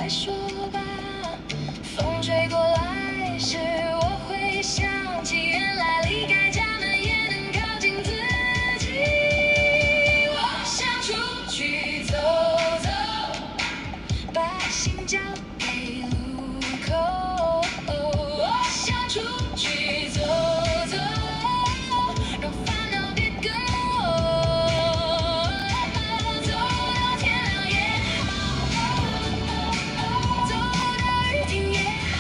再说吧。风吹过来时，我会想起原来离开家门也能靠近自己。我想出去走走，把心交给路口。我想出去走走，让烦恼别跟我。走到天亮也好，走到雨停也好。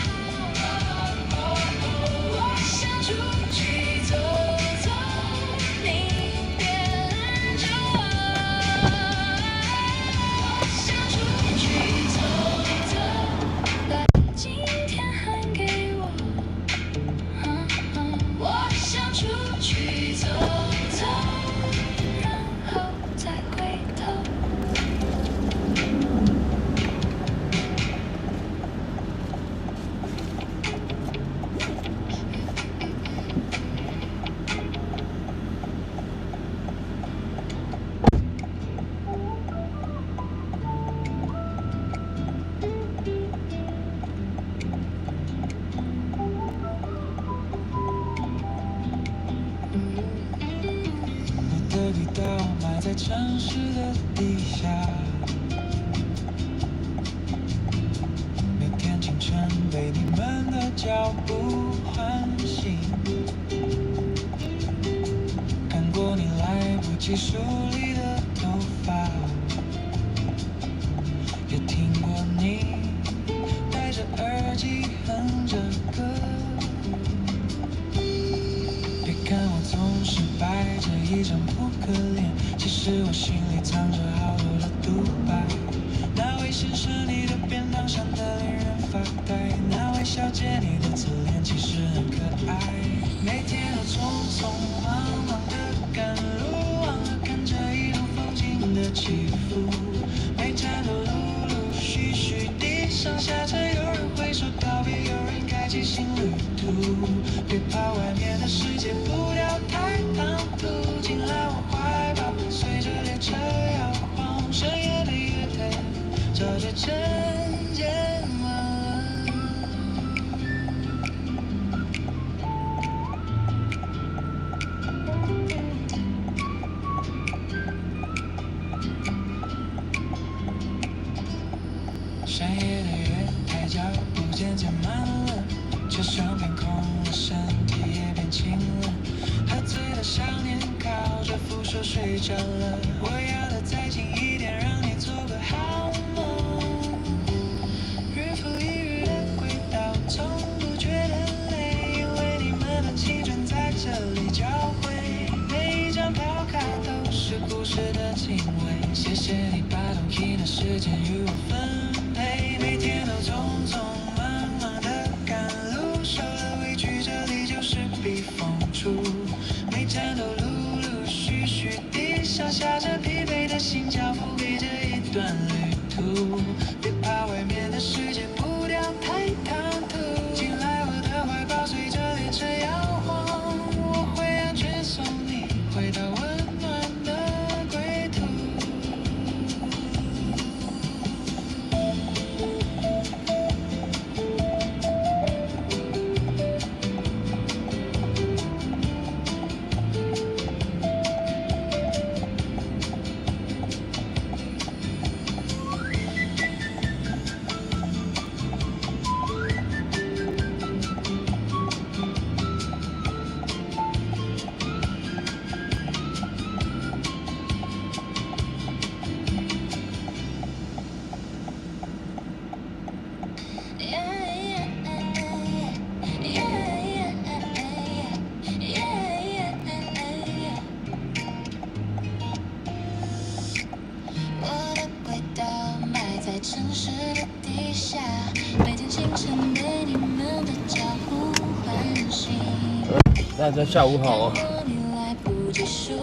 我想出去走走，你别拦着我。我想出去走走，把今天还给我。我想出去走走，然后再回头。你的地道埋在城市的地下，每天清晨被你们的脚步唤醒，看过你来不及梳理的头发，也听过你戴着耳机哼着歌。别看我总是摆着一张扑克脸，其实我心里藏着好多的独白。那位先生，你的便当香得令人发呆，那位小姐，你的侧脸其实很可爱。每天都匆匆忙忙的赶路，忘了看这一路风景的起伏。每站都陆陆续续地上下着，有人挥手道别，有人开启新旅途。别怕外面的世界步调太唐突，进来我怀抱，随着列车摇晃，深夜的月台照着人间晚深夜的月台脚步渐渐慢了，车厢变空了，身体也变轻了。喝醉的少年靠着扶手睡着了，我要的再近一点，让你做个好梦。日复一日的轨道，从不觉得累，因为你们的青春在这里交汇。每一张票卡都是故事的敬畏，谢谢你把同行的时间与我分配。每天都匆匆忙忙的赶路，受了委屈，这里就是避风处。每站都陆陆续续地上下着疲惫的心，脚步给这一段旅途。别怕外面的世界步调太唐突，进来我的怀抱，随着列车摇晃，我会安全送你回到温暖的归途。我的轨道埋在城市的地下，每天清晨被你们的脚步唤醒。大家下午好啊！看过你来不及梳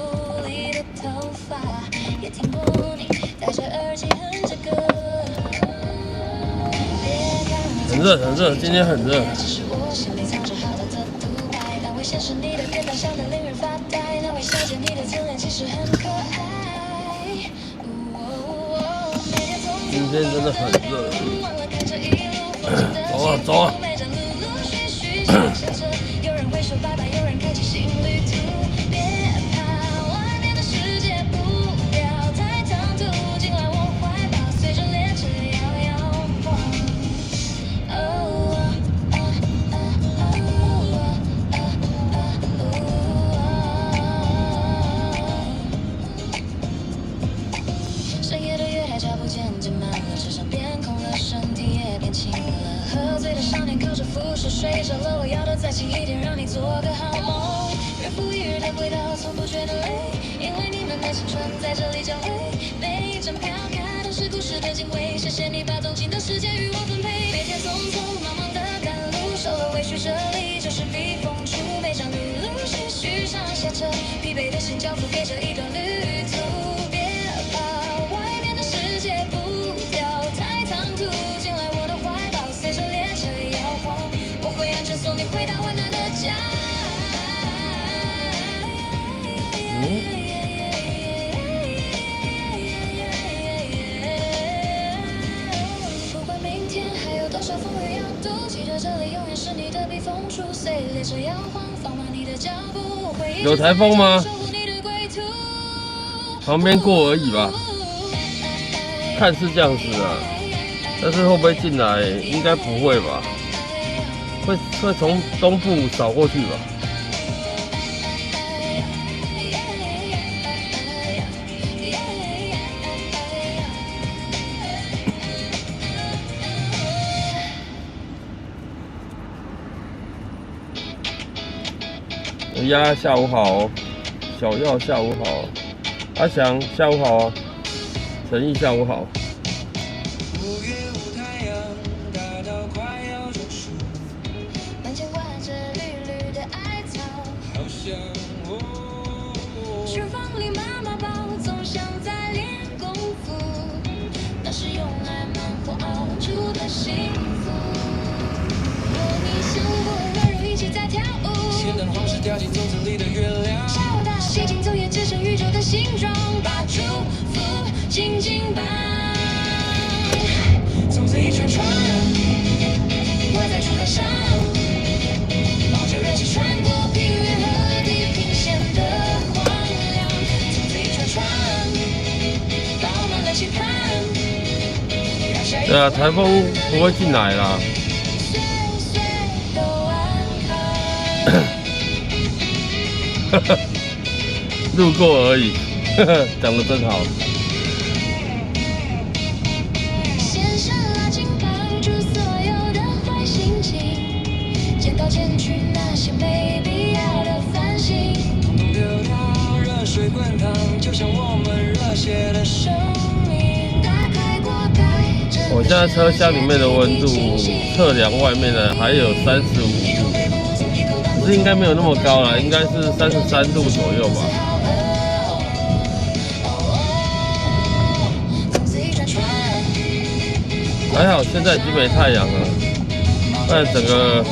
理的头发，也听过你戴着耳机哼着歌。很热很热，今天很热。其实我心里藏着好多的独白，那位先生，你的便当香得令人发呆，那位小姐，你的侧脸其实很可爱。今天真的很热。走啊走啊！有人挥手拜拜，有人开启新旅途。别怕，外面的世界步调太唐突，进来我怀抱，随着列车摇摇晃。深夜的月台，脚步渐渐慢了，车厢变空了，身体也变轻了。喝醉的少年靠着扶手睡着了，我要的再轻一点，让你做个好梦。日复一日的轨道，从不觉得累，因为你们的青春在这里交汇。每一张票卡都是故事的精微，谢谢你把动情的时间与我分配。每天匆匆忙忙的赶路，受了委屈，这里就是避风处。每张旅路些许上下车，疲惫的心交付给这一段旅途。别怕，外面的世界步调太唐突，进来我的怀抱，随着列车摇晃，我会安全送你回到温暖的家。不管明天还有多少风雨要渡，记得这里永远是你的避风处。随列车摇晃，放慢你的脚步，我会一直有台风吗守护你的归途。旁边过而已吧，看是这样子啊，但是会不会进来？应该不会吧？会从东部扫过去吧？丫下午好，小耀下午好，阿翔下午好啊，陈毅下午好。5月5太阳，大到快要中暑，门前挂着绿绿的艾草，好像书房里妈妈宝总像在练功夫，那是用爱慢活熬出的幸福。若你想过温柔一起在跳舞，咸蛋黄是掉进粽子里的月亮，下午大写进奏也织成宇宙的形状，把祝福紧紧绑。从此一串串，我在竹河上，冒着热气穿过平原和地平线的荒凉，从此一串串，饱满了期盼。对啊，台风不会进来啦。岁岁都安康。路过而已，讲得真好。线上拉紧绑住所有的坏心情，剪刀剪去那些没必要的烦心。通通丢掉，热水滚烫，就像我们热血的生命打开锅盖，我现在车厢里面的温度，测量外面的还有35度，可是应该没有那么高啦，应该是33度左右吧。还好现在已经没太阳了，但整个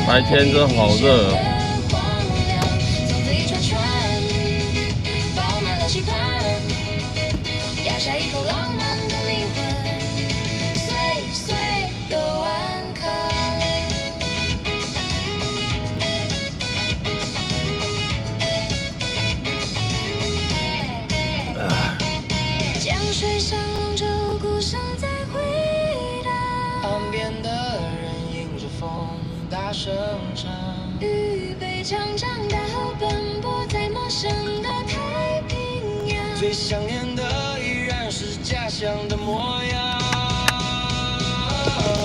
白天真的好热哦。压下一口浪漫的灵魂，岁岁都安康。江水上龙舟，鼓声在回荡。岸边的人迎着风大声唱，预备长长大后奔波在陌生的太平洋。最想念的依然是家乡的模样。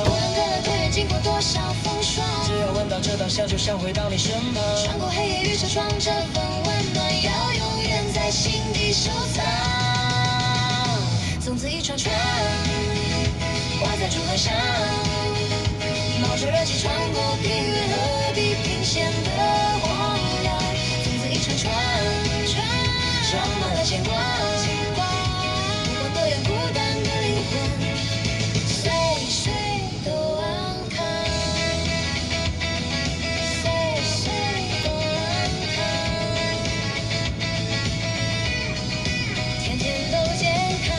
无论隔了多远，经过多少风霜，只要闻到这稻香，就想回到你身旁。穿过黑夜与车窗，这份温暖要永远在心底收藏。从此一串串，挂在竹河上，冒着热气穿过平原和地平线的荒凉。从此一串串，装满了牵挂，不管多远孤单的灵魂，岁岁都安康，岁岁都安康，天天都健康。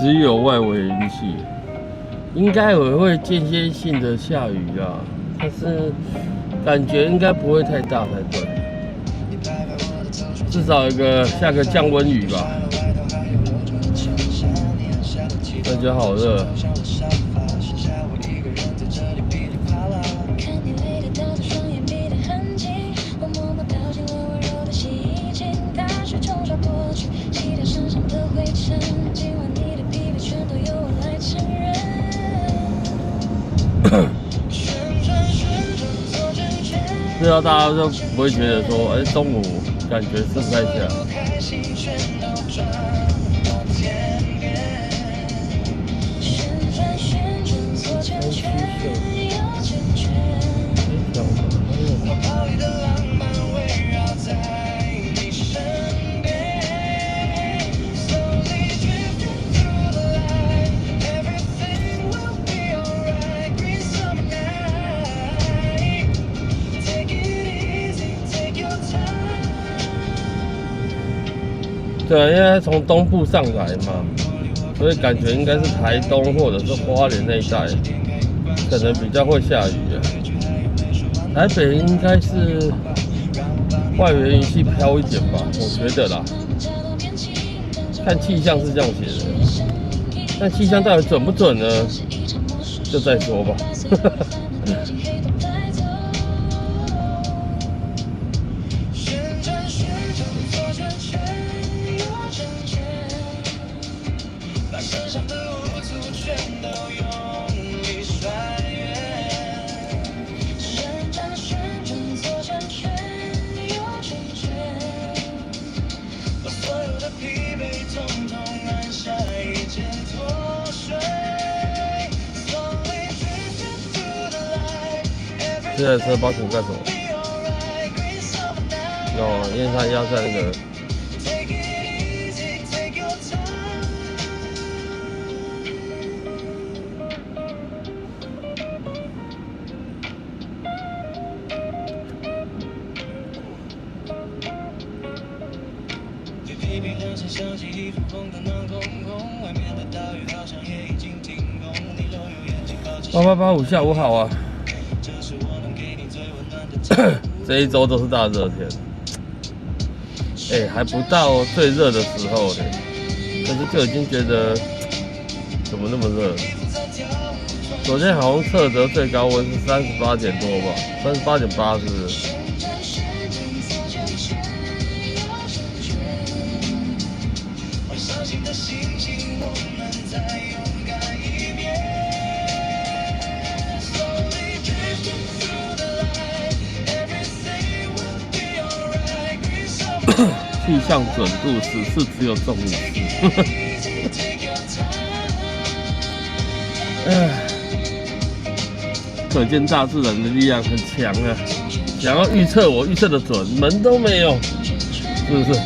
只有外围云系，应该也会间歇性的下雨啦，但是感觉应该不会太大才对，至少有个下个降温雨吧。感觉好热。不知道大家就不会觉得说，中午感觉是不太下。对啊，因为从东部上来嘛，所以感觉应该是台东或者是花莲那一带，可能比较会下雨的。台北应该是外围云系飘一点吧，我觉得啦。看气象是这样写的，但气象到底准不准呢？就再说吧。这台车包钱干什么？哦，因为它压在那个。8885下午好啊！这一周都是大热天，还不到最热的时候呢，可是就已经觉得怎么那么热？昨天好像测得最高温是38点多吧，38.8是不是？气象准度10次只有中1次，可见大自然的力量很强啊！想要预测我预测的准，门都没有，是不是？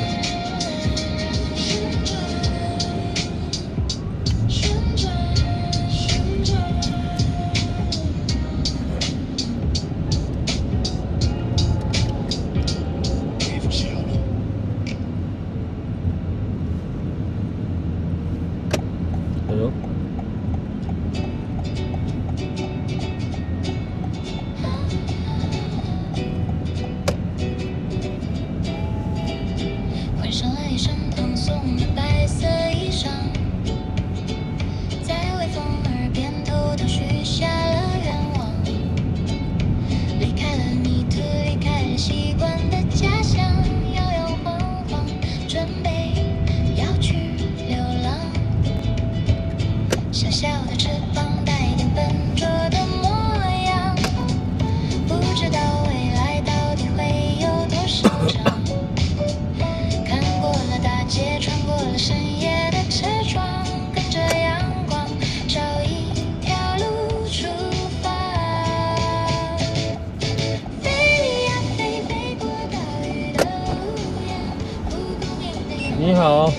你好，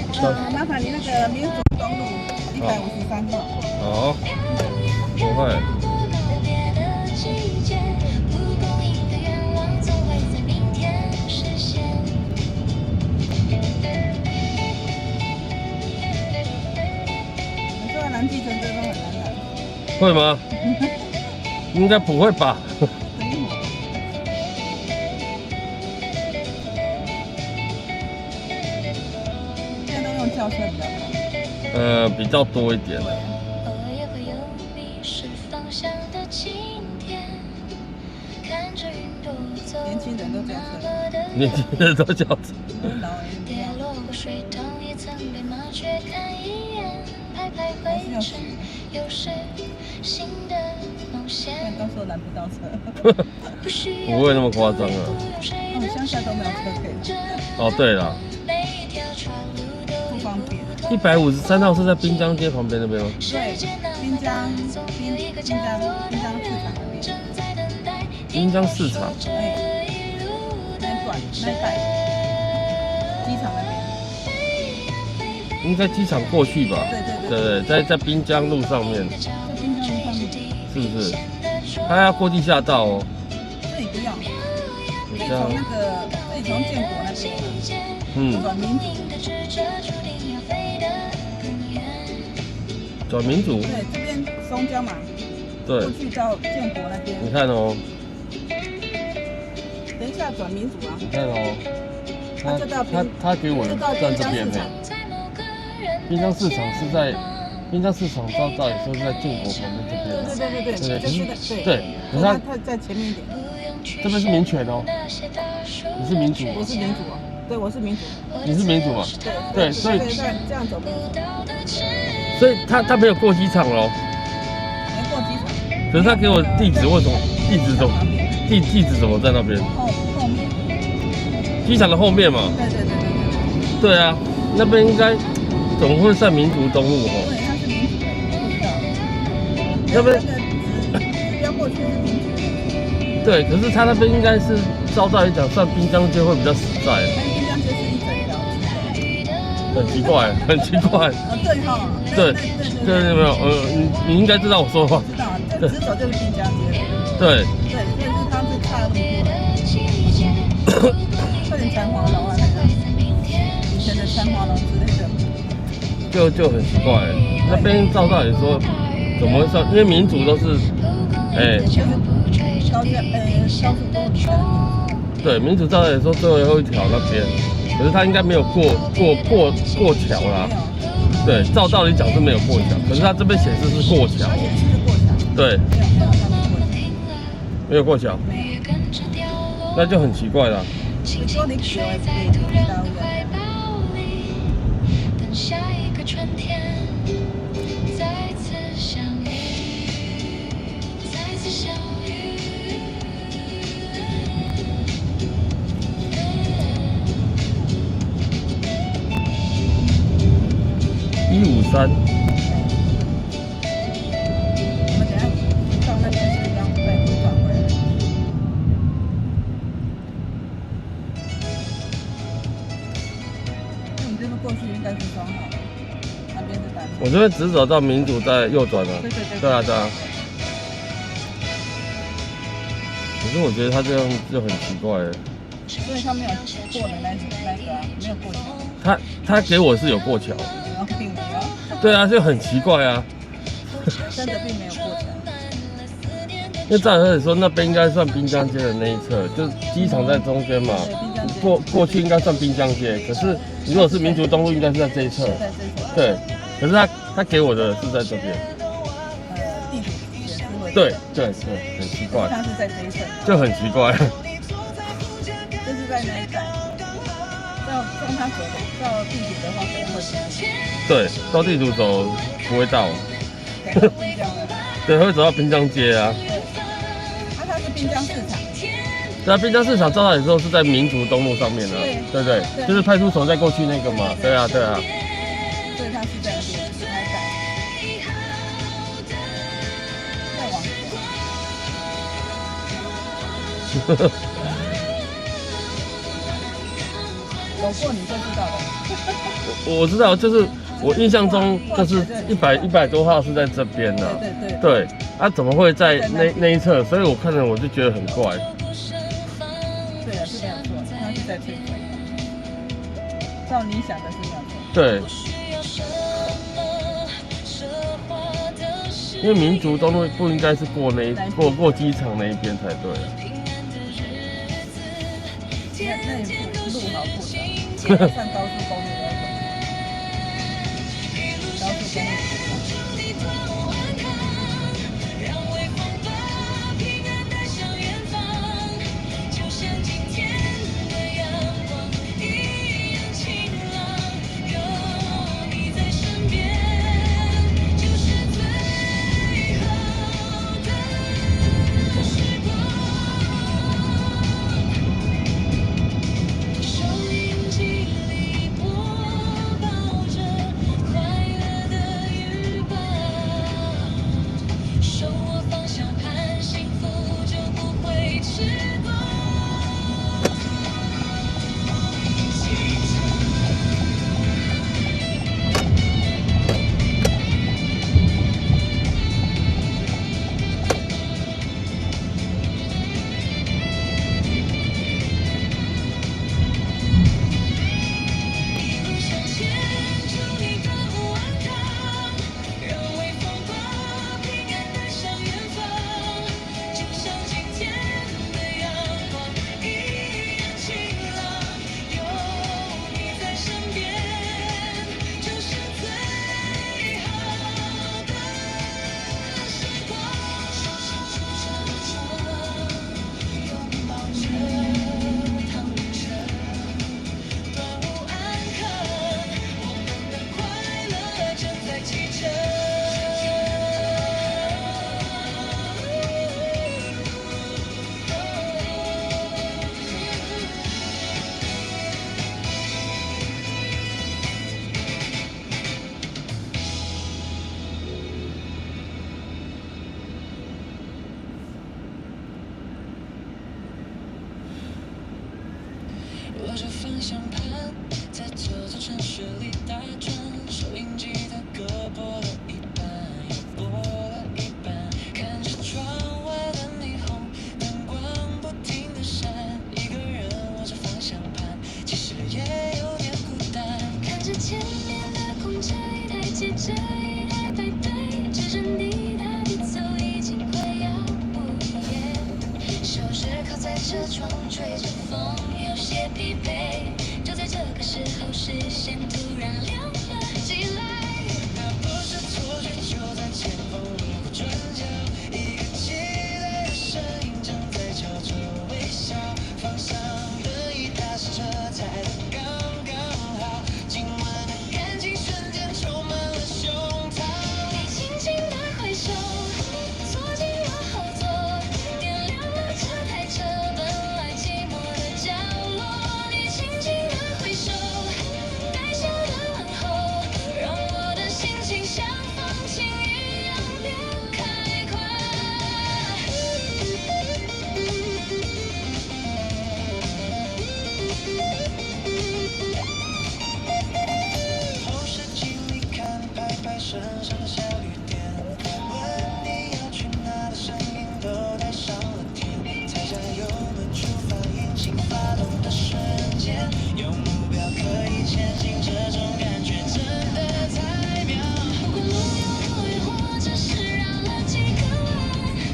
麻烦你那个民族东路153号。好，不会。南计程车都很难拦。会吗？应该不会吧？现在都用轿车比较多。比较多一点。偶尔也会有迷失方向的晴天，看着云朵走年轻人都这样子，年轻人都这样子。老人也跌落过水塘，也曾被麻雀看一眼，拍拍灰尘，又是新的冒险。现在都说拦不到车，不需要不会那么夸张啊。乡下都没有车可以拦，哦，对了，不方便。 153号是在滨江街旁边那边吗？对，滨江市场那边，滨江市场。哎，那段那一带，机场那边。应该机场过去吧？对，对，在滨江路上面，在滨江路上面，是不是？他要过地下道哦。这里不要，可以这样从那个，可以从建国那边，转民族。转民主。对，这边松江嘛，对过，去到建国那边。你看哦，等一下转民主啊，你看哦，他给我的就到站这边呢。滨江市场是在滨江市场照理说是在建国旁边这边。对，对，对，可是他他在前面一点。这边是民权哦，你是民主，我是民主啊，对，我是民主。你是民主嘛？对，所以这样走没有错，所以他没有过机场咯。没过机场。可是他给我地址，为什么地址怎么地址怎么在那边？后面。机场的后面嘛。对。对啊，那边应该怎么会在民族东路哦？对，它是民主的，我不知道。那边指标过去是民主的。对，可是他那边应该是照道理讲，算滨江街会比较实在。但滨江街是一整条街。很奇怪，很奇怪。对哈。对，没有，你应该知道我说的话。知道，这直走就是滨江街了。对。对，所以是他是差那么多。快点残华楼啊，那个以前的残华楼之类的。就很奇怪，那边照道理说，怎么会算？因为民族都是，高速公路的。对，民主照理说最后一条那边，可是他应该没有过桥啦。对，照道理讲是没有过桥，可是他这边显示是过桥。对，没有过桥，那就很奇怪了。你说你喜欢北到下一个春天，再次相遇，再次相遇。153。我们等下到那边是要再回转回来。那我们这边过去应该是双号，那边是单号。我这边直走到民主再右转啊。对啊。可是我觉得他这样就很奇怪了。所以他没有过的那个啊，没有过桥。他给我是有过桥。然后并没有。对啊，就很奇怪啊。真的并没有过桥。因为照理说那边应该算滨江街的那一侧，就是机场在中间嘛。过去应该算滨江街，可是如果是民族东路，应该是在这一侧。对，可是他给我的是在这边。地图也是会。对，很奇怪。他是在这一侧。就很奇怪。就是在那一带。照他走到地图的话，可能会是。对，照地图走不会到。对，会走到滨江街啊。它是滨江市场。对啊，滨江市场照道理说是在民族东路上面啊，对不对？就是派出所再过去那个嘛，对啊。所以它是在那边那一带。再往前。走过你就知道了。我知道，就是我印象中就是100多号是在这边的。对。啊，怎么会在那一侧？所以我看着我就觉得很怪。对啊，是没有错，他是在这里。照你想的是没有错。对。因为民族东路不应该是过过机场那一边才对啊。那也不路好复杂，算高速公路那种。高速公路。握着方向盘，在这座城市里打转，收音机的歌播了一半，又播了一半，看着窗外的霓虹灯光不停地闪，一个人握着方向盘，其实也有点孤单。看着前面的空车，一台接着一台排队，指着你的节奏已经快要不一样。手指靠在车窗，吹着风，有些疲惫。就在这个时候，视线突然亮了起来。那不是错觉，就在前方路口转角，一个期待的身影正在朝着微笑，方向灯一打刹车，踩得刚刚好，今晚的感情瞬间充满了胸膛。你轻轻地挥手，坐进我后座，点亮了这台车本来寂寞的角落。你轻轻地挥手，带笑的问候，让我的心情像风琴一样变开快。后视镜里看拍拍身上的小雨点，问你要去哪的声音都带上了甜，踩下油门出发，引擎发动的瞬间，有目标可以前进，这种感觉真的太妙。不管路有多远，或者是绕了几个弯，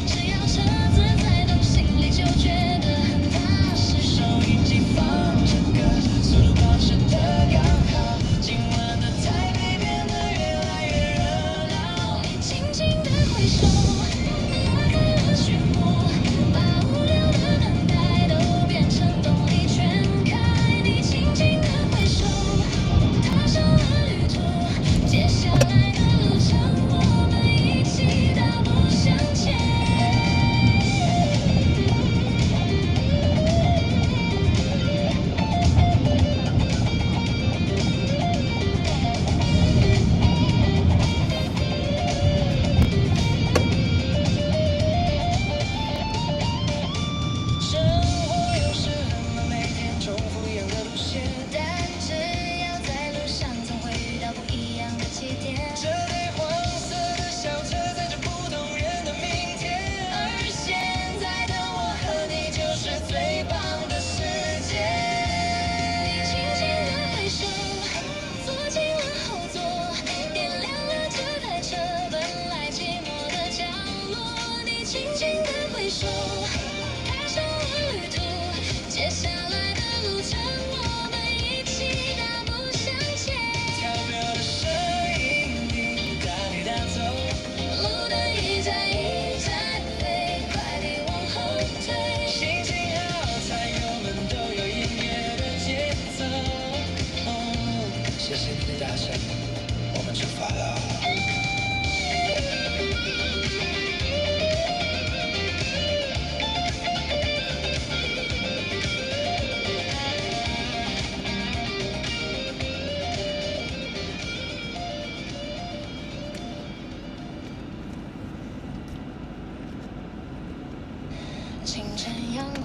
只要车子在动，心里就觉得很踏实。收音机放着歌，速度保持得刚好，今晚的台北变得越来越热闹。你轻轻地挥手，拉开了漩涡，把无聊的等待都变成动力全开。你轻轻地挥手，踏上了旅途，接下来的路程我们一起大步向前。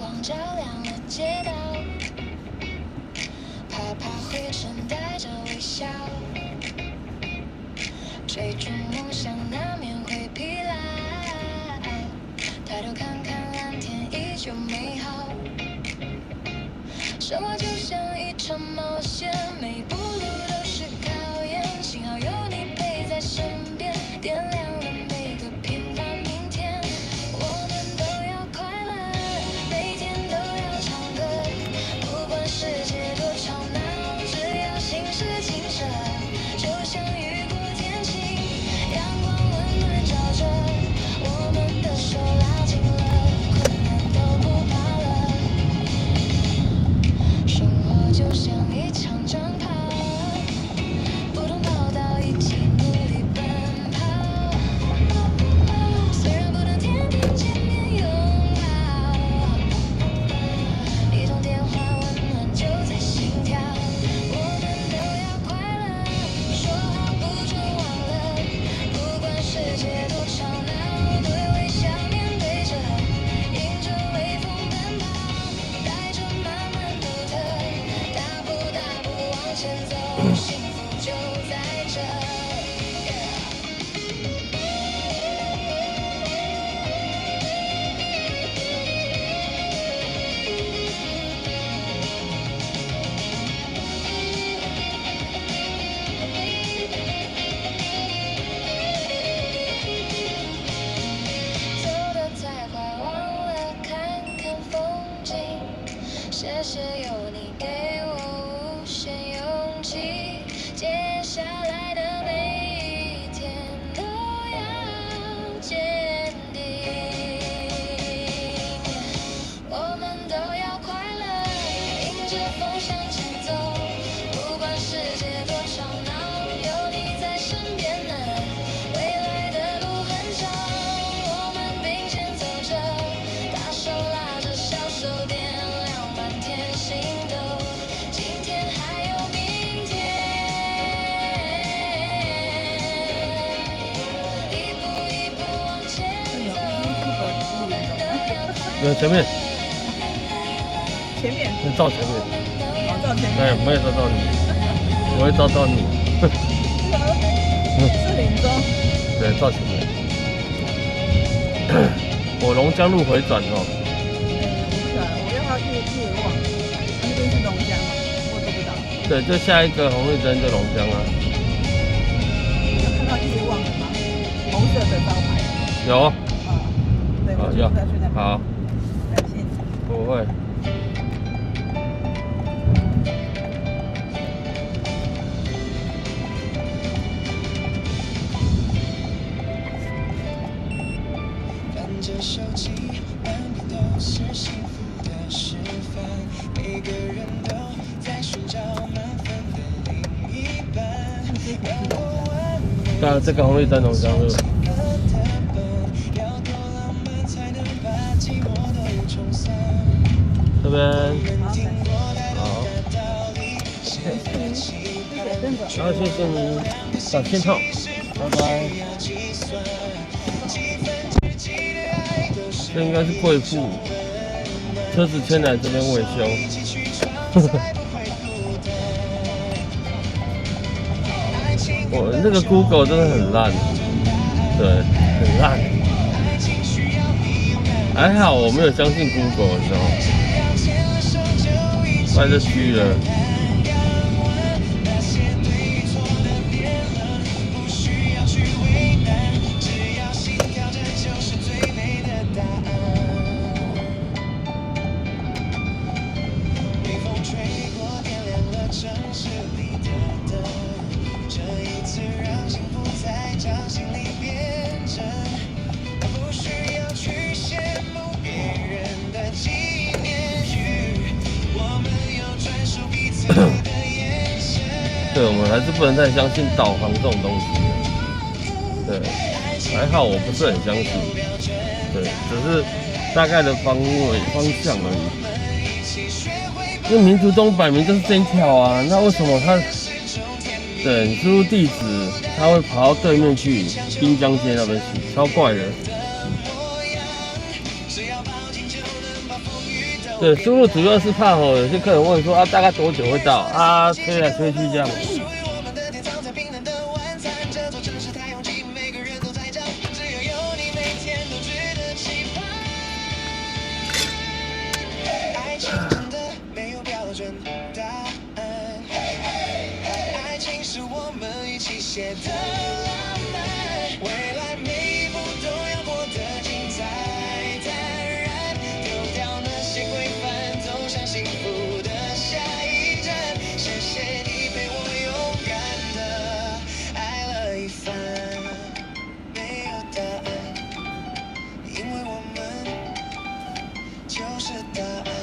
光照亮了街道，怕灰尘带着微笑，追逐梦想难免会疲劳，抬头看看蓝天依旧美好，生活就像一场冒险，每一步路都是考验，幸好有你陪在身边，点亮了每个平凡明天。我们都要快乐，每天都要唱歌，不管世界多吵闹，只要心是清澈，就像雨过天晴，阳光温暖照着，我们的手拉紧了，困难都不怕了。生活就像一场战跑，不同跑道一起努力奔跑，虽然不能天天见面拥抱，一通电话温暖就在心跳，我们都要快乐，说好不准忘了，不管世界多吵闹，都有微笑面对着，迎着微风奔跑，带着满满独特，大步大步往前走，幸福就在这。走得太快，忘了看看风景。谢谢有你给我无限勇气，接下来的每一天都要坚定。我们都要快乐，迎着风向前走，不管世界多吵闹，有你在身边呢。未来的路很长，我们并肩走着，大手拉着，小手点亮满天星斗。今天还有明天，一步一步往前走，我们都要快乐。前面，前面，你照前面。好照前面。哎，我也照到你，我会照到你。是林中。对，照前面。我龙江路回转哦。我让他去夜望，那边是龙江吗？我都不知道。对，就下一个红绿灯就龙江啊。有看到夜望的吗？红色的招牌。有。啊。对，我就是要去那边。好。感谢。不会。翻着手机，满屏都是幸福的示范，每个人都在寻找满分的另一半。要多完美，刚这个红绿灯龙江路。要多浪漫才能把寂寞都冲散。这边。好，好。谢谢，真的。好，谢谢你，小心套，拜拜。这应该是贵妇，车子牵来这边维修。我那个 Google 真的很烂，对，很烂。还好我没有相信 Google，你知道吗？不然就虚了。对，我们还是不能太相信导航这种东西。对，还好我不是很相信。对，只是大概的方向而已。因为民族东摆明就是这一条啊，那为什么它？对，你输入地址，它会跑到对面去滨江街那边去，超怪的。对，输入主要是怕吼，有些客人问说啊，大概多久会到啊？推来推去这样。是我们一起写的浪漫，未来每一步都要过得精彩坦然，丢掉那些规范，走向幸福的下一站。谢谢你陪我勇敢的爱了一番，没有答案，因为我们就是答案。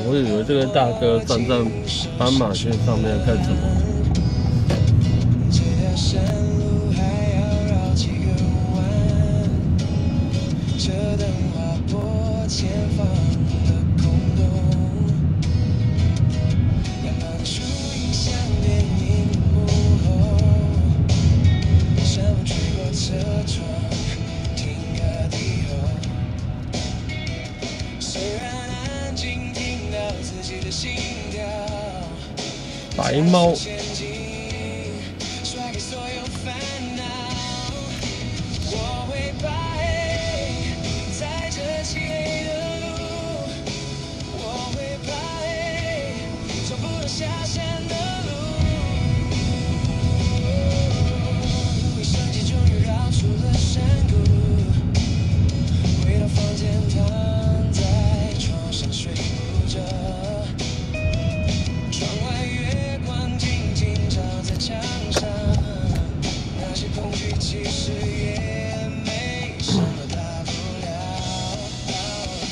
我以为这个大哥站在斑马线上面干什么？这条山路还要绕几个弯，车灯划破前方的空洞，两旁树影像电影幕后，山风吹过车窗，听歌低吼，虽然安静听到自己的心跳，白猫。甩开所有烦恼，我会把黑在这漆黑的路，我会把黑走不能下山的路，一瞬间终于绕出了山谷，回到房间躺在床上睡不着，窗外月光静静照在墙上，那些恐惧其实也没什么大不了，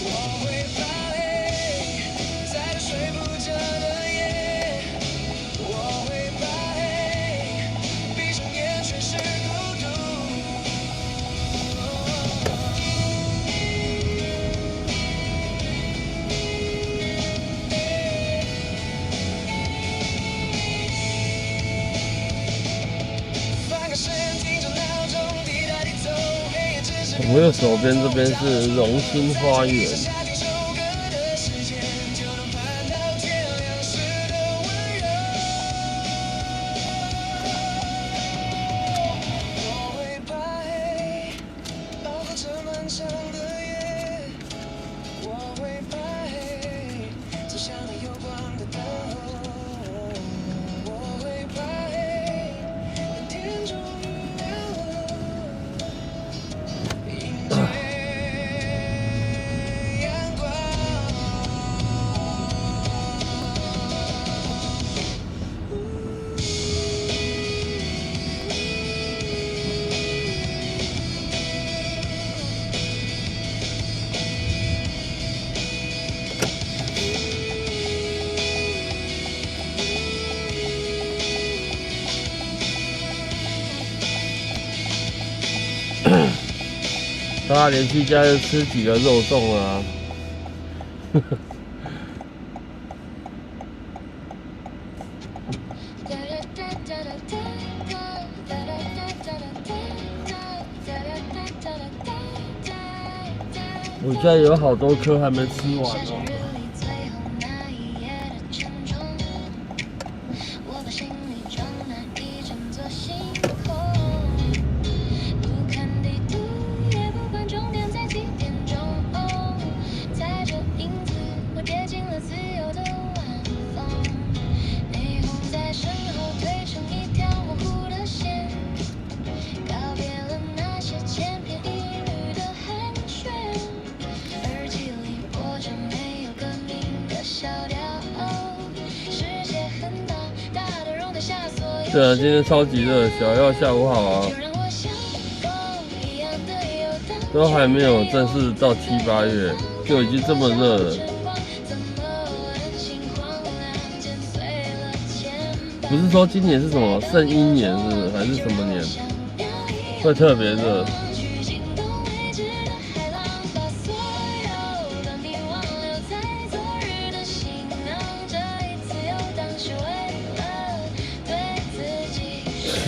我会把黑在这睡不着的夜，我会把黑闭上眼全是孤独。翻个身，听着闹钟滴答滴走，黑夜只是我右手边这边是荣兴花园，夏天首歌的时间，就能盼到天亮时的温柔。我会把黑熬过这漫长的夜，我会把黑走向那有光的灯后，我会把黑等天终于亮了，迎接阳光。他连续假日吃几个肉粽啊？我家有好多颗还没吃完哦。我把行李装满一整座星空，不看地图，也不管终点在几点钟。踩着影子，我接近了自由的晚风。霓虹在身后堆成一条模糊的线，告别了那些千篇一律的寒暄。耳机里播着没有歌名的小调，世界很大，大的容得下所有。对啊，今天超级热，小耀下午好啊。就让我像风一样的游荡。都还没有正式到7、8月，就已经这么热了。不是说今年是什么圣婴年，是不是？还是什么年？会特别热。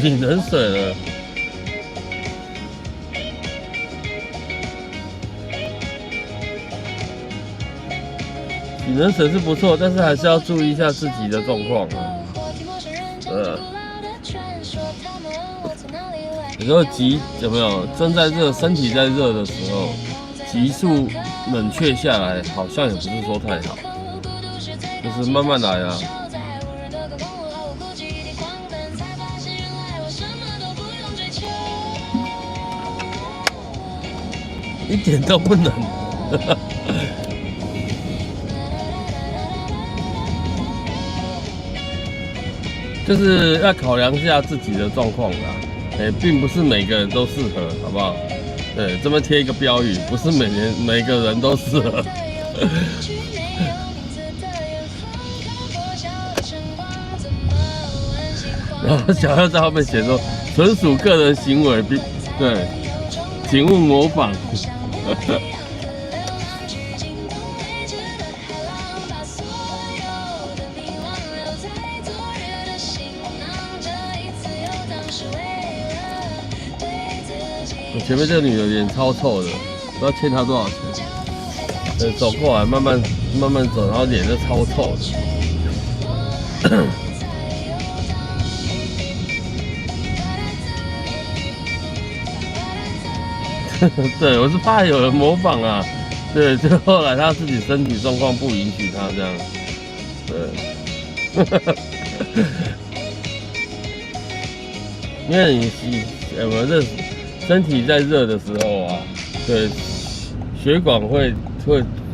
你冷水了。你冷水是不错，但是还是要注意一下自己的状况啊。有时候有没有正在热，身体在热的时候，急速冷却下来，好像也不是说太好，就是慢慢来啊。一点都不冷。就是要考量一下自己的状况啦，并不是每个人都适合，好不好？对，这边贴一个标语，不是每个人都适合。然后小耀在后面写说，纯属个人行为，对，请勿模仿。我前面这个女的脸超臭的，不知道欠她多少钱。走过来，慢慢走，然后脸就超臭的。对，我是怕有人模仿啊。对，就后来她自己身体状况不允许她这样。对。因为你身体在热的时候啊，对，血管会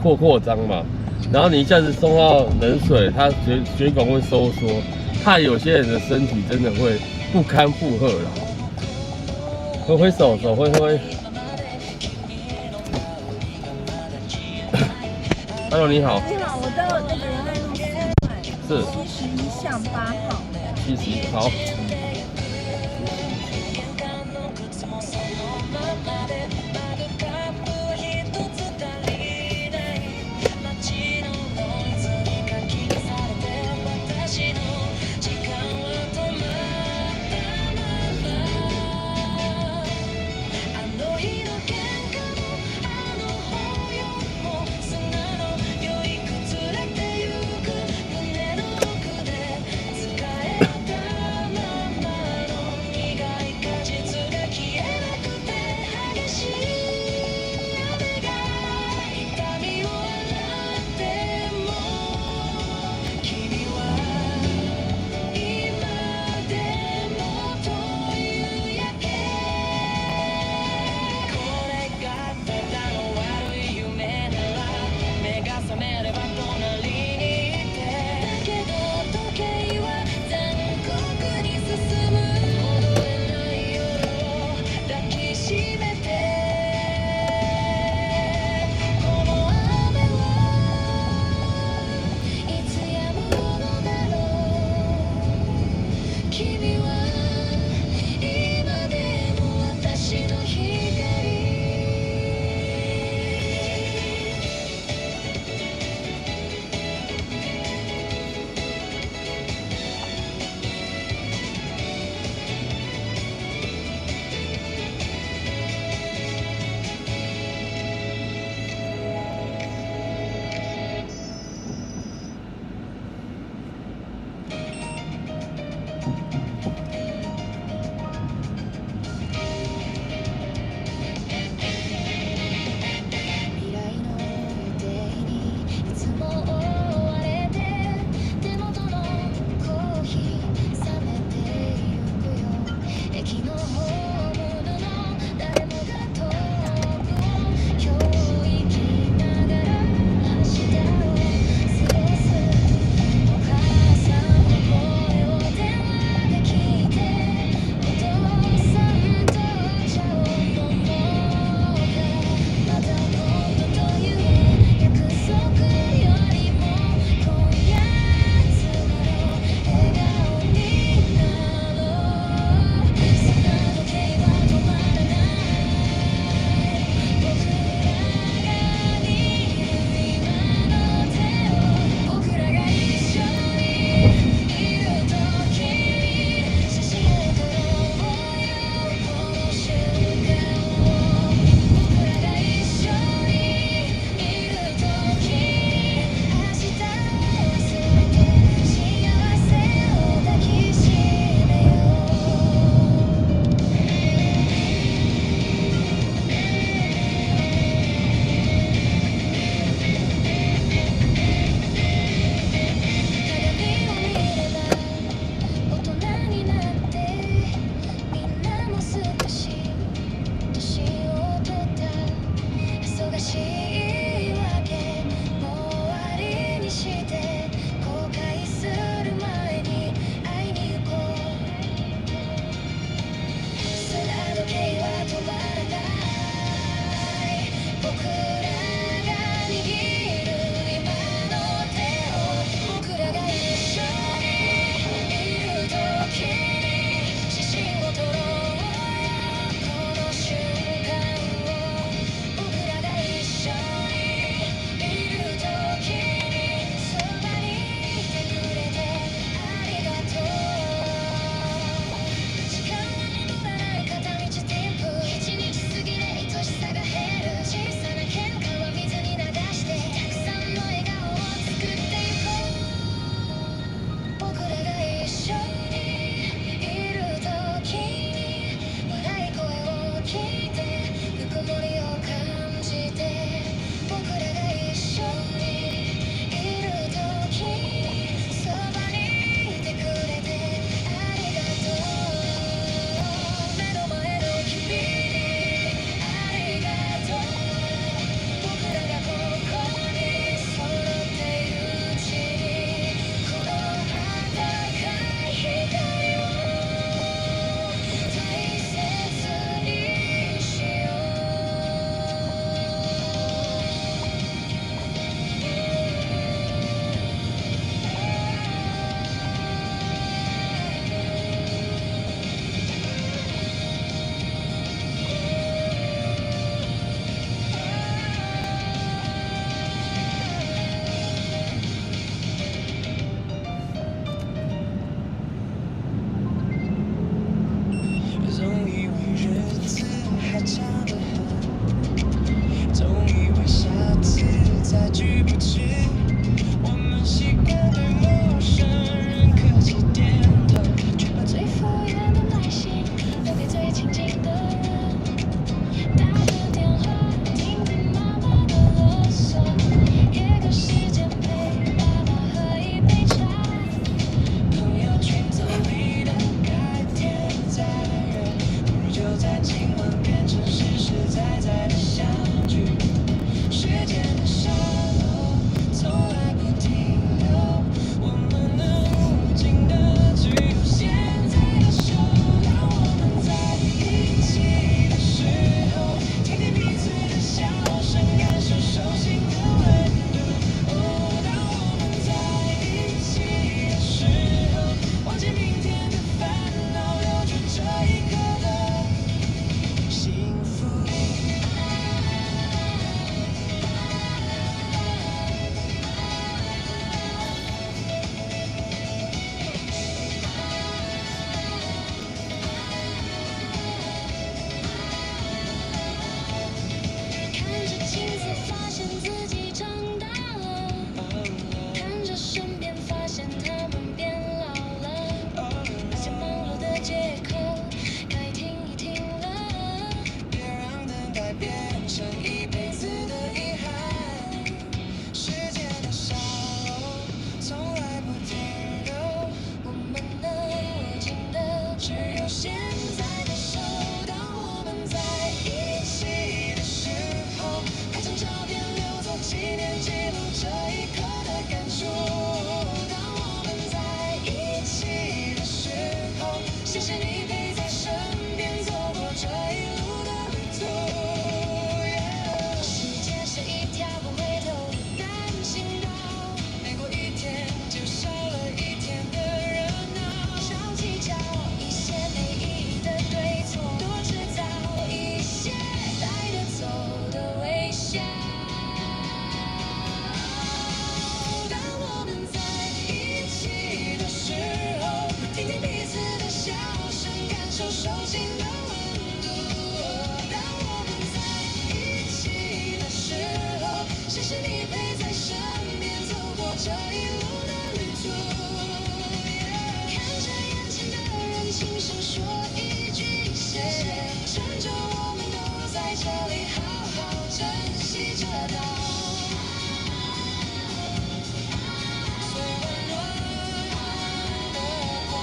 扩张嘛，然后你一下子送到冷水，它血管会收缩，怕有些人的身体真的会不堪负荷了。挥手挥。Hello， 你好。你好，我到那个仁爱路4段71巷8号。71，好。きてぬくもりを感じて僕らが一緒にいる時そばにいてくれてありがとう目の前の君にありがとう僕らがここに揃っているうちにこの温かい光を大切にしよ总以为日子还长得很，总以为下次再聚不迟。我们习惯对陌生人客气点头，却把最敷衍的耐心留给最亲近的人。打个电话，听听妈妈的啰嗦，约个时间陪爸妈喝一杯茶。朋友圈子里的改天再约，不如就在今晚变成实实在在的相聚。时间的沙漏从来不停留，我们能无尽的只有现在的手。当我们在一起的时候，听听彼此的笑声，感受手心的温度。哦，当我们在一起的时候，忘记明天的烦恼，留住这一刻的幸福。看着镜子，发现自己长大了；看着身边，发现他们变老了。那些忙碌的借口，该停一停了。别让等待变成一辈子的遗憾。时间的沙漏从来不停留，我们能握紧的只有现在的手。当我们在一起的时候，拍张照片留作纪念，记录这一刻的感触。当我们在一起的时候，谢谢你陪在身边，走过这一路的旅途。世界是一条不回头的单行道，每过一天就少了一天的热闹。少计较一些没意义的对错，多制造一些带得走的微笑。当我们在一起的时候，听听彼此的笑声，感受手心的温度。当我们在一起的时候，谢谢你陪在身边，走过这一路的旅途。看着眼前的人，轻声说一句谢谢，趁着我们都在这里，好好珍惜这道最温暖的光。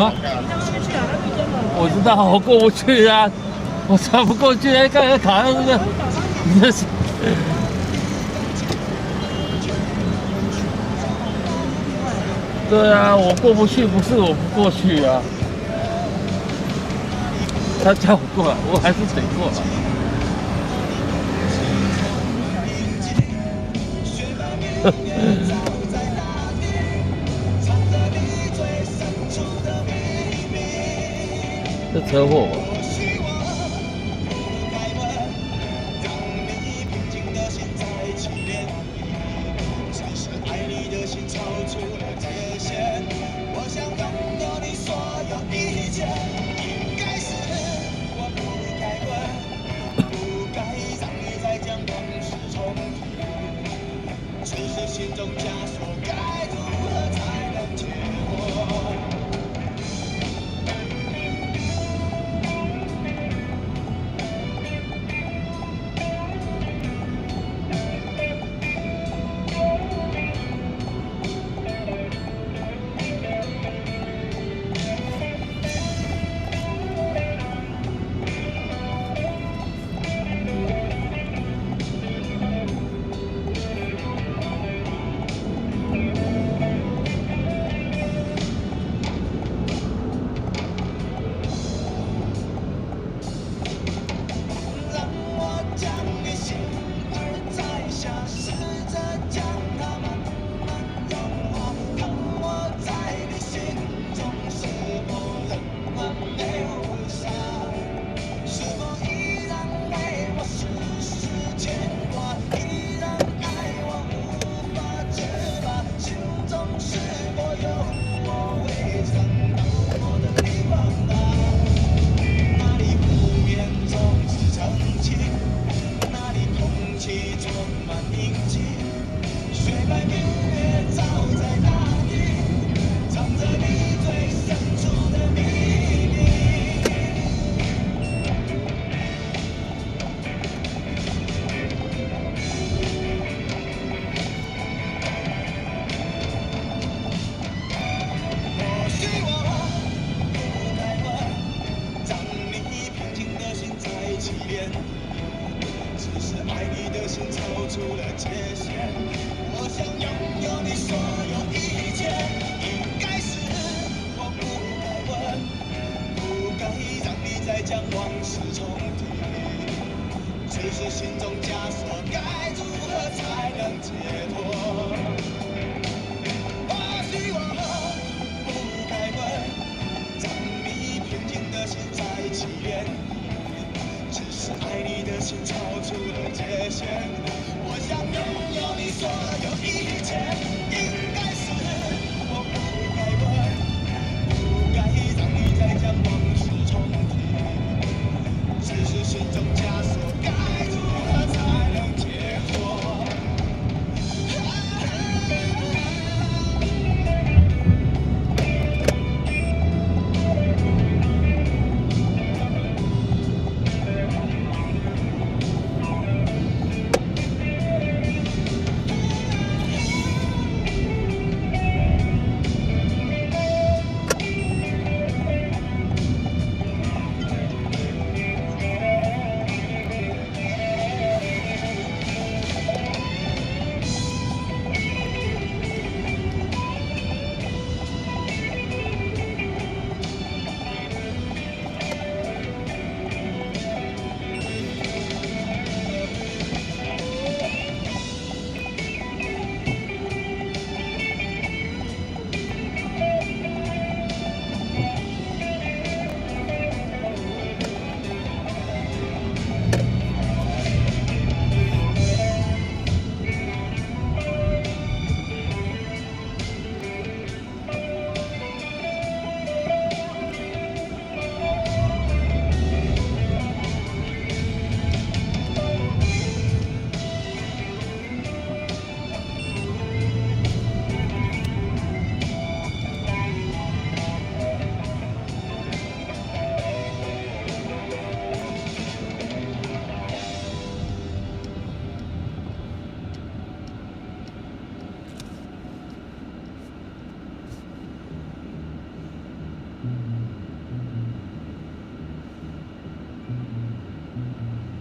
啊？我知道，我过不去啊，我穿不过去，刚才卡上这个，这是。对啊，我过不去，不是我不过去啊。他叫我过来，我还是得过来。这车祸吧？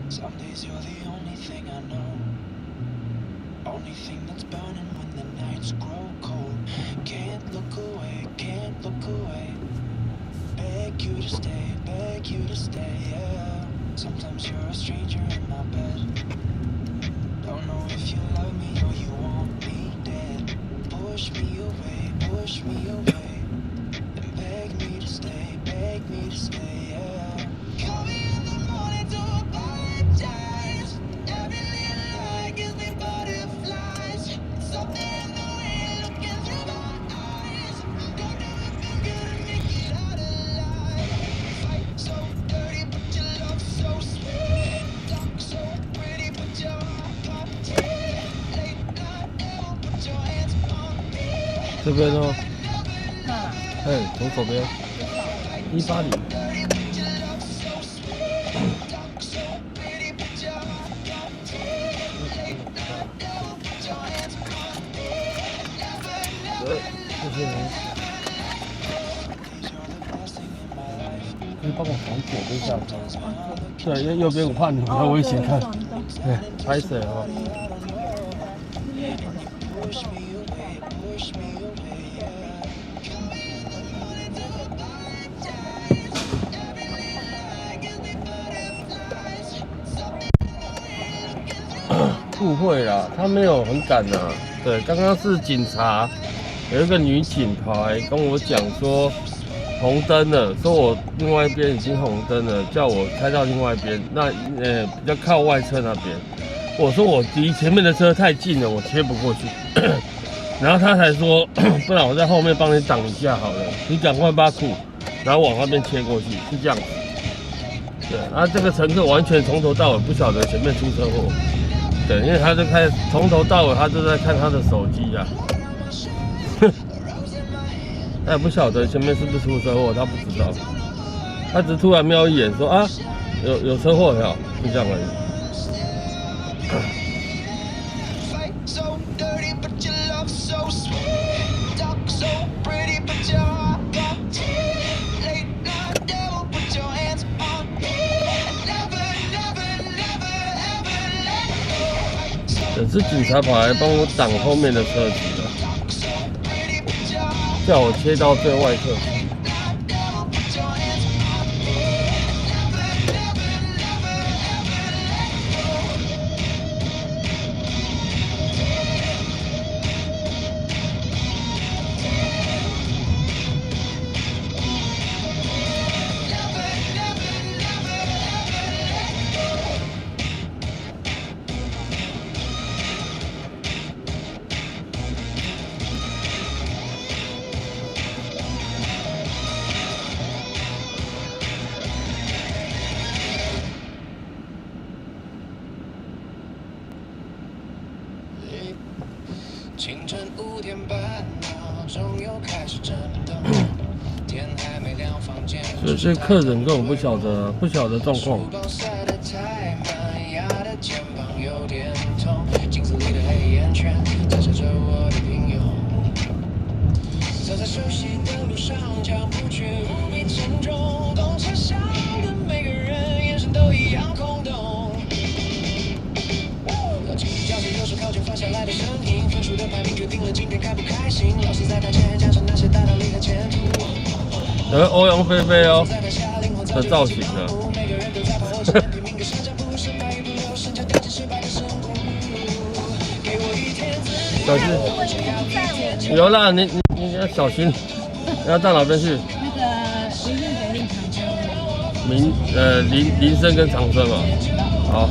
Some days you're the only thing I know. Only thing that's burning when the nights grow cold. Can't look away, can't look away. Beg you to stay, yeah. Sometimes you're a stranger in my bed. Don't know if you love me or you want me dead. Push me away, and beg me to stay, yeah. Call me in the morning to apologize. Every little lie gives me butterflies. Something in the way you're looking through my eyes. Don't know if you're gonna make it out alive. Fight so dirty, but your love so sweet. Talk so pretty, but your heart party. Late night devil, put your hands on me. 这边哦，那哎，从左边180。这些人可以帮我从左边下车。对，因为右边我怕你比较危险看。对，拍谁啊？不会啦，他没有很赶呐。对，刚刚是警察，有一个女警跑来跟我讲说红灯了，说我另外一边已经红灯了，叫我开到另外一边，那比较靠外侧那边。我说我离前面的车太近了，我切不过去。然后他才说，不然我在后面帮你挡一下好了，你赶快把库，然后往那边切过去，是这样子。对，然后这个乘客完全从头到尾不晓得前面出车祸。对，因为他就从头到尾他都在看他的手机啊，他也不晓得前面是不是出车祸，他不知道，他只突然瞄一眼说啊，有车祸呀，就这样而已。是警察跑来帮我挡后面的车子了，叫我切到最外侧。清晨5点半，闹钟又开始震动。天还没亮，房间。所以这客人根本不晓得状况。晒得太满，压得肩膀有点痛，镜子里的黑眼圈折射着我的平庸。走在熟悉的路上，脚步却无比沉重。公车上的每个人眼神都一样空洞。老师教室有时靠近放下来的声音，分数的排名决定了今天开不开心。老师在台前讲着那些大道理和前途。欧阳菲菲哦的造型啊，小心，有啦，你要小心，你要到哪边去？那个林森跟长生嘛，好。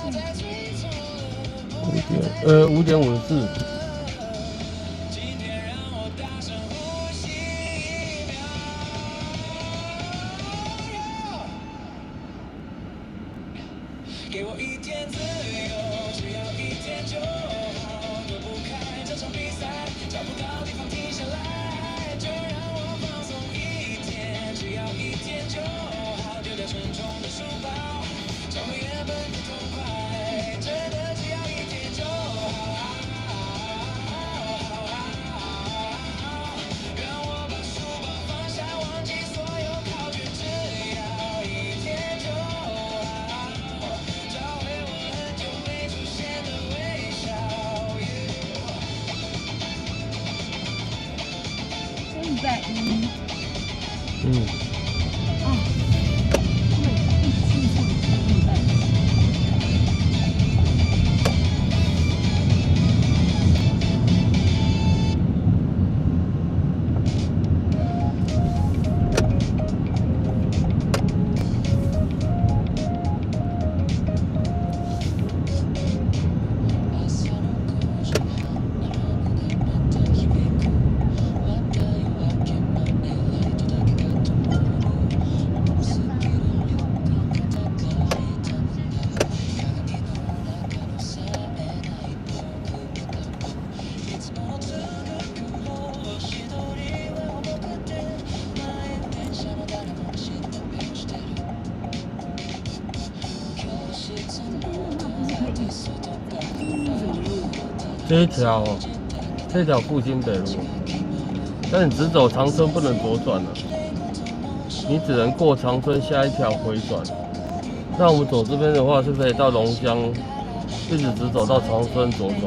5:54。给我一天自由，只要一天就好，躲不开这场比赛，找不到地方停下来，就让我放松一天，只要一天就好，丢掉沉重的书包，找回原本的痛快，真的只要一天就好，让我把书包放下，忘记所有考卷，只要一天就好，找回我很久没出现的微笑。所以在1。嗯。哦，对，1次1在1。这条复兴北路，但你只走长春不能左转了，你只能过长春下一条回转。那我们走这边的话是可以到龙江，一直直走到长春左转。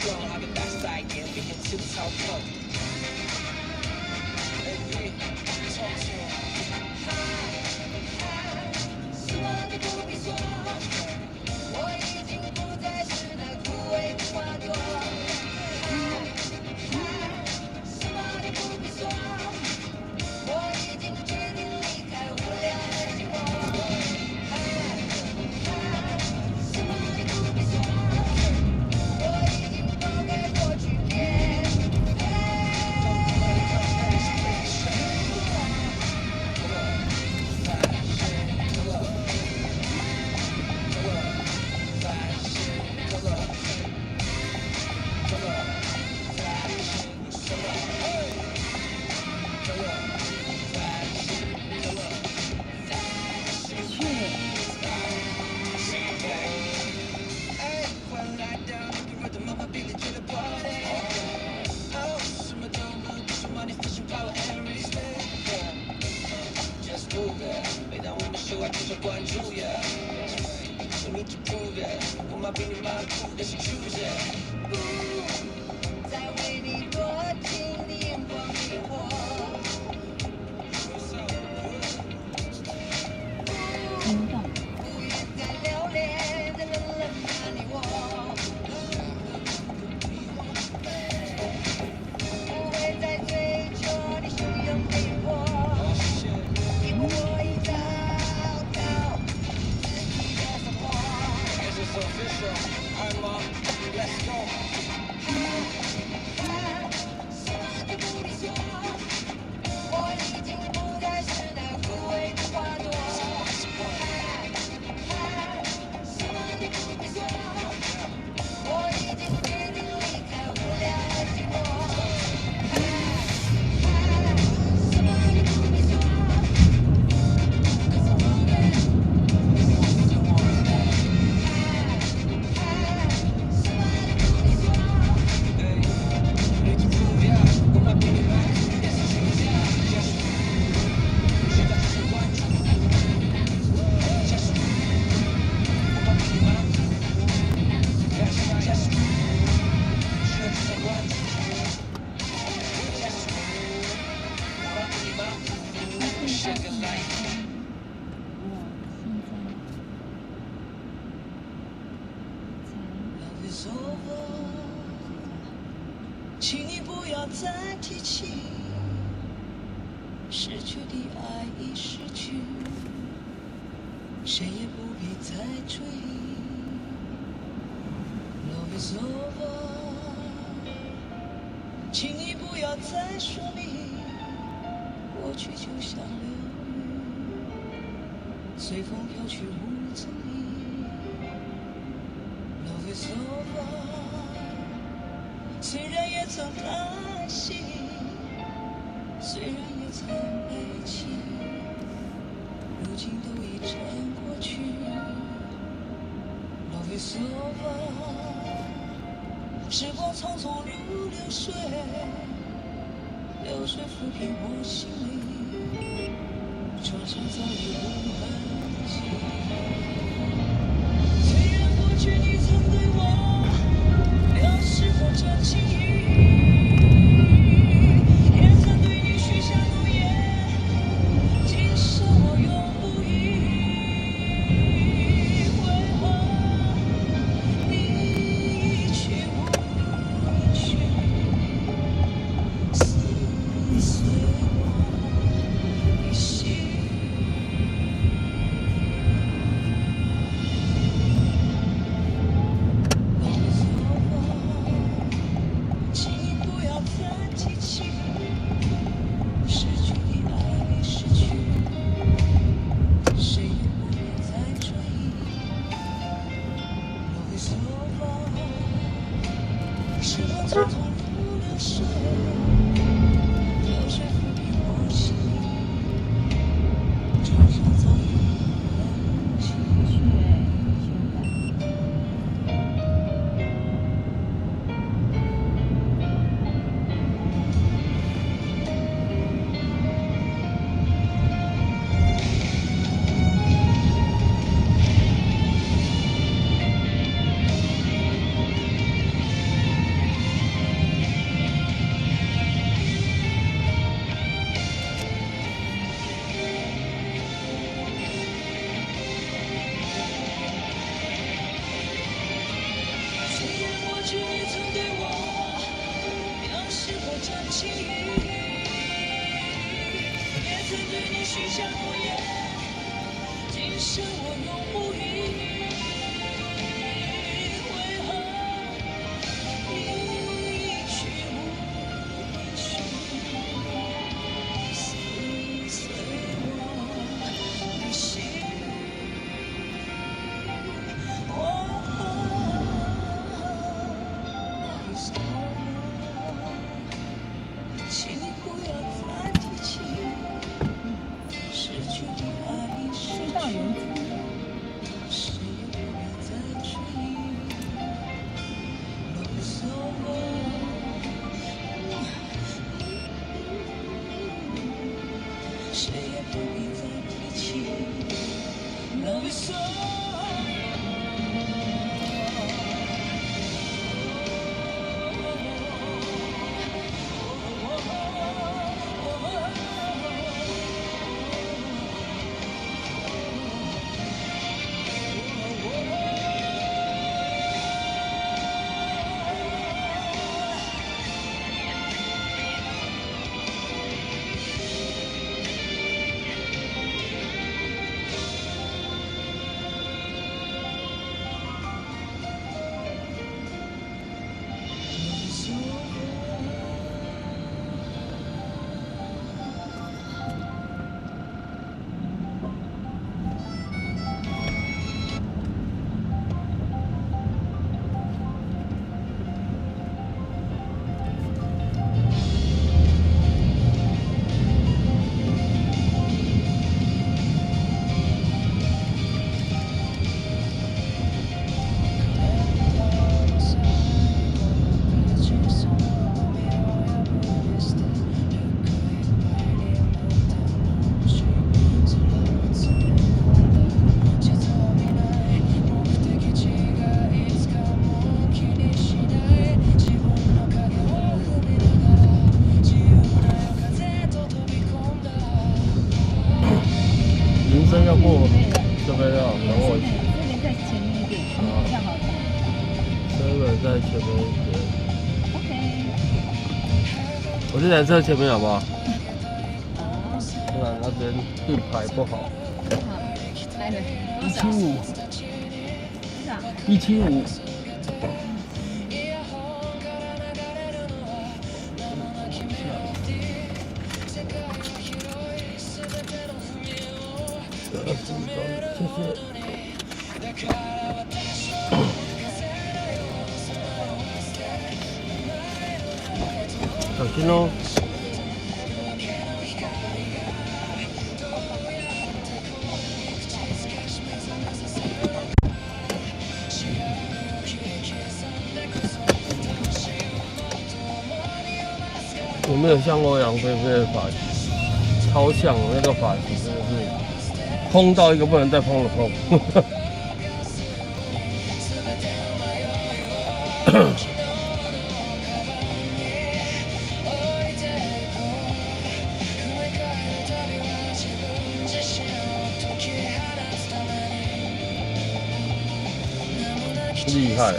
什么都不必说，我已经不再是那枯萎的花朵。什么都不必说，我已经决定离开无聊的寂寞。什么都不必说，我已经抛开过去边。每当我们说话就说关注呀，No need to prove it， 我妈比你妈酷的是 choose it。不再为你多情，你眼光迷惑。不愿再留恋，再冷冷的你我。不会再追求你汹涌的火。我已找到自己的生活。This is official. I'm on. Let's go. 什么都不必说，我已经不再是那枯萎的花朵。什么都不必说，我已经决定离开无聊的寂寞。什么都不必说。请你不要再提起，失去的爱已失去，谁也不必再追忆。Love is over， 请你不要再说明，过去就像流云，随风飘去无踪影。Love is over。虽然也曾叹息，虽然也曾悲泣，如今都已成过去。Love is over， 时光匆匆如流水，流水抚平我心里，桌上早已无痕迹。虽然过去你曾对我表示过真情意，也曾对你许下诺言，今生我永不渝。为何你一去我一去，撕碎我的心。时光匆匆如流水，流水抚平我心，桌上早已无痕迹。心，也曾对你许下诺言，今生我永不渝。为何你一去不回首，撕碎我的心？请不要再提起失去的爱是知道有几谁也不必再追忆，啰嗦谁也不必再提起啰嗦。林森要过这边要等我一下。这边再前面一点，这样好看。这个在前面一点， OK。我这台车前面好不好？不然那边并排不好。好，来了。 175，是啊。 175。谢谢。小心哦。有没有像欧阳菲菲的发型？超像那个发型，真的是蓬到一个不能再蓬的蓬。厉害了。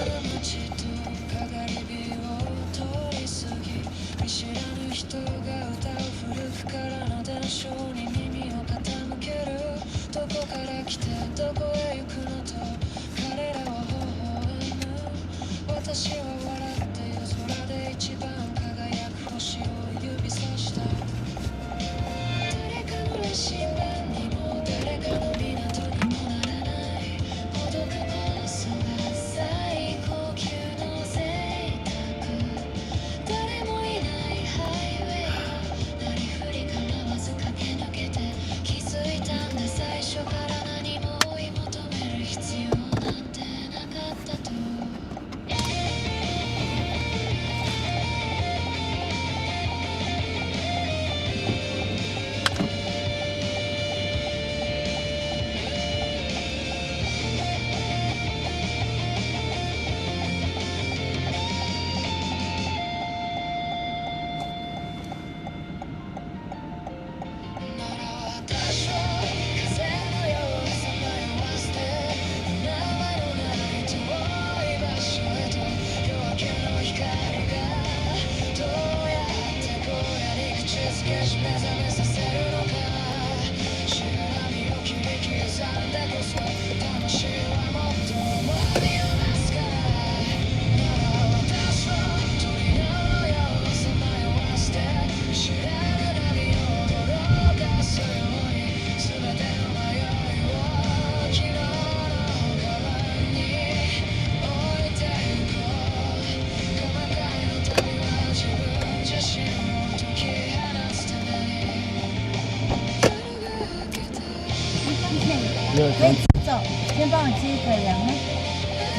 可以直走，先帮我接一个人吗？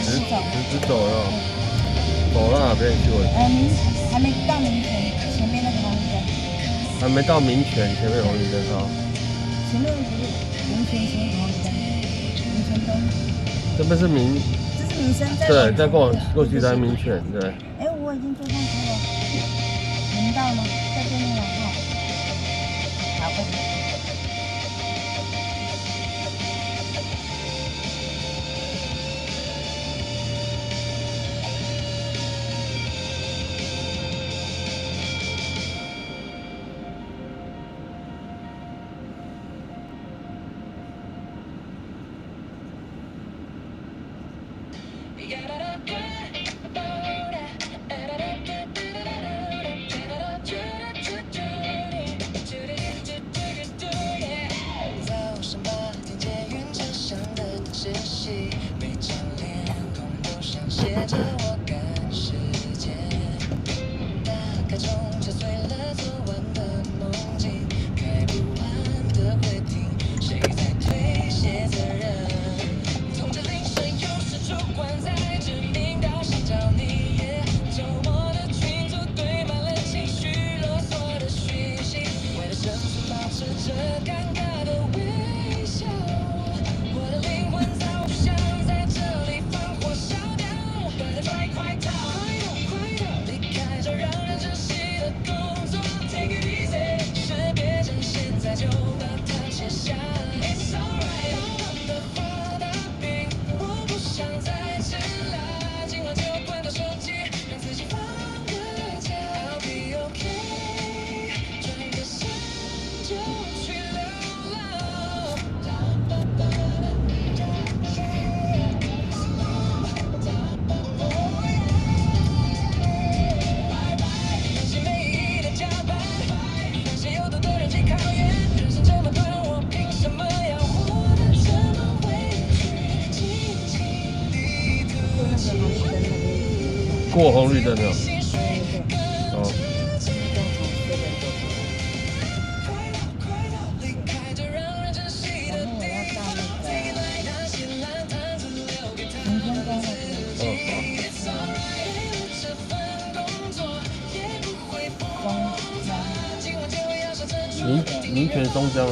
直走了，走到哪边去了？还没到民权前面那个红绿灯，还没到民权前面红绿灯啊。前面不是民权前面红绿灯，民权东，这边是民，这是民生，对，再过去才民权，对。哎，我已经坐上车了，能到吗？在对面往后，好，快点。早上8点捷运车上的窒息，每张脸孔都像写着我赶时间。大概钟敲碎了昨晚的梦境，开不完的会停，谁在推卸责任？痛着铃声有时主管在致命到想找你。周末的群组堆满了情绪勒索的讯息，为了生存保持着尴尬的微笑。我的灵魂早就想在这里放火烧掉，快逃，离开这让人窒息的工作。Take it easy， 识别证现在就把它切下。It's alright， 淡的画大饼，我不想再吃了，今晚就关掉手机，让自己放个假。I'll be okay， 转个身就去流浪。那些没意义的加班，那些有毒的人际考验，人生这么短，我凭什么要活得这么委屈？轻轻地过红绿灯了。哦。离开这让人窒息的地方，那些烂摊子留给他们自己。It's alright， 这份工作也不会不错，今晚就要上珍珠。民权松江啊。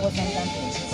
过三张图。好。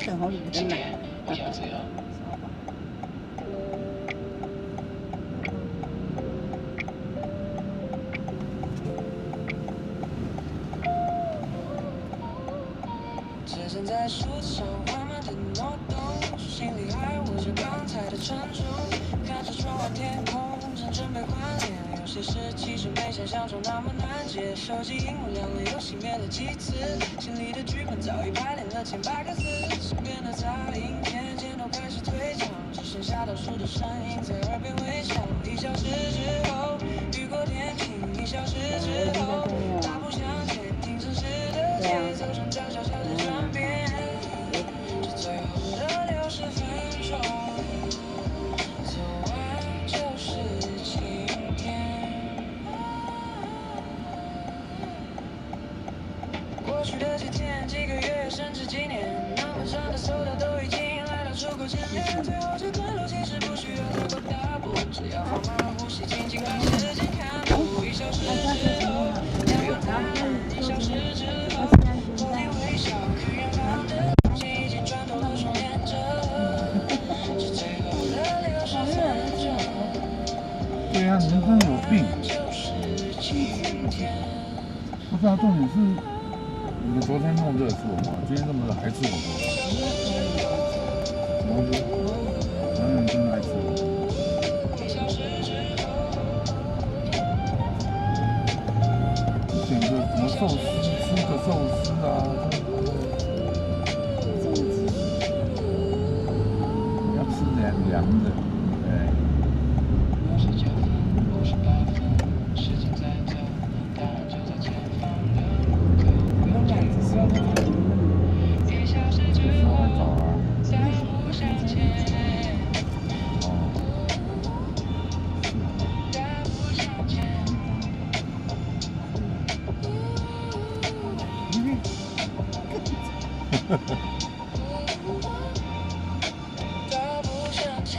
等红绿灯来。不想这样。只剩在树上缓慢的挪动，心里还握着刚才的沉重，看着窗外天空，正准备换脸。有些事其实没想象中那么难解，手机荧幕亮了又熄灭了几次，心里的剧本早已排练了千百个字，身边的杂音渐渐都开始退场，只剩下倒数的声音在耳边回响。1小时之后，雨过天晴；1小时之后，大步向前，听城市的节奏声悄悄的转变。这最后的60分钟，走完就是晴天。过去的几天、几个月，甚至几年，那晚上的手段都已经来到出口前面。最后这段路其实不需要太多大步，只要放慢呼吸，静静把时间看透。1小时之后，要有答案；1小时之后，我你微笑，看远方的光线已经穿透了双眼褶。这最后的60分钟，对啊，你们真的有病！就是晴天。不是啊，重点是你们昨天弄热做嘛，今天这么热还吃火锅？什么东西？寿司，吃个寿司啊，你要吃凉的，对。不用两只手的。这时候还早啊。大步向前。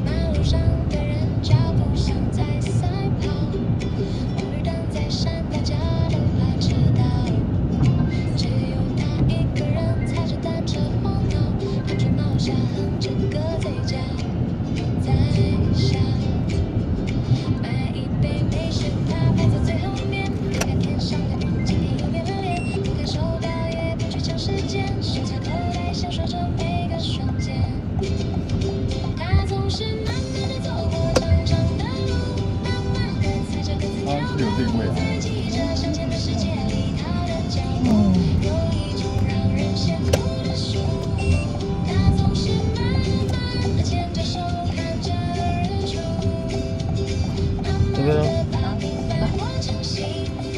马路上的人脚步像在赛跑，红绿灯在闪，大家都怕迟到。只有他一个人踩着单车晃脑，汗水冒下，哼着歌，嘴角在笑。买一杯美式，他排在最后面，看看天上的云，今天又变了脸。不看手表，也不去抢时间，手插口袋，享受着每个瞬间。他总是慢慢地走过长长的路，慢慢地踩着各自脚步，在记着向前的世界里他的脚步，有一种让人羡慕的舒服。他总是慢慢地牵着手，看着日出，慢慢地把平凡活成幸福，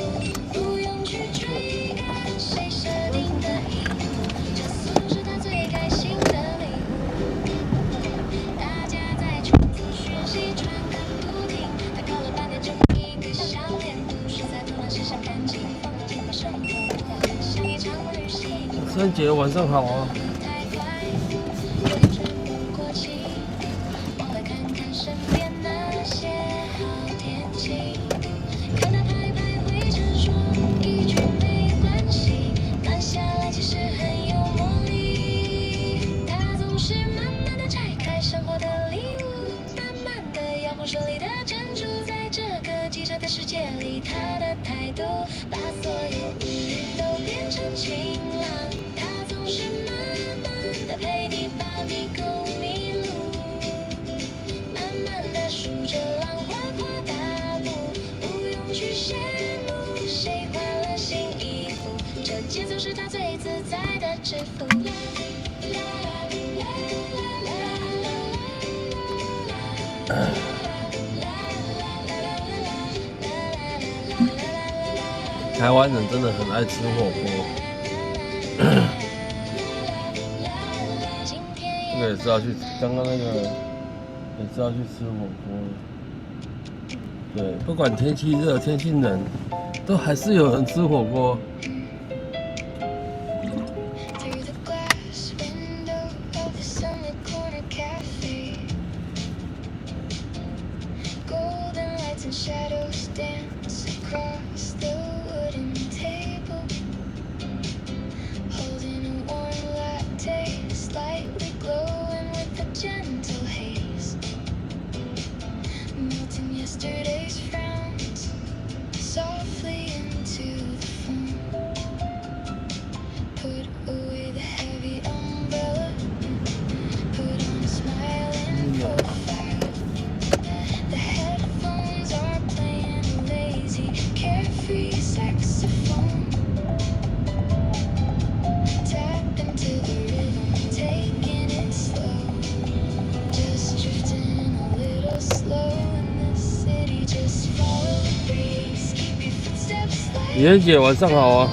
不用去追赶谁设定的义务，这总是他最开心的礼物。大家在重复学习，传个不停。他搞了半天，只会一个笑脸，不是在突然时想看清风景和生活，像一场旅行。圣诞节晚上好啊！太快，有点喘不过气，忘了看看身边那些好天气。看他拍拍灰尘，说一句没关系，慢下来其实很有魔力。他总是慢慢地拆开生活的礼物，慢慢地摇晃手里的珍珠，在这个机车的世界里，他的态度把所有乌云都变成晴朗。他总是慢慢地陪你把迷宫迷路，慢慢地数着浪花跨大步，不用去羡慕谁换了新衣服，这节奏是他最自在的制服。台湾人真的很爱吃火锅，这个也是要去，刚刚那个也是要去吃火锅。对，不管天气热、天气冷，都还是有人吃火锅。 Through the glass window of the sunlit corner cafe, golden lights and shadows dance across the wooden table, holding a warm latte, slightly glowing with a gentle haze, melting yesterday's frowns softly into the foam. Put away the heavy umbrella, put on a smiling profile. The headphones are playing a lazy, carefree saxophone. Tap into the rhythm, taking it slow. Just drifting a little slow in the city, just follow the breeze. Keep your footsteps light. 李恩姐晚上好啊！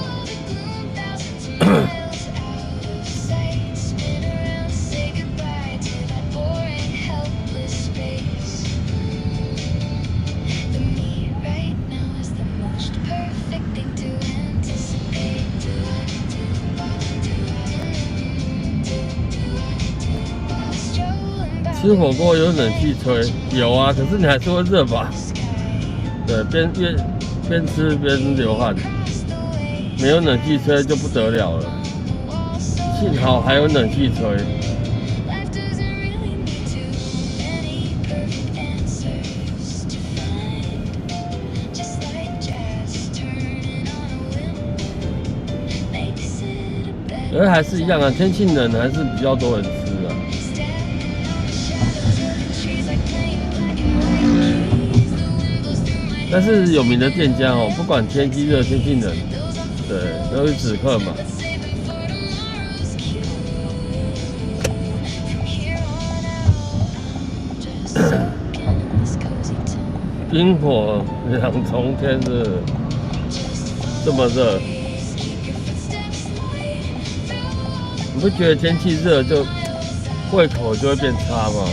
吃火锅有冷气吹，有啊，可是你还是会热吧？对，边吃边流汗，没有冷气吹就不得了了。幸好还有冷气吹。而还是一样啊，天气冷还是比较多人吃啊。但是有名的店家哦，不管天气热天气冷，对，都是止客嘛。冰火两重天是这么热，你不觉得天气热就胃口就会变差吗？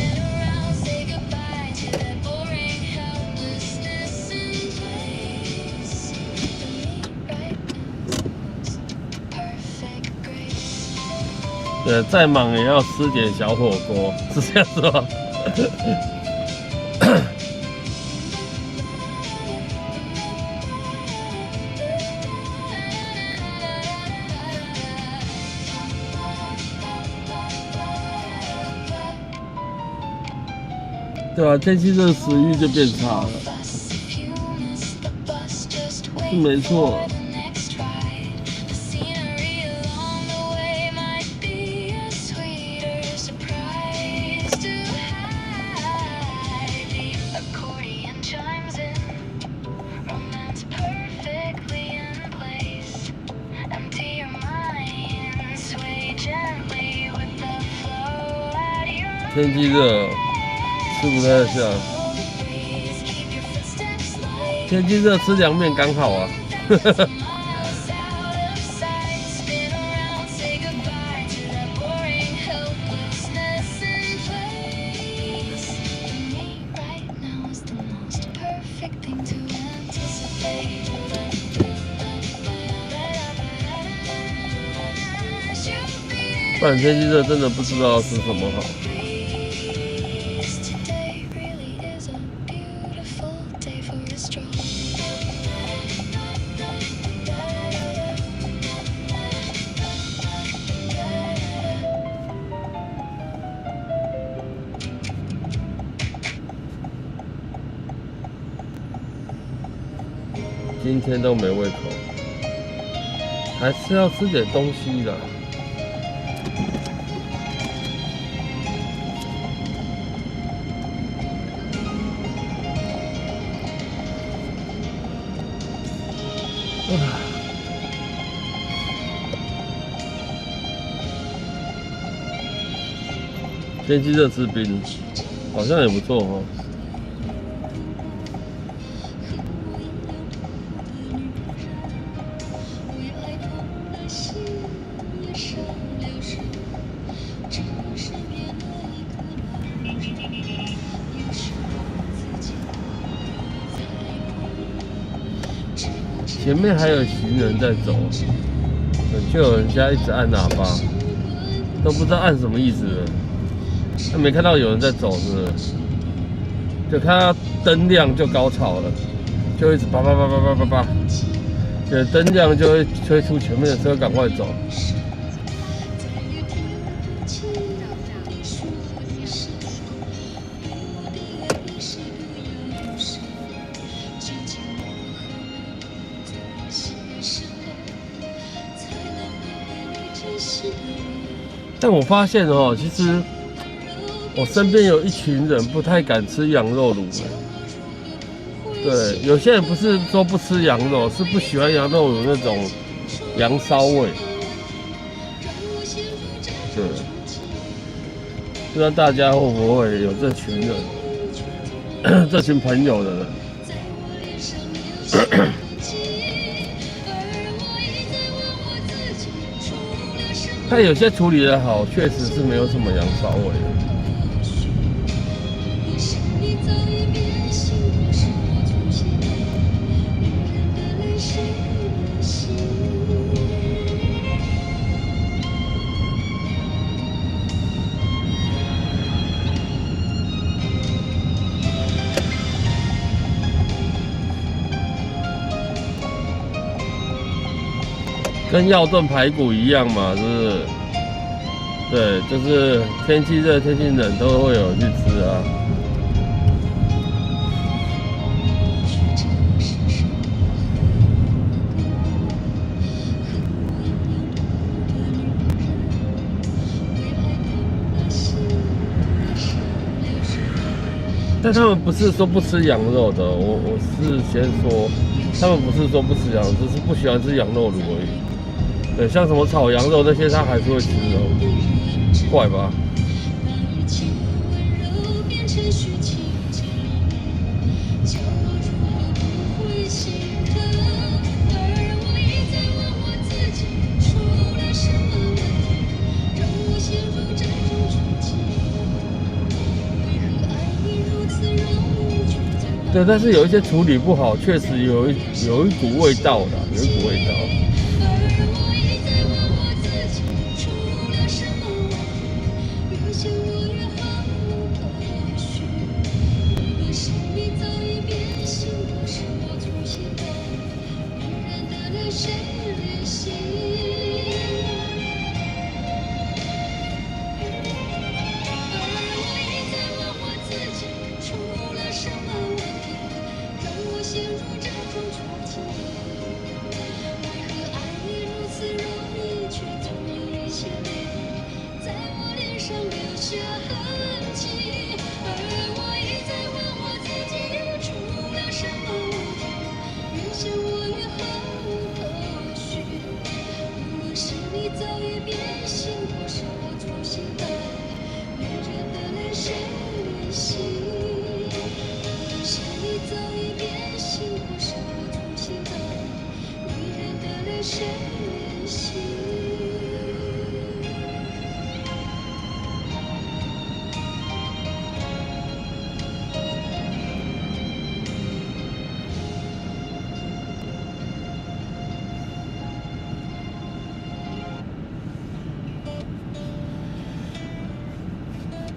对，再忙也要吃点小火锅，是这样子吗？对啊，天气热，食欲就变差了，是没错。天气热，吃不太下。天气热吃凉面刚好啊。不然天气热真的不知道要吃什么好。今天都没胃口，还是要吃点东西的。天气热吃冰，好像也不错哦。前面还有行人在走，就有人家一直按喇叭，都不知道按什么意思了。他没看到有人在走，是不是？就看到灯亮就高潮了，就一直叭叭叭叭叭叭叭，对，灯亮就会催促前面的车赶快走。但我发现哦，其实我身边有一群人不太敢吃羊肉卤。对，有些人不是说不吃羊肉，是不喜欢羊肉有那种羊骚味。对，不知道大家会不会有这群人，这群朋友的人。但有些处理的好，确实是没有什么羊骚味的。跟药炖排骨一样嘛，是不是？对，就是天气热、天气冷都会有人去吃啊。但他们不是说不吃羊肉的，我是先说，他们不是说不吃羊肉，只是不喜欢吃羊肉卤而已。对，像什么炒羊肉那些，他还是会吃哦，怪吧？对，但是有一些处理不好，确实有一股味道的，有一股味道。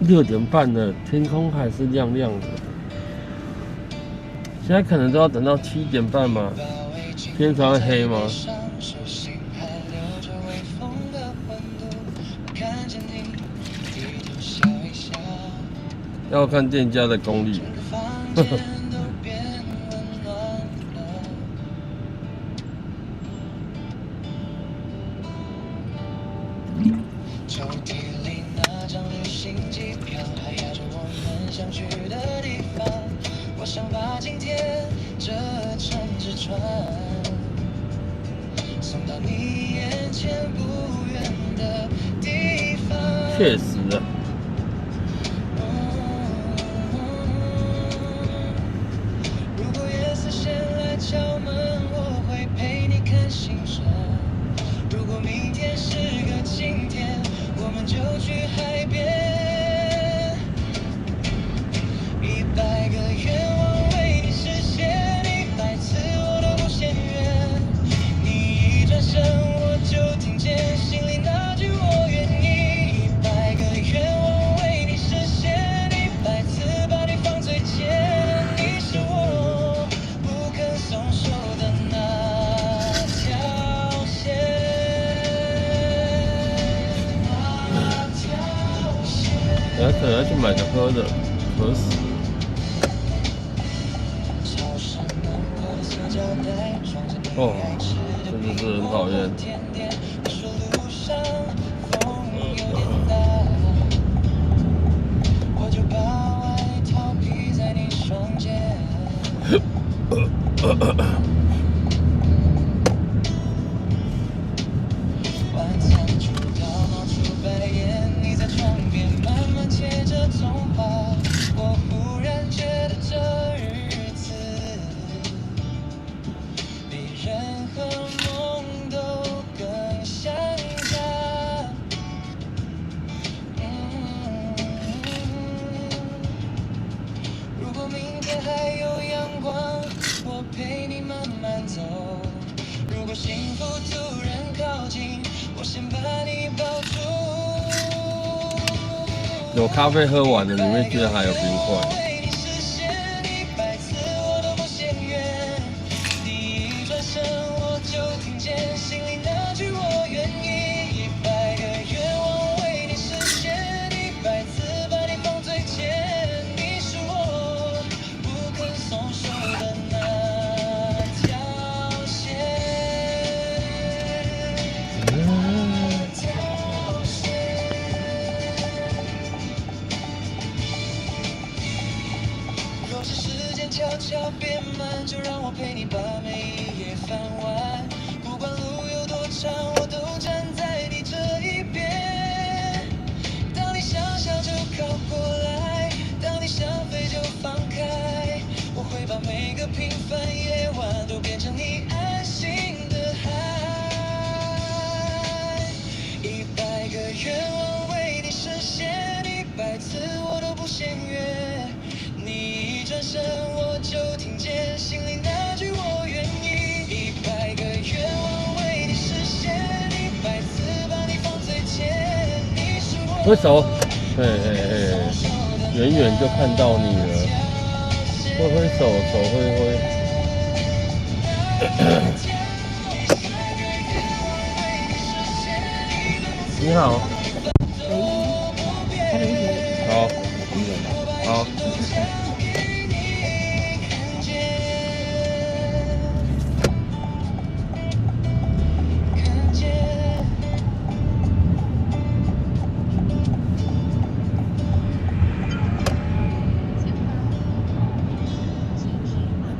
6点半了，天空还是亮亮的。现在可能都要等到7点半吗？天才会黑吗？要看店家的功力。呵呵。确实啊。可能要去买个喝的，渴死。哦，真的是很讨厌。有咖啡喝完了，里面居然还有冰块。就让我陪你把每一页翻完。不管路有多长，我都站在你这一边。当你想笑就靠过来，当你想飞就放开。我会把每个平凡夜晚都变成你安心的海。100个愿望为你实现，100次我都不嫌远。你一转身，我就听见心里那句我愿意。100个愿望为你实现，100次把你放最前。你是我挥手，远远就看到你了，挥手，手挥。你好，台北市好，医院的。好。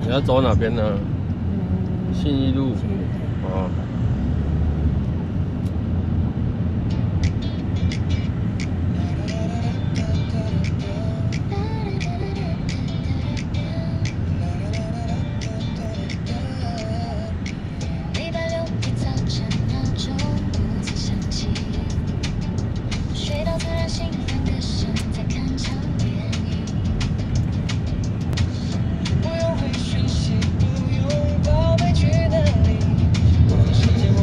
你要走哪边呢？信义路。哦。礼拜六一早晨闹钟不曾响起，睡到自然醒来的时候在看场电影。不用回讯息，不用报备去哪里，我的世界我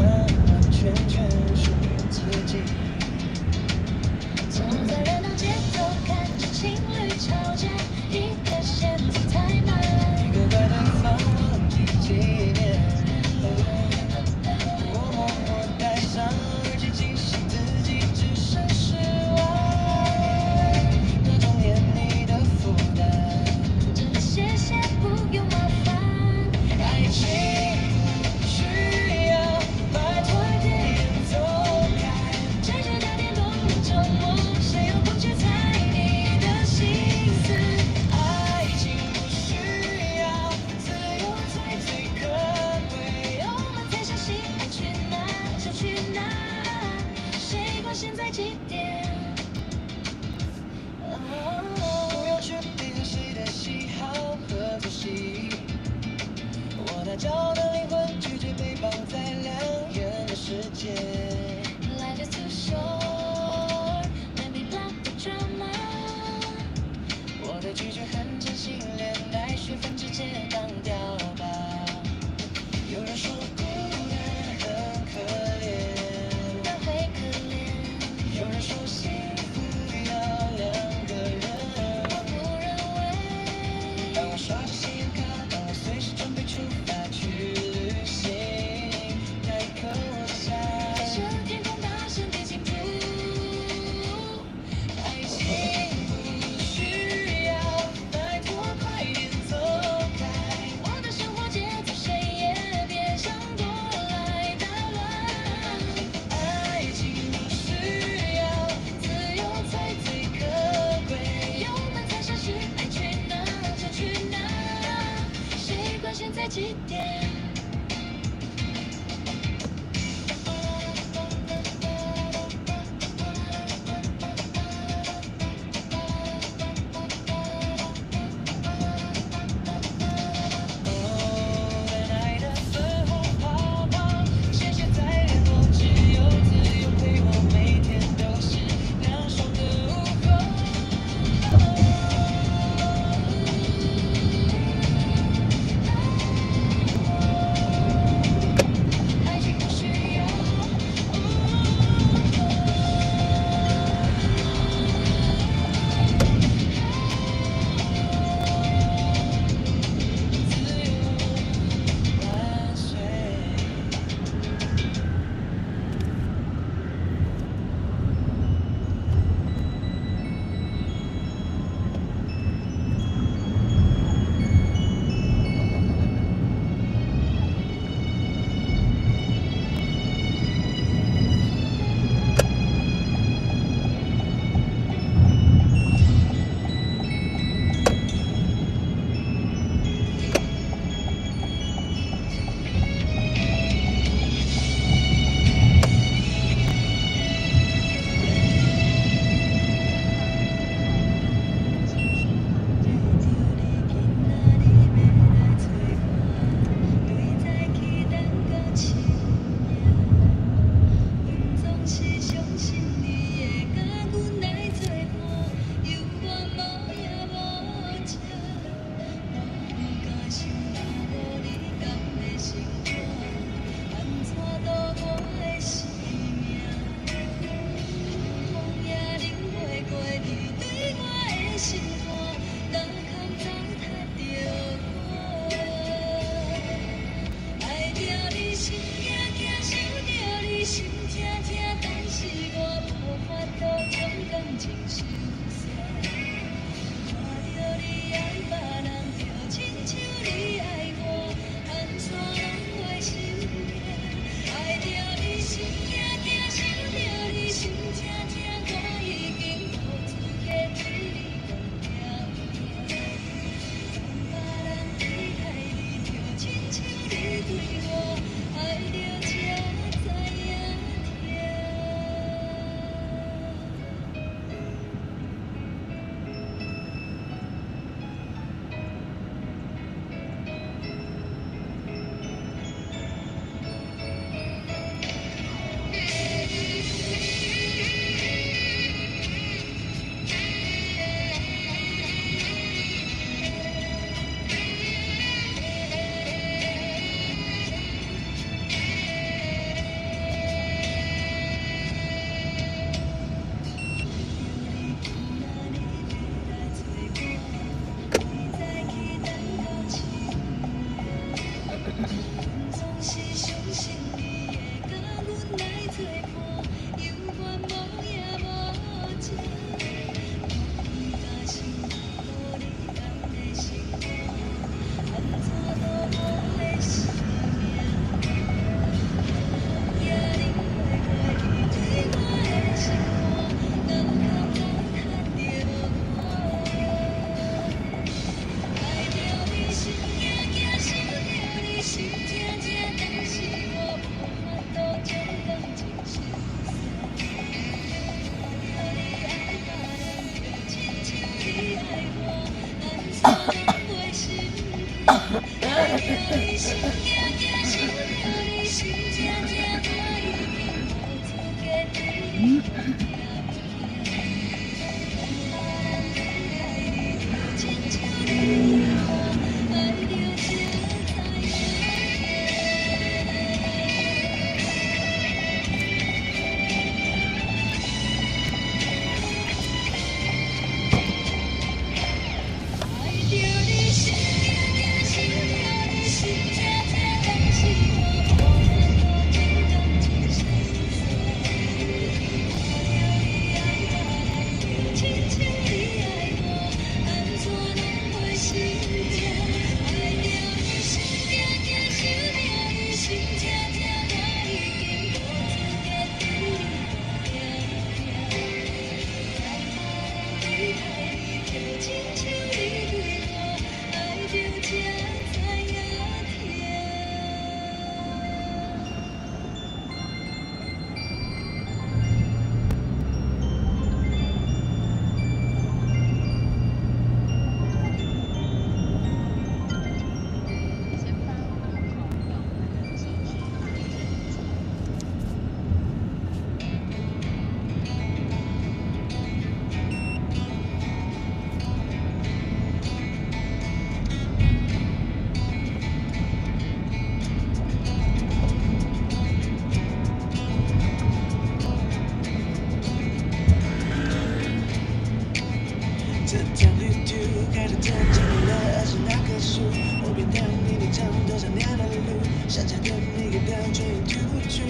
去。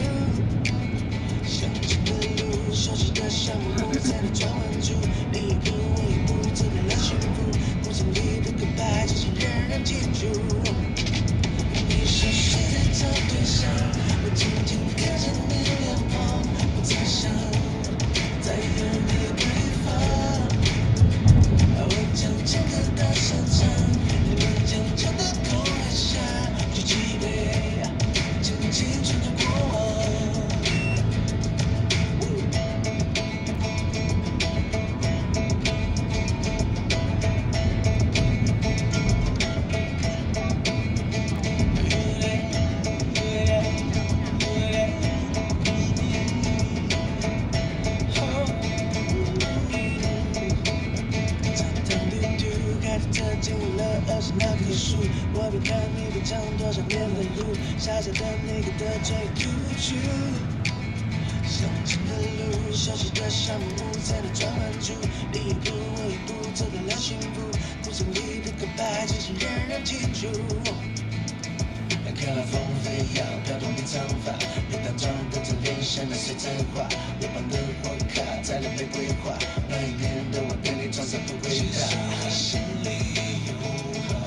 相近的路，熟悉的项目，才能转弯住。你一步我一步，走遍了幸福。不经意的告白，只想让人记住。你熟悉的这对象，我静静看着你脸庞，不再想再有你对方。我将情歌大声唱，你们将唱的口海下，举起杯，敬青春的过往。我边看你边唱多少年的路，傻傻的你给的最突出。相近的路，熟悉的项目，才能转弯住。你一步我一步，走到了幸福。不经意的告白，只想让人记住。看来风飞扬，飘动你长发，你淡妆的侧脸像那水彩画，月光的火卡，在了玫瑰花。那一年的我对你装傻不回答。心里有好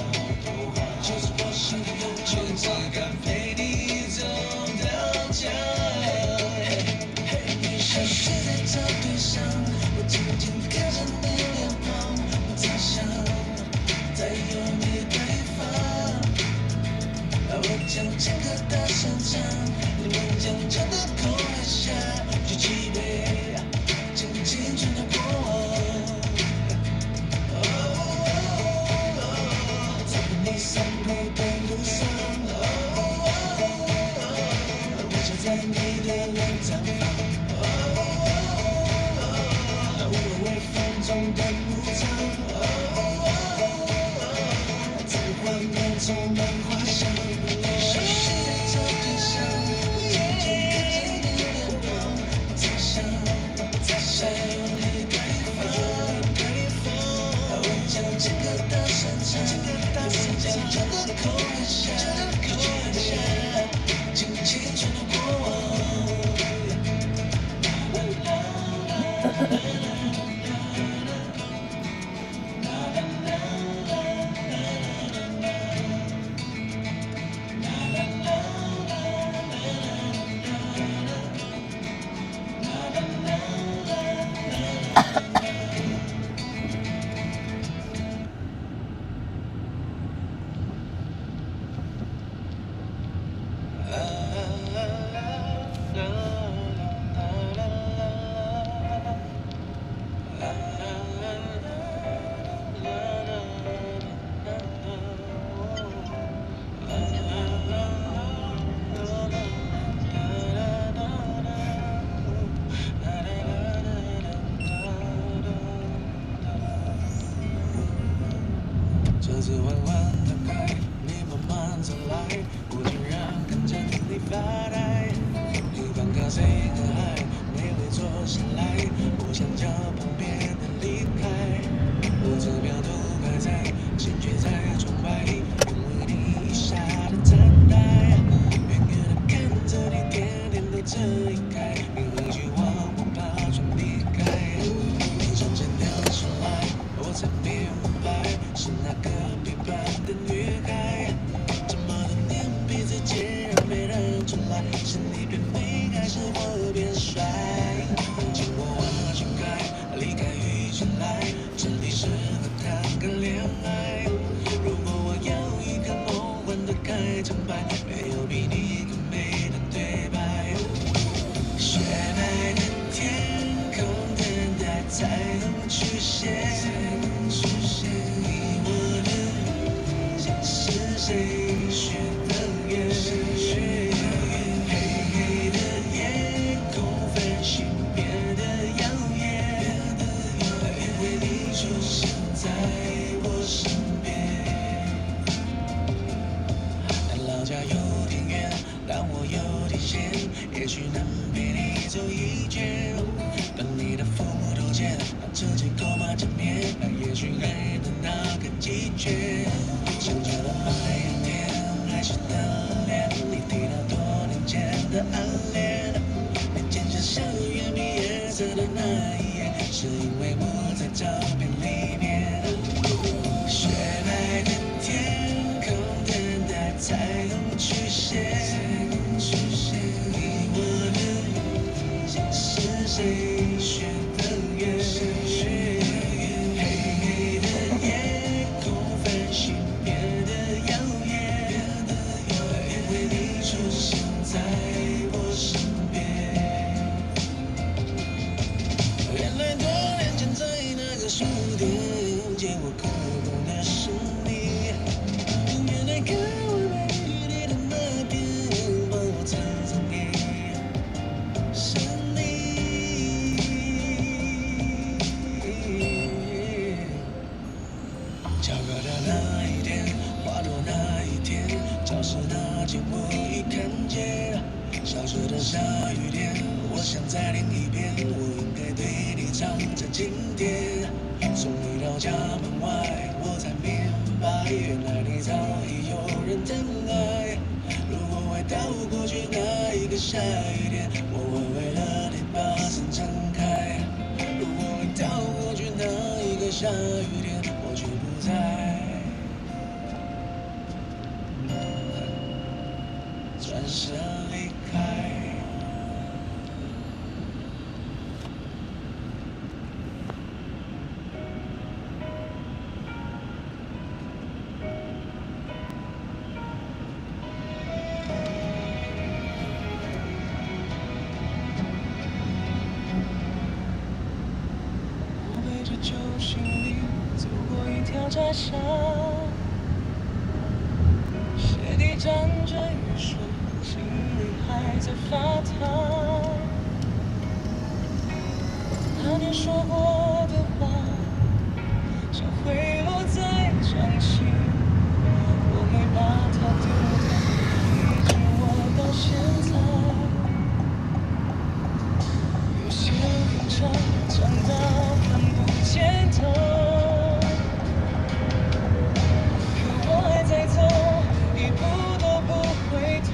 多话，就是我心里有却只敢陪你走到家。你熟悉的这对象，我静静看着你脸庞，不再想再有你对方。我将情歌大声唱，你们将唱的口海下，举起杯，敬青春的过往。在和你散步的路上，我站在你的脸上，我微风中的牧场，在画面充满花香。车子缓缓打开，你慢慢走来，我竟然看着你发呆。你放咖啡和海，没会坐下来，不想叫旁边的离开。我指标都还在，心却在崇拜，因为你一下的等待。远远的看着你点点头这一开，你一句话我怕传离开。你瞬间跳出来，我才明白是那个陪伴的女孩。这么多年彼此竟然没认出来，是你变美还是我变帅？经过我全开，离开雨前来，这里适合谈个恋爱。如果我有一个梦幻的开场白，没有比你更美的对白。雪白的天空等待彩虹出现，你我的心是谁许的愿？黑黑的夜空繁星变得耀眼，因为你出现在我身边。老家有点远，让我有点闲，也许能陪你走一圈。等你的父母都见，把车进口马见面，也许还能打个几圈。想着的白天还是的脸，你提到多年前的的暗恋，你剪下小圆米颜色的那一页，是因为我在照片里面。雪白的天空等待彩虹出现，你我的是谁许的愿？黑黑的夜空繁星变得耀眼，因为你出现在我身边。原来多年前在那个书店借我课本的是你，原来跟我在雨里的那天帮我藏藏你，是你。巧克的那一天，花朵那一天，教室那间我已看见。消失的下雨天，我想在另一边，我应该对你唱着经典。从你到家门外，我才明白，原来你早已有人疼爱。如果回到过去那一个下雨天，我会为了你把伞撑开。如果回到过去那一个下雨天，我却不在，转身离开。我背着旧行李走过一条窄巷，鞋底沾着雨水，心里还在发烫。那年说过的话，像会落在掌心，我没把它丢掉，一直握到现在。有些很长，长到看不见头，可我还在走，一步都不回头。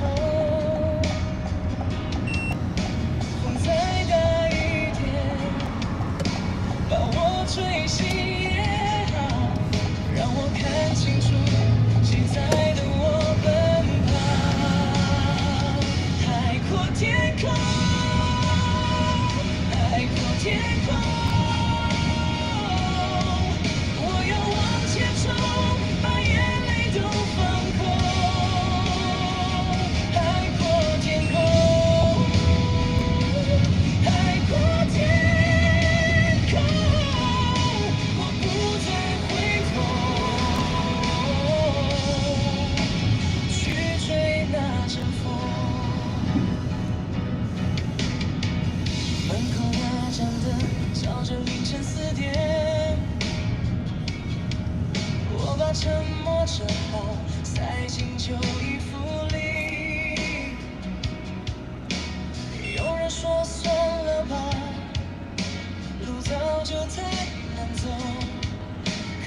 风再大一点，把我吹醒也好，让我看清楚现在的我奔跑。海阔天空，海阔天空，我要往前冲，把眼泪都放空。海阔天空，海阔天空，我不再回头，去追那阵风。门口那盏灯照着凌晨4点，我把沉默折好，塞进旧衣服里。有人说算了吧，路早就太难走，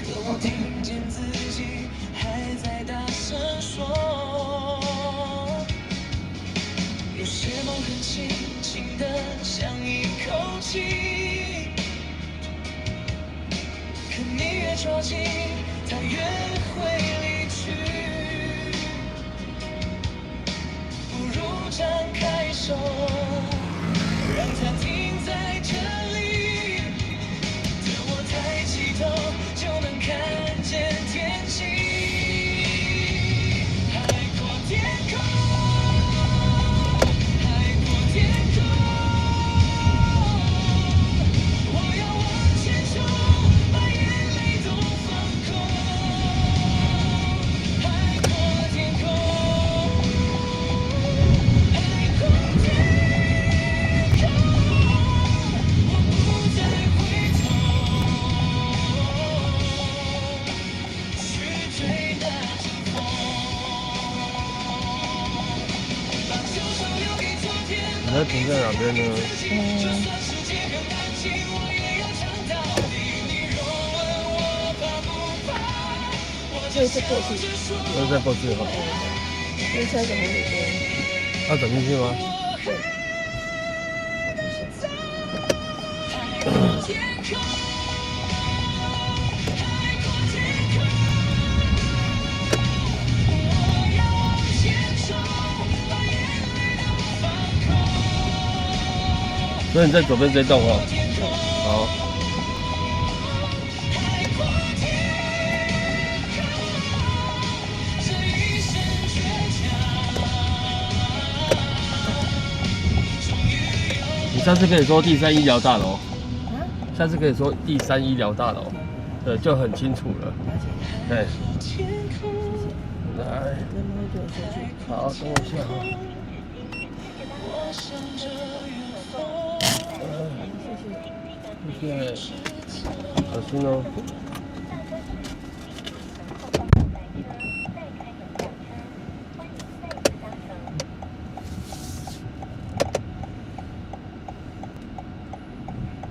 可我听见自己还在大声说。有些梦很轻轻的，像一口气，可你越抓紧，它越会离去。不如张开手，让它停在这里。等我抬起头，就能看见天际。海阔天空，海阔天空，我要往前冲，把眼泪都放空。海阔天空，海阔天空，我不再回头，去追那阵风，把旧手留给昨天。你在停在哪边呢？就算世界很安静，我也要唱到底。你若问我怕不怕，我就就是过去，都在过去哈。这车怎么会多？要转进去吗？我所以你在左边这栋哦。好。你下次可以说第3医疗大楼，下次可以说第3医疗大楼，对，就很清楚了。对，来，好，等我一下哈。谢谢，小心哦。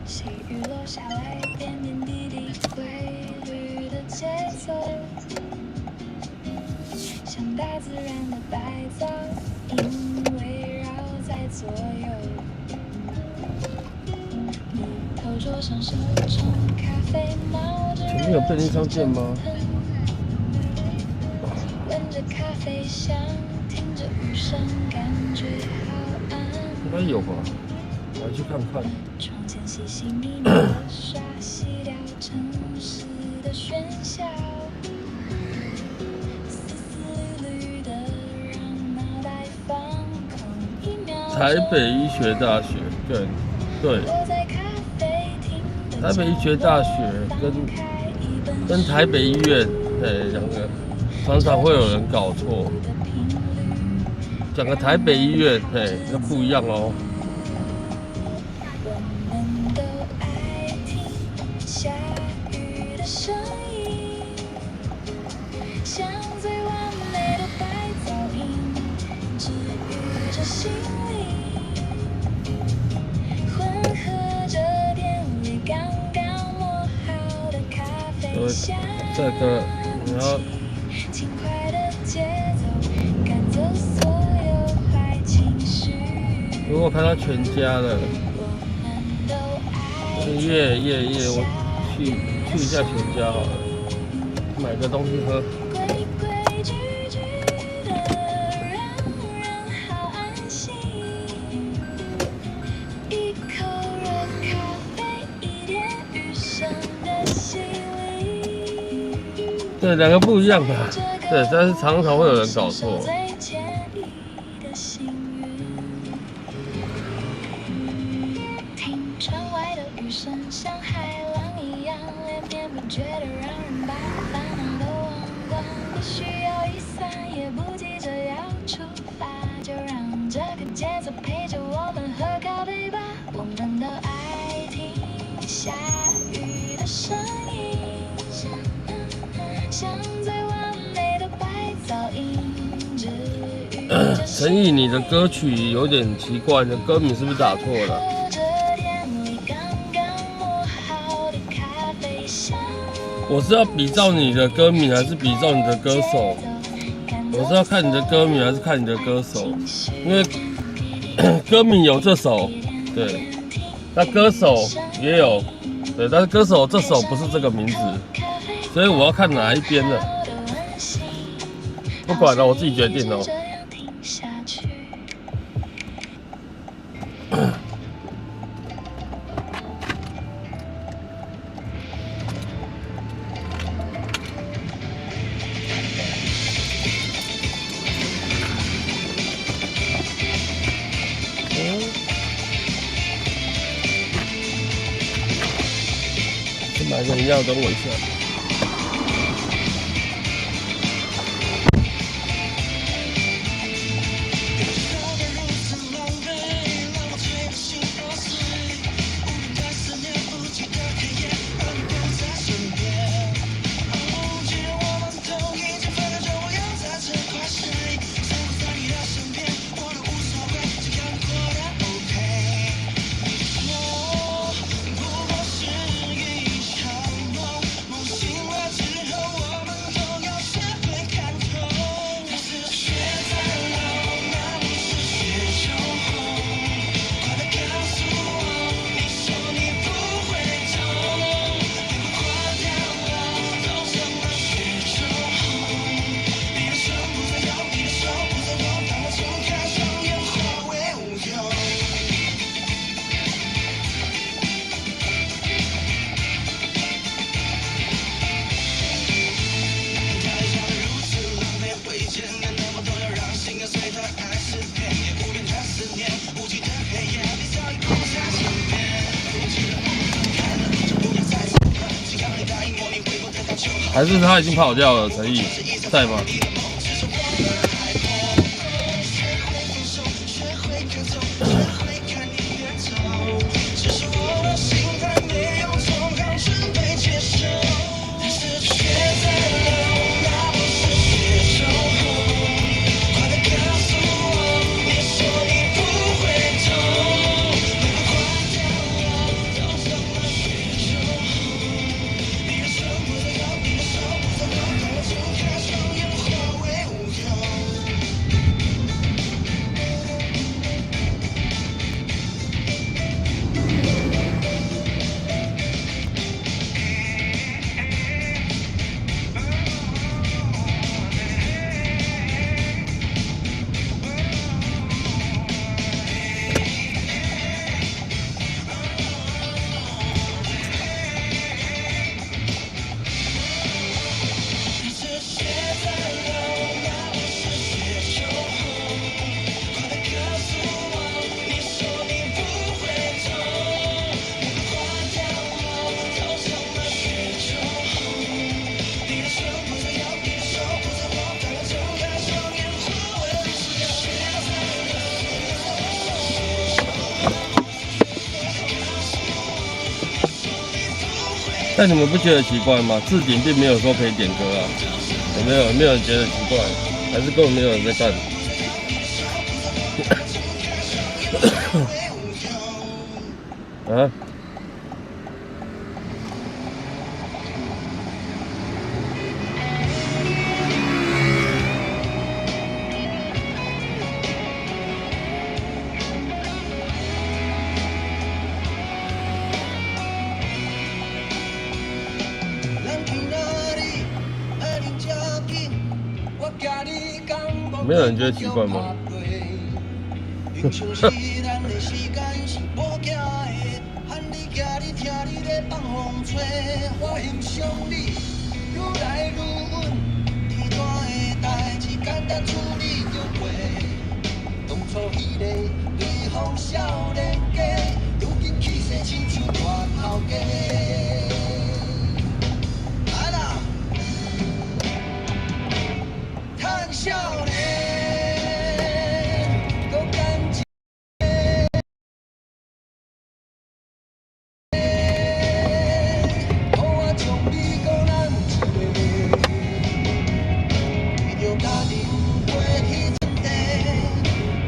细雨落下来，点点滴滴，规律的节奏，像大自然的白噪音围绕在左右。木头桌上手冲咖啡，冒着前面有便利商店吗？闻着咖啡香，听着雨声，感觉好安。应该有吧，我来去看看。窗前细细密密的刷，洗掉城市的喧嚣，丝丝缕缕的让脑袋放空一秒钟。台北医学大学，对，我在咖啡厅的台北医学大学跟台北医院，两个常常会有人搞错。讲个台北医院，那不一样哦。我们都爱听下雨的声音，像最完美的白噪音，治愈着心灵，混合着店里刚刚磨好的咖啡香。这个你要轻快的节奏，赶走所有坏情绪。如果看到全家了，我去一下全家好了，买个东西喝。规规矩矩的让人好安心，一口热咖啡，一点雨声的洗礼。对，两个不一样吧？对，但是常常会有人搞错。听窗外的雨声像海浪一样连绵不绝的，让人把烦恼都忘光。不需要雨伞，也不急着要出发，就让这个节奏陪着我们喝咖啡吧。我们都爱听下雨的声音，像最完美的白噪音，治愈着心陈毅，你的歌曲有点奇怪，你的歌名是不是打错了？我是要比照你的歌名，还是比照你的歌手？我是要看你的歌名，还是看你的歌手？因为歌名有这首，对，那歌手也有，对，但是歌手这首不是这个名字，所以我要看哪一边的。不管了，我自己决定哦。去买个饮料，等我一下。还是他已经跑掉了？陈毅在吗？但你们不觉得奇怪吗？置顶并没有说可以点歌啊，有没有？没有人觉得奇怪，还是根本没有人在干？啊？没有人觉得奇怪吗？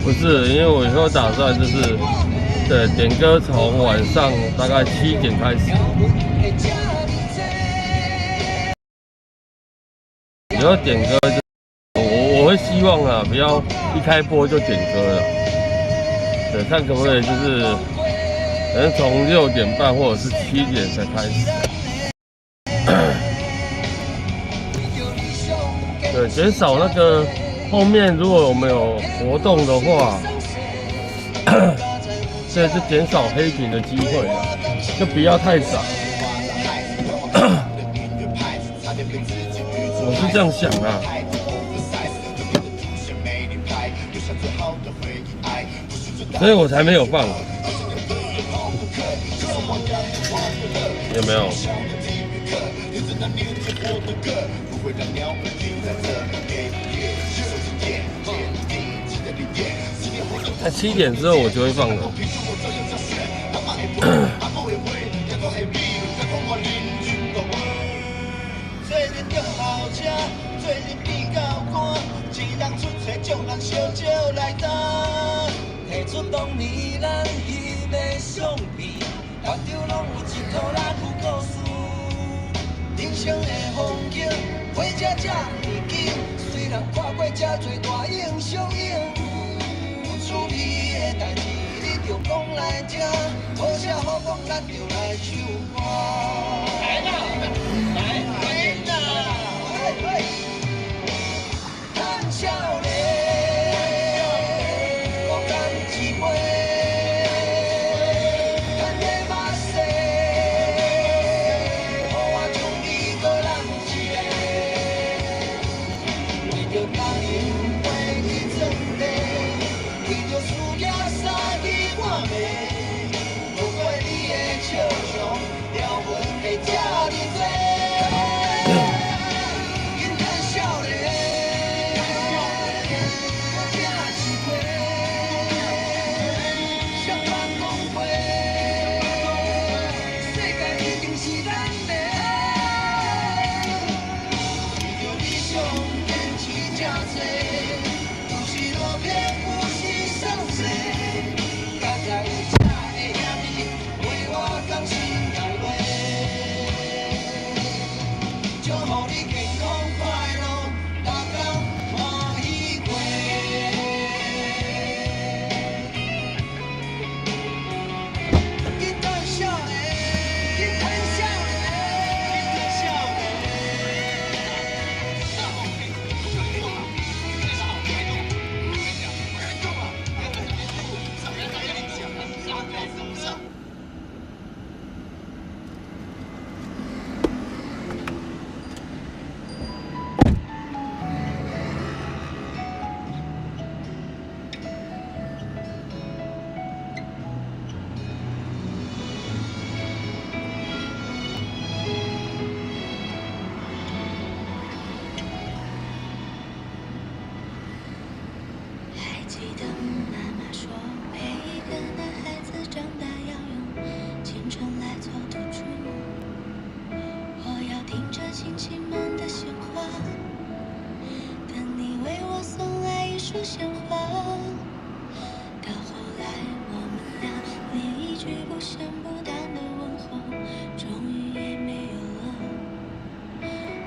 不是，因为我以后打算就是，对，点歌从晚上大概7点开始。以后点歌就我会希望啊，不要一开播就点歌了。对，看可不可以就是可能从6点半或者是7点才开始。对，减少那个后面如果我们有活动的话，所以就减少黑屏的机会啊，就不要太早。我是这样想啊，所以我才没有放，有没有？在7点之后我就会放了。人生的风景，回家这么近，虽然看过这多大英雄影，有趣味的代志你着讲来听，好声好讲咱着来唱歌。来啦，来啦，谈少年。咸不淡的问候，终于也没有了。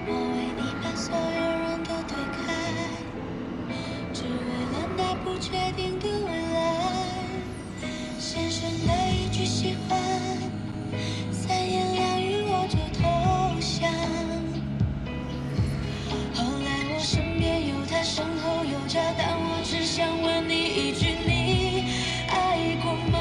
我为你把所有人都推开，只为了那不确定的未来。先生的一句喜欢，三言两语我就投降。后来我身边有他，身后有家，但我只想问你一句：你爱过吗？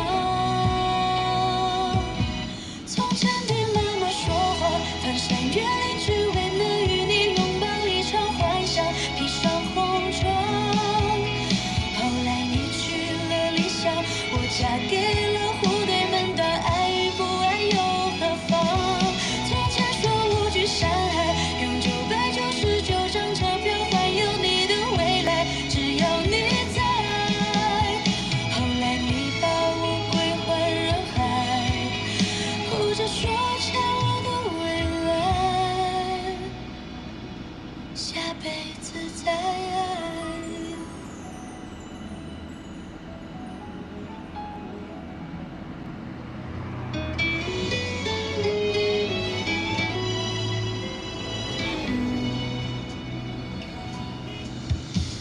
从前对妈妈说话，翻山越岭，只为能与你拥抱一场幻想，披上红妆。后来你去了理想，我嫁给了户对门当，爱与不爱又何妨？从前说无惧山海，用999张车票环游你的未来，只要你在。后来你把我归还人海，哭着说欠我的未来，下辈子再爱。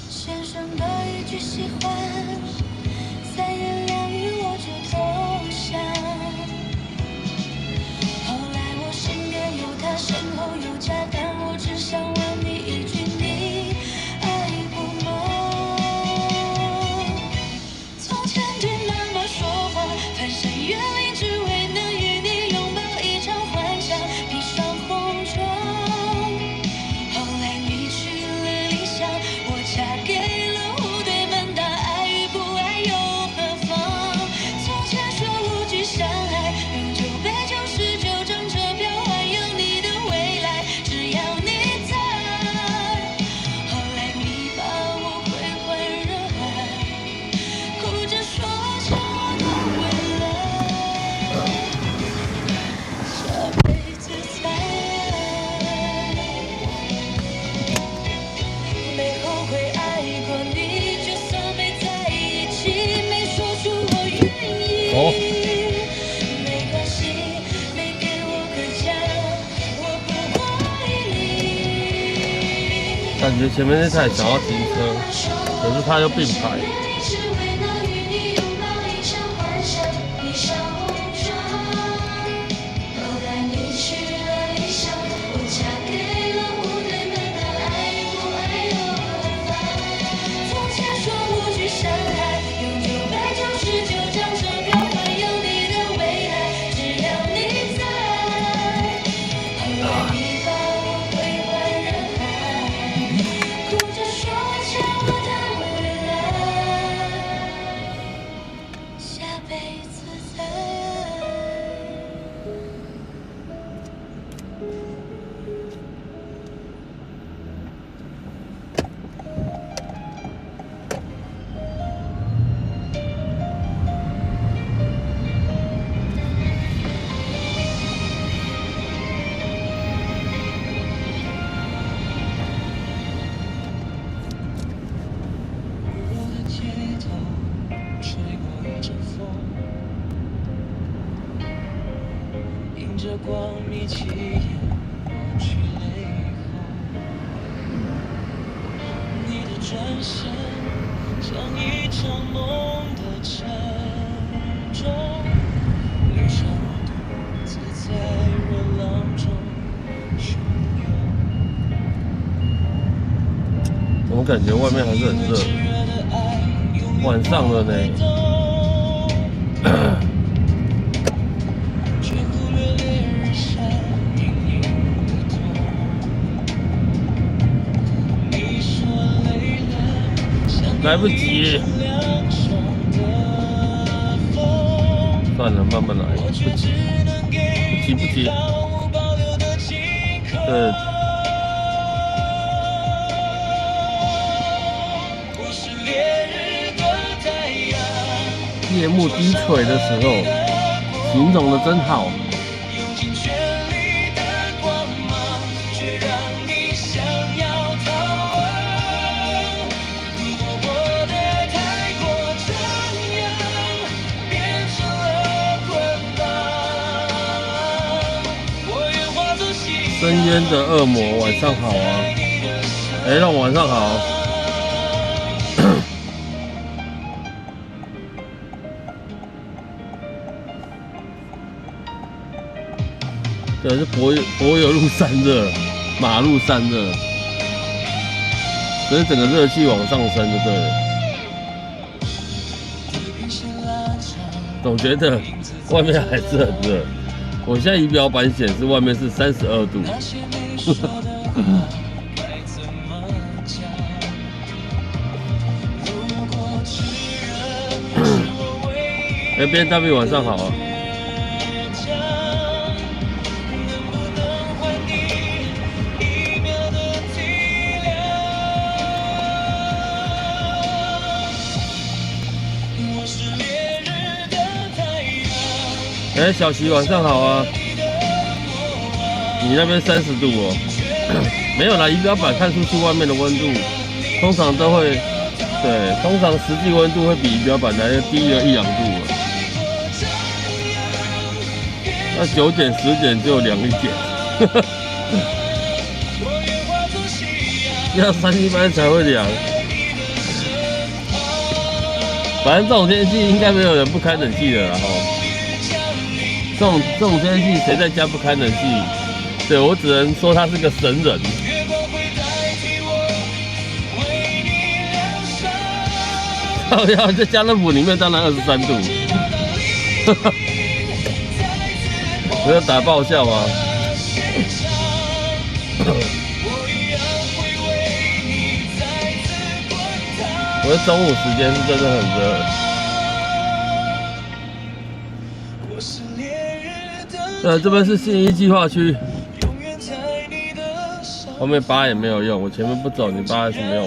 先生的一句喜欢，三言两语我就投降。后来我身边有他，身后有家，但我只想问你一句：你爱过吗？从前对妈妈说话，翻山越岭，只为能与你拥抱一场幻想，披上红妆。后来你去了理想，我嫁给了户对门当，爱与不爱又何妨？从前说无惧山海，用999张车票环游你的未来，只要你在。后来你把我归还人海，哭着说欠我的未来，下辈子再爱。没后悔爱过你，就算没在一起，没说出我愿意。没关系，没给我个家，我不怪你。感觉前面那台想要停车，可是他又并排。只为能与你拥抱一场幻想，披上红妆。后来你去了理想，我嫁给了户对门当，爱与不爱又何妨？从前说无惧山海，用999张车票环游你的未来，只要你在。后来你把我归还人海，哭着说欠我的未来，下辈子再爱。我的街头吹过一阵风，迎着光眯起眼，抹去泪红。你的转身像一场梦的沉重，留下我独自在热浪中汹涌。怎么感觉外面还是很热？晚上了呢。却忽略烈日下隐隐的痛。你说累了，像来不及，凉爽的风，算了，慢慢来，我却只能给不急你毫无保留的惊恐。对，我是烈日的太阳，夜幕低垂的时候，形容的真好。用尽全力的光芒，却让你想要逃亡。如果活得太过张扬，变成了捆绑，深渊的恶魔，晚上好啊！哎，让我晚上好。对，是柏油路散热，马路散热，所以整个热气往上升就对了。总觉得外面还是很热。我现在仪表板显示外面是32度。哎，BMW 晚上好啊！哎，小齐晚上好啊！你那边30度哦？没有啦，仪表板看出去外面的温度，通常都会，对，通常实际温度会比仪表板来的低了1-2度了。那9点、10点就凉一点，要3更半才会凉。反正这种天气应该没有人不开冷气的啦吼。这种天气谁在家不开冷气？对，我只能说他是个神人。靠腰，在家乐福里面当然23度，我要打爆笑吗？我的中午时间是真的很热。这边是信义计划区，后面扒也没有用，我前面不走，你扒有什么用？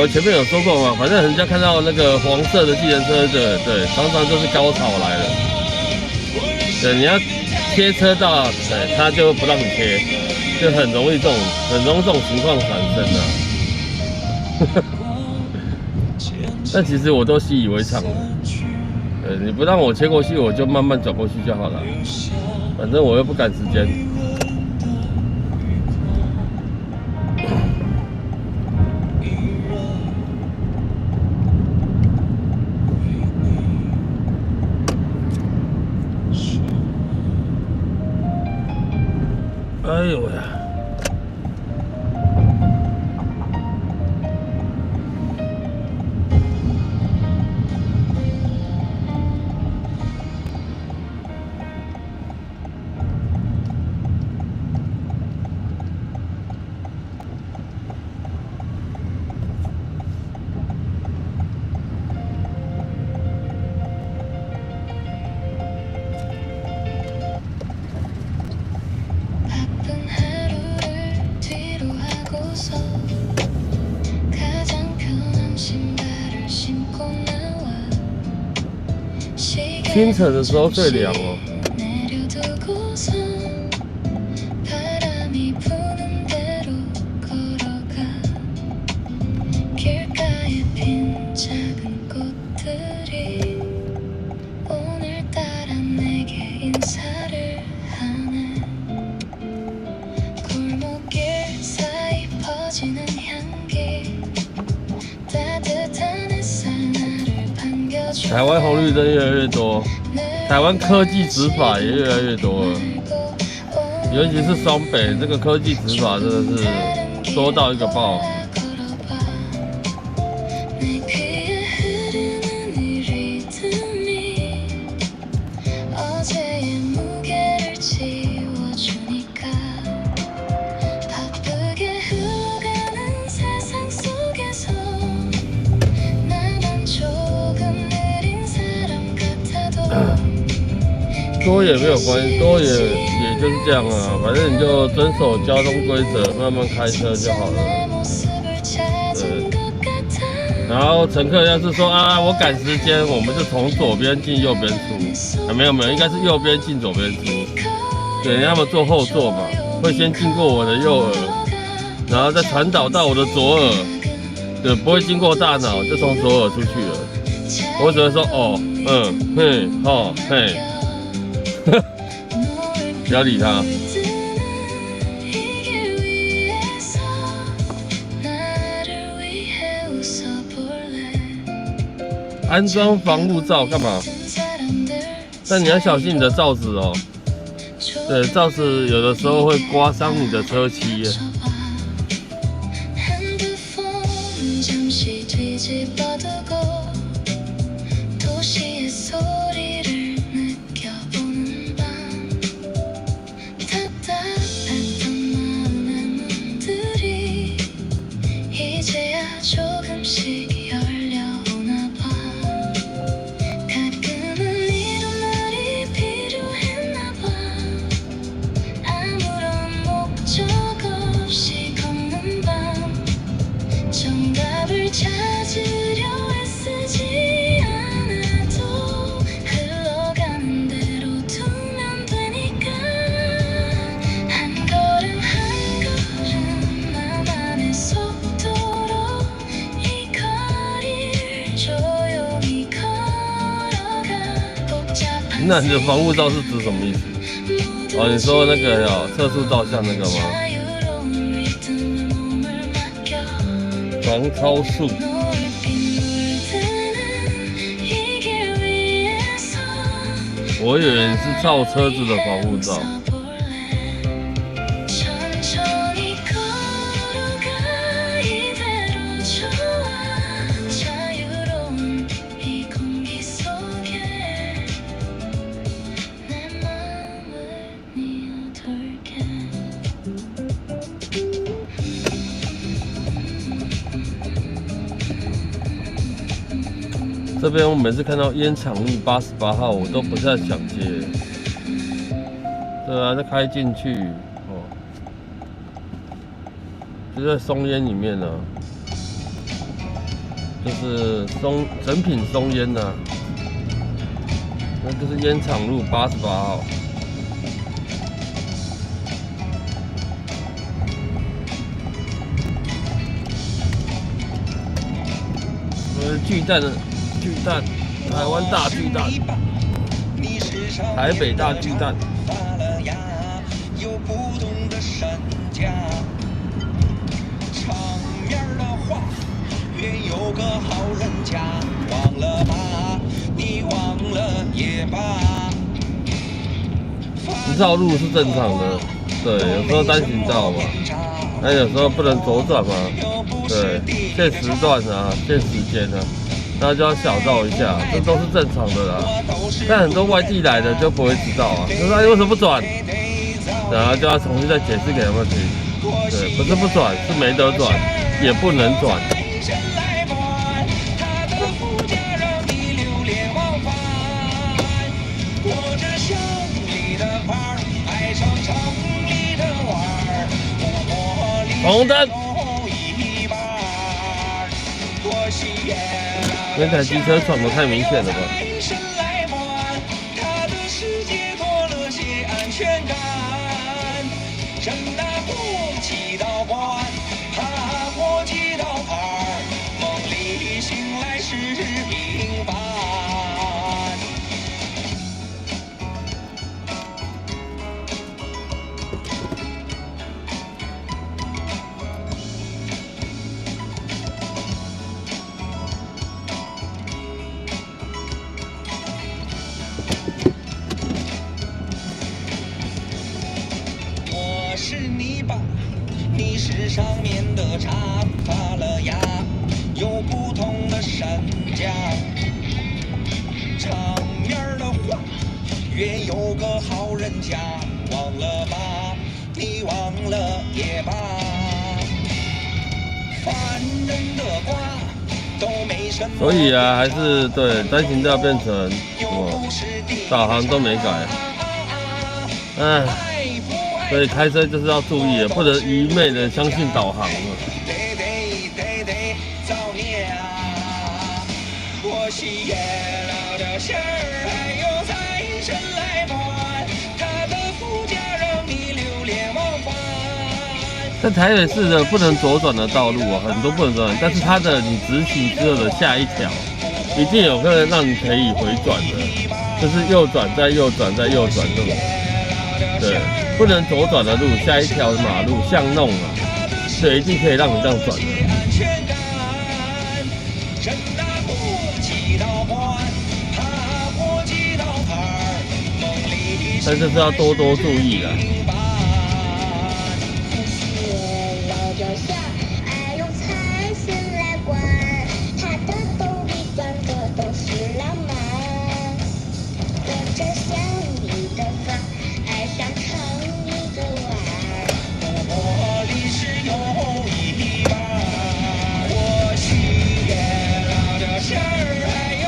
我前面有说过嘛，反正人家看到那个黄色的计程车，对，常常就是高潮来了。对，你要贴车道，对，他就不让你贴，就很容易这种情况产生啊。但其实我都习以为常了。你不让我切过去，我就慢慢转过去就好了。反正我又不赶时间。哎呦呀！清晨的时候最凉哦。台湾红绿灯越来越多，台湾科技执法也越来越多了，尤其是双北这个科技执法真的是多到一个爆。多也没有关系，多也就是这样啊，反正你就遵守交通规则，慢慢开车就好了。对。然后乘客要是说啊，我赶时间，我们就从左边进右边出。没有，应该是右边进左边出。对，要么坐后座嘛，会先经过我的右耳，然后再传导到我的左耳，对，不会经过大脑，就从左耳出去了。我只会说哦，嘿，哦，嘿，不要理他。安装防护罩干嘛？但你要小心你的罩子哦。对，罩子有的时候会刮伤你的车漆耶。那你的防护罩是指什么意思？哦，你说那个测速照相那个吗？防超速。我以为是照车子的防护罩。这边我每次看到烟厂路88号，我都不太想接。对啊，再开进去哦，就在松烟里面呢、啊，就是成品松烟呐、啊，那就是烟厂路88号。巨蛋的。巨蛋，台湾大巨蛋，台北大巨蛋。有不同的身价，场面的话，愿有个好人家。忘了吧，你忘了也罢。行照路是正常的，对，有时候单行道嘛，那有时候不能左转嘛，对，限时段啊，限时间啊。那就要小照一下，这都是正常的啦。但很多外地来的就不会知道啊，就说你为什么不转？然后就要重新再解释给他们听。对，不是不转，是没得转，也不能转。红灯。那台机车闯得太明显了吧？你是上面的茶，发了芽，有不同的身价。场面的话，愿有个好人家。忘了吧，你忘了也罢。凡人的瓜都没什么。所以啊，还是对单行道变成导航都没改。唉。所以开车就是要注意，不能一昧的相信导航了。在台北市的不能左转的道路啊，很多不能左转，但是它的你直行之后的下一条一定有个让你可以回转的，就是右转再右转再右转这种。对，不能左转的路，下一条马路巷弄啊，对，一定可以让你这样转的。但是要多多注意啦。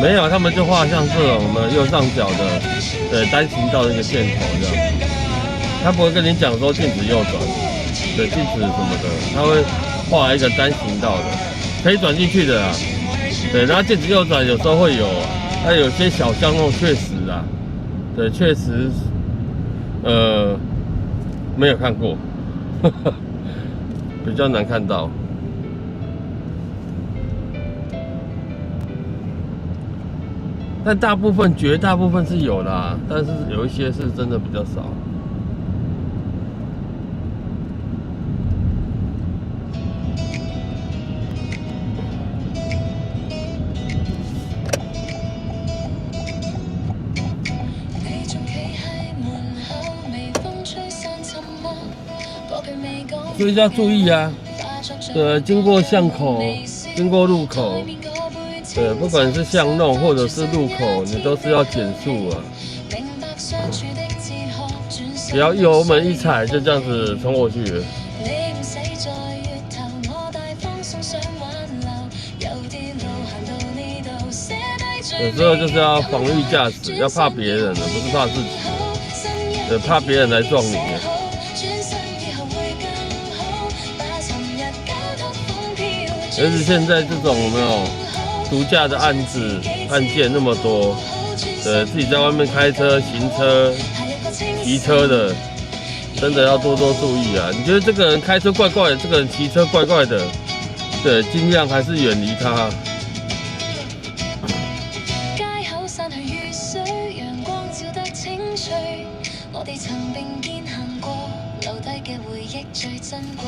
没有，他们就画像这种的右上角的单行道的一个线头这样，他不会跟你讲说禁止右转，对，禁止什么的，他会画一个单行道的，可以转进去的啊，对，然后禁止右转有时候会有，它有些小巷弄确实啊，对，确实，没有看过，比较难看到。但大部分、绝大部分是有啦，但是有一些是真的比较少。所以要注意啊，对，经过巷口、经过路口。对，不管是巷弄或者是路口，你都是要减速啊！不要油门一踩就这样子冲过去了。有时候就是要防御驾驶，要怕别人的，不是怕自己。对，怕别人来撞你。而且现在这种有没有？毒驾的案件那么多，自己在外面开车、行车、骑车的，真的要多多注意啊！你觉得这个人开车怪怪的，这个人骑车怪怪的，对，尽量还是远离他。街口散去雨水，陽光照得清脆，我哋曾並肩行過，留低嘅回憶最珍貴。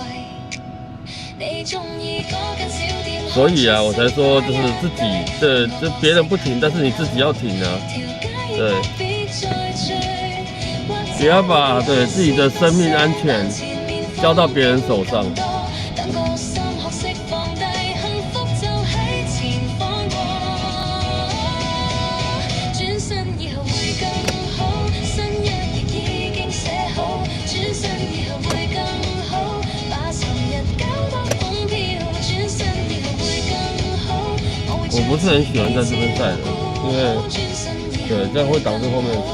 所以啊，我才說就是自己，對，就別人不停，但是你自己要停啊，對，不要把對自己的生命安全交到別人手上。我不是很喜歡在這邊曬的，因為對這樣會擋住後面的車。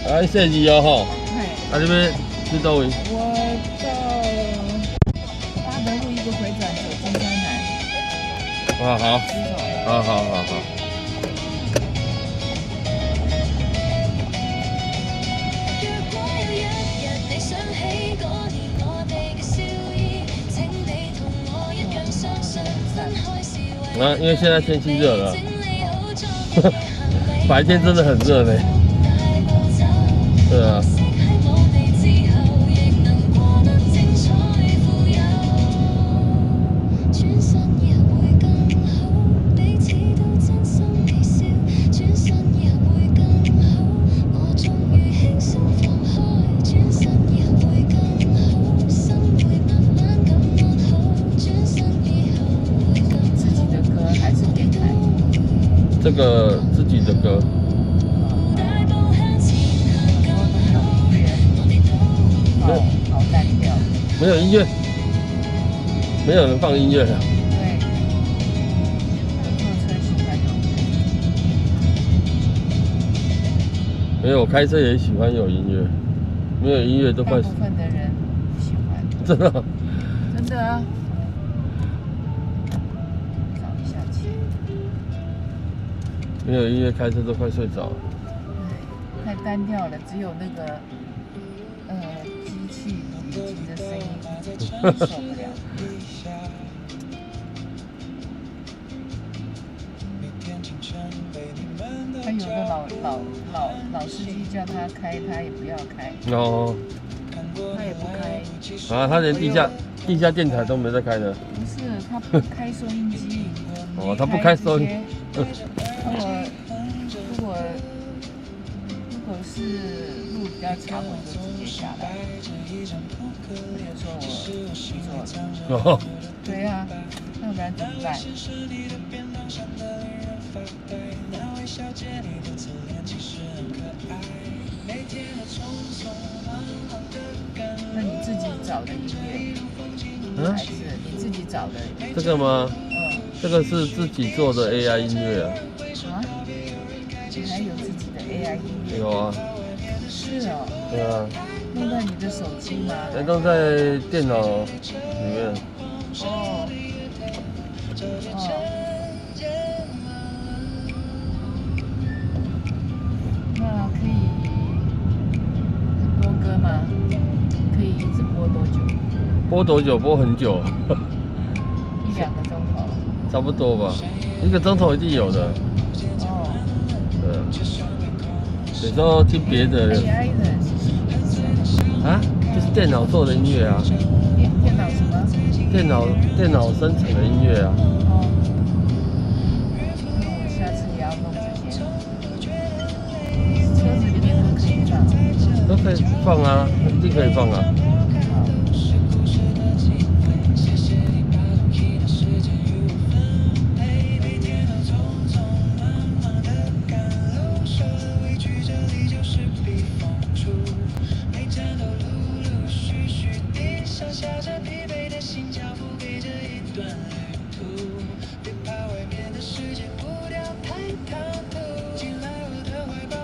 啊，謝謝哦吼。啊，這邊去到位？我到八德路一個回轉走中山南。啊好，好。啊，因为现在天气热了，白天真的很热嘞。对啊。这个自己的歌，好单调，没有音乐，没有人放音乐了。对，坐车喜欢有。没有，我开车也喜欢有音乐，没有音乐都快。大部分的人喜欢。真的。真的啊。没有音乐开车都快睡着了。太单调了，只有那个机器引擎的声音，受不了。他有的老司机叫他开，他也不要开，哦，他也不开。啊，他连地下电台都没在开呢。不是，他不开收音机。哦，他不开收音。如果是路比较长，我就直接下来。我就说我不做了。哦，对啊，要不然怎么办？那你自己找的音乐，还是你自己找的？这个吗？嗯。这个是自己做的 AI 音乐啊。啊？你还有自己的 AI 音乐？有啊。是哦。对啊。弄在你的手机吗？弄在电脑里面。哦。那可以很多歌吗？可以一直播多久？播多久？播很久。1-2个钟头。差不多吧，1个钟头一定有的。哦。对。有时候听别的。AI 的是什么意思？啊，就是电脑做的音乐啊。电脑什么？电脑生成的音乐啊。哦。那我下次也要弄这些。车子里面都可以放。都可以放啊，一定可以放啊。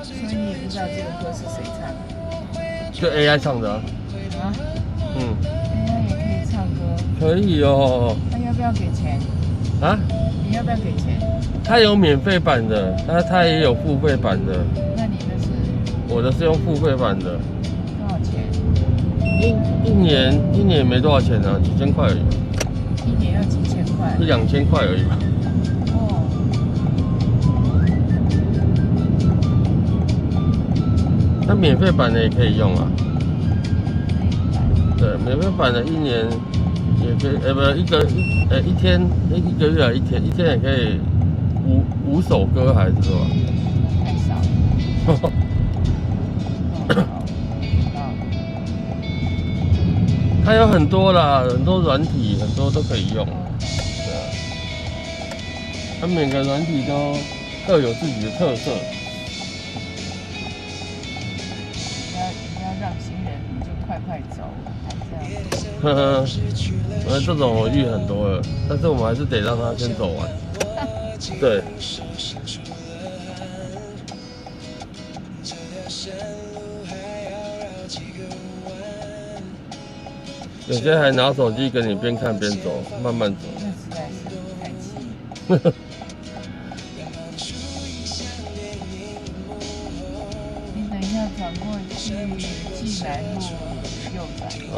所以你也不知道这个歌是谁唱的？就 AI 唱的啊。啊？嗯。AI 也可以唱歌。可以哦。那要不要给钱？啊？你要不要给钱？它有免费版的，它也有付费版的。那你的是？我的是用付费版的。多少钱？一年没多少钱啊，几千块而已。一年要几千块？1-2千块而已吧。哦。那免费版的也可以用啊。对，免费版的1年也可以，一天1个月啊，1天也可以5首歌还是什么？太少了。它有很多啦，很多软体，很多都可以用。对啊，它每个软体都各有自己的特色。你要让行人你就快走，还这样。呵呵，这种我遇很多了，但是我们还是得让他先走完。对。有些还拿手机跟你边看边走，慢慢走。那实在是太气。你等一下转过去济南路右转。好。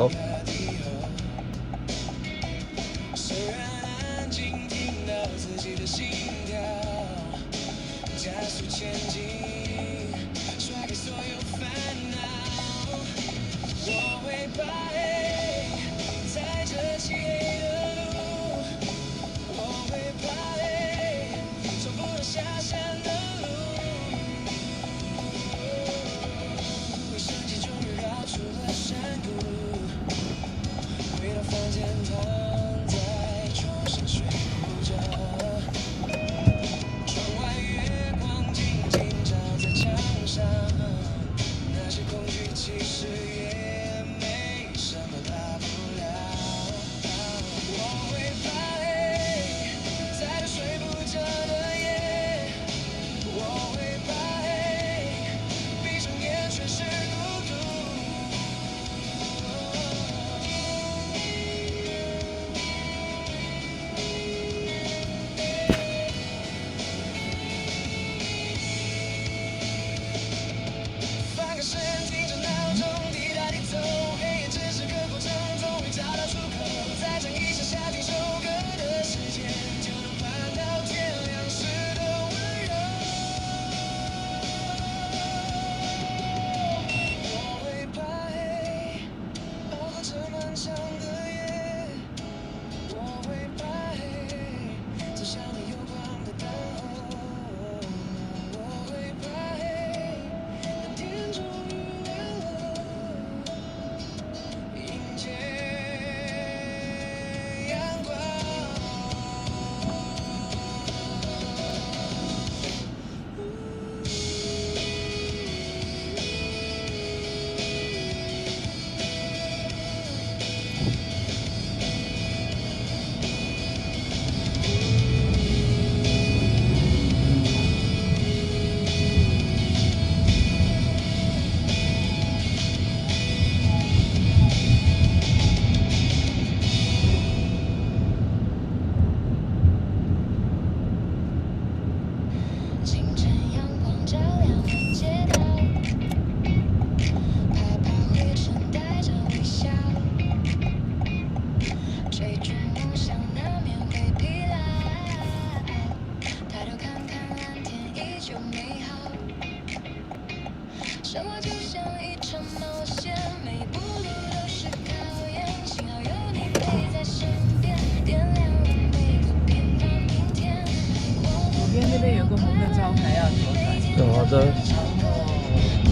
的，然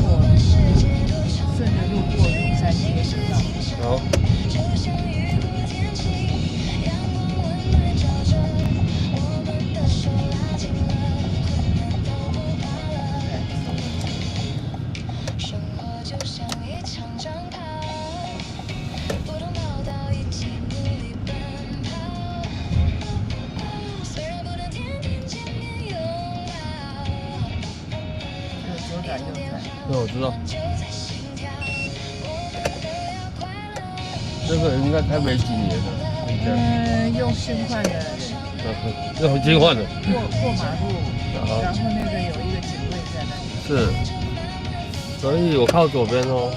后顺着路过中山街就到。好。左转右转。对，我知道。这个应该开没几年了，用新换的，用新换的。过马路，然后那个有一个警卫在那里。是，所以我靠左边哦。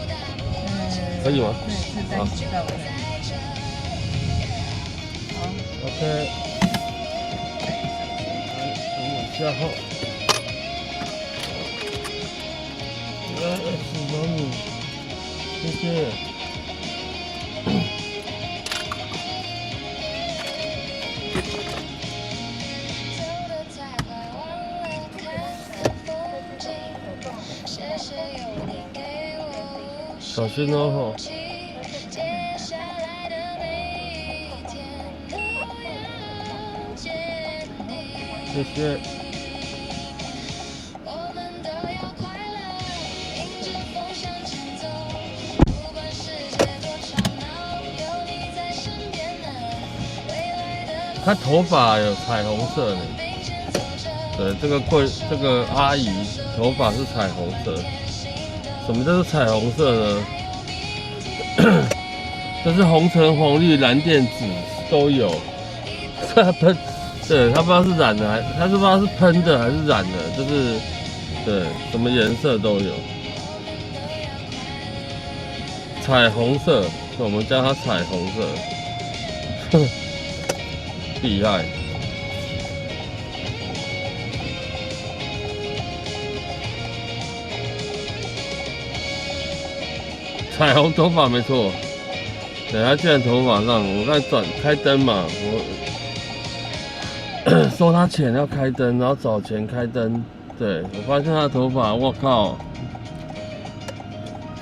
可以吗？对，是单行道的。好 ，OK。下后。喜欢你，谢谢。小心哦！谢谢。她头发有彩虹色的，对，这个阿姨头发是彩虹色。什么叫做彩虹色呢？就是红橙黄绿蓝靛紫都有。它喷，对，它不知道是染的它是不知道是喷的还是染的，就是对，什么颜色都有。彩虹色，我们叫它彩虹色。厉害。彩虹头发没错，对，他居然头发上，我刚才开灯嘛，我收他钱要开灯，然后找钱开灯，对，我发现他的头发，我靠，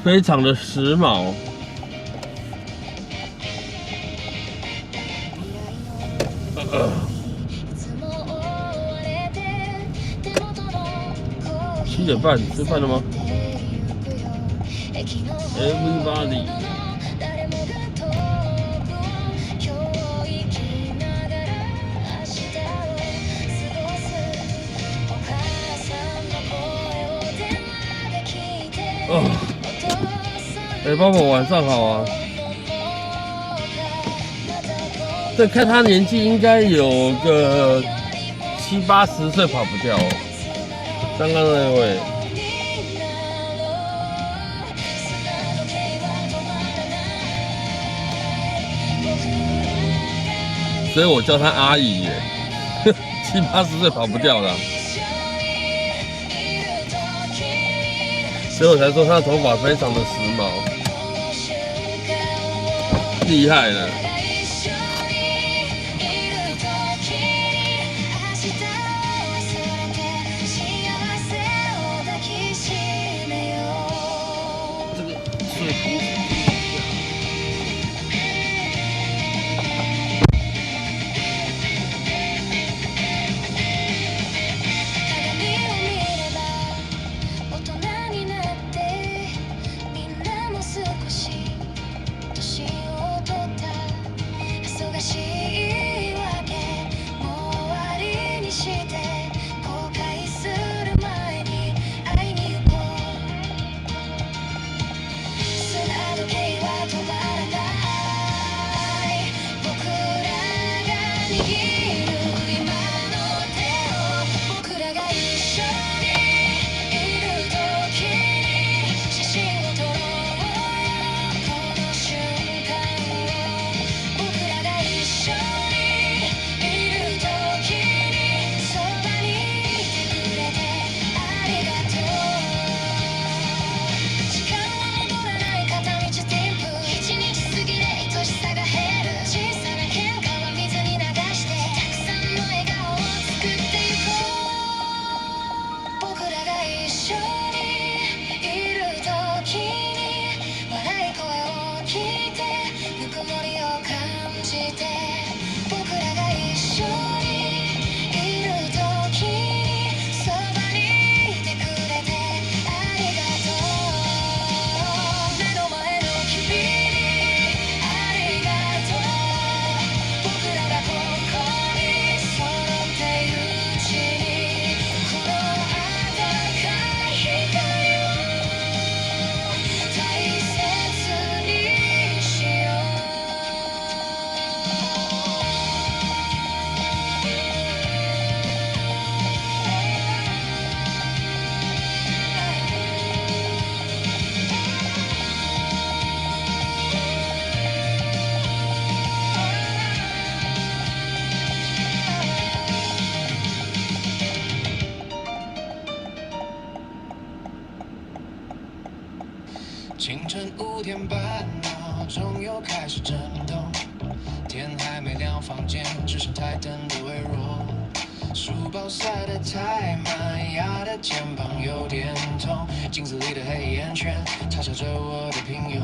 非常的时髦。7点半吃饭了吗 ？Everybody。哦，爸爸晚上好啊。这看他年纪应该有个70、80岁跑不掉哦。刚刚那位，所以我叫她阿姨耶，70、80岁跑不掉了，所以我才说她的头发非常的时髦，厉害了。一もりを感じて僕らが一緒にいる時にそばにいてくれてありがとう目の前の君にありがとう僕らがここに揃っているうちにこの温かい光を大切にしよう清晨5点半，闹钟又开始震动。天还没亮，房间只剩台灯的微弱。书包塞得太满，压得肩膀有点痛。镜子里的黑眼圈嘲笑着我的平庸。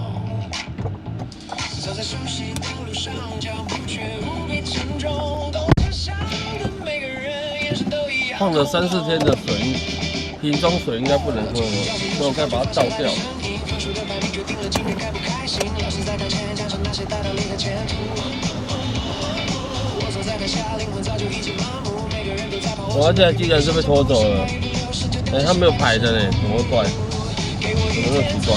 走在熟悉的路上，脚步却无比沉重。公车上的每个人眼神都一样。放了3、4天的水，瓶装水应该不能喝了，所以我该把它倒掉。我现在竟然是被拖走了，他没有牌的呢，怎么会怪？怎么那么奇怪？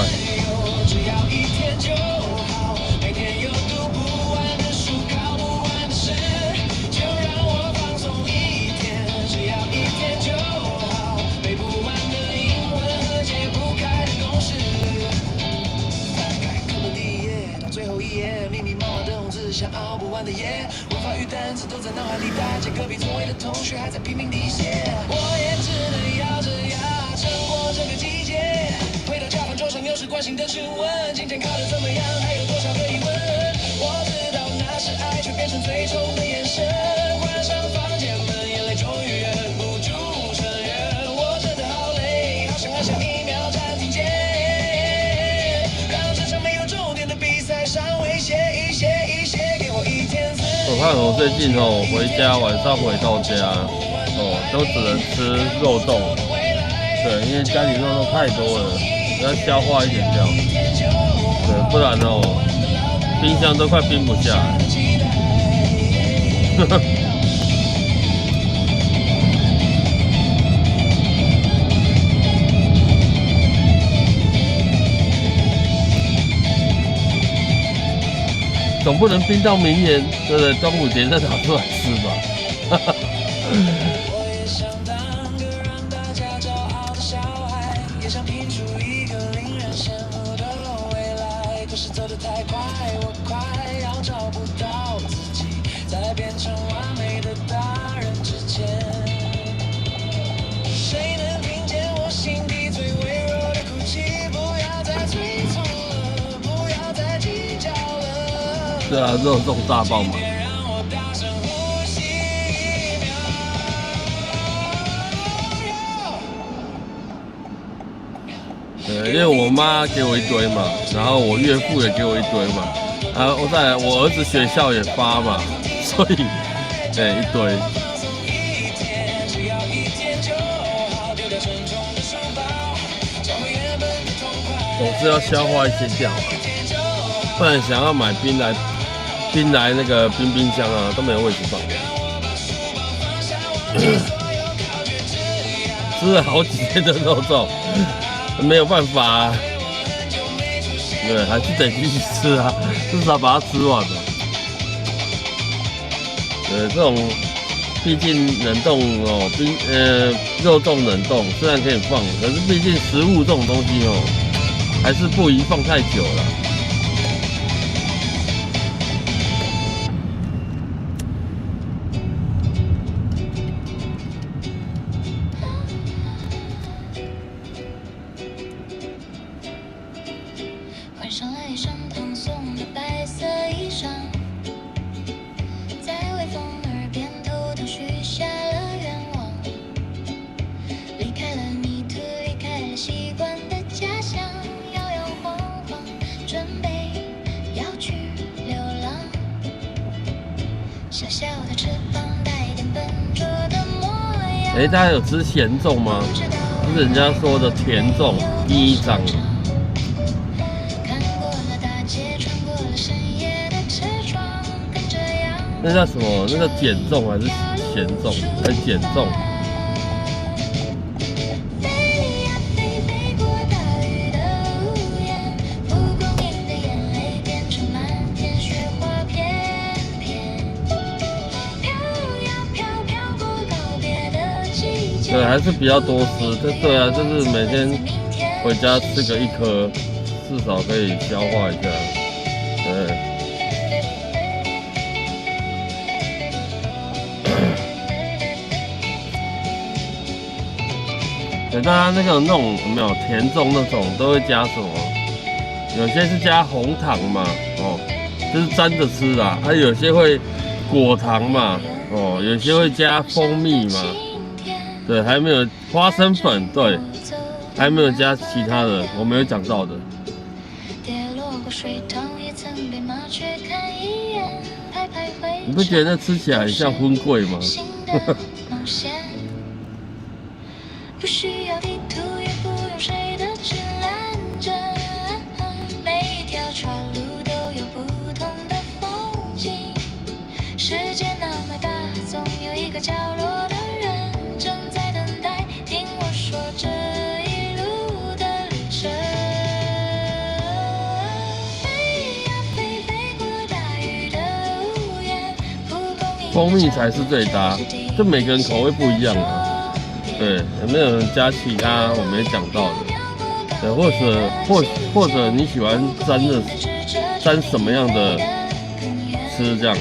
想熬不完的夜，文法与单词都在脑海里打结，隔壁座位的同学还在拼命地写，我也只能咬着牙撑过这个季节。回到家饭桌上，又是关心的询问，今天考得怎么样？还有多少个疑问？我知道那是爱，却变成最宠的眼神。关上房间门，眼泪终于忍不住承认，我真的好累，好想按下1秒暂停键，让这场没有终点的比赛稍微歇一歇。我看我最近回家晚上回到家都只能吃肉冻，对，因为家里肉冻太多了，要消化一点掉，对，不然冰箱都快冰不下来。总不能冰到明年，对不对？端午节再拿出来吃吧。我也想当个让大家骄傲的小孩，也想拼出一个令人羡慕的未来。可是走得太快，我快要找不到自己，在变成完美的大人之前。谁能听见我心底最微弱的哭泣？不要再催促了，不要再计较了。对啊，肉粽大爆嘛。对，因为我妈给我一堆嘛，然后我岳父也给我一堆嘛，然后再来我儿子学校也发嘛，所以对一堆。总是要消化一些掉，不然想要买冰来那个冰箱啊，都没有位置放。吃了好几天的肉粽，没有办法啊，对，还是得继续吃啊，至少把它吃完嘛。这种毕竟冷冻肉粽冷冻虽然可以放，可是毕竟食物这种东西还是不宜放太久了。换上了一身蓬松的白色衣裳，在微风耳边偷偷许下了愿望，离开了泥土，离开了习惯的家乡，摇摇晃晃，准备要去流浪。小小的翅膀带点笨拙的模样。哎，大家有吃咸粽吗？就是人家说的甜粽、鸡掌。看过了大街，穿过了深夜的车窗，跟着阳光。那叫什么？那个碱粽还是咸粽？还是碱粽？飞呀飞，飞过大雨的屋檐，蒲公英的眼泪变成满天雪花片片，飘呀飘，飘过告别的季节。对，还是比较多吃。对啊，就是每天回家吃个一颗，至少可以消化一下。对。对，大家那个种有没有甜粽那种都会加什么？有些是加红糖嘛，哦，就是沾着吃的啊。有些会果糖嘛，哦，有些会加蜂蜜嘛，对，还没有花生粉，对，还没有加其他的，我没有讲到的。跌落过水塘，也曾被麻雀看一眼，徘徊回你不觉得那吃起来很像荤桂吗？新的冒险，不需要地图，也不用谁的指南针，每一条岔路都有不同的风景。世界那么大，总有一个角落的人正在等待，听我说这一路的旅程。飞呀飞，飞过大雨的屋檐，蒲公英蜂蜜才是最搭，就每个人口味不一样啊。对，有没有人加其他我没讲到的？对，或者你喜欢沾什么样的吃这样？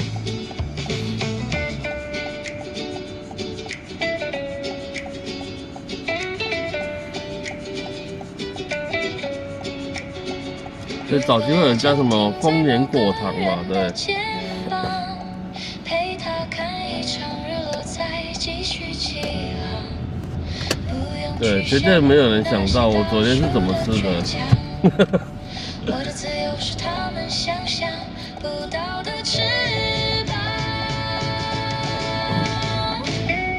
所以早期会有人加什么丰年果糖嘛，对。陪他看一场日落，再继续起航。对，绝对没有人想到我昨天是怎么吃的。我的自由是他们想象不到的翅膀。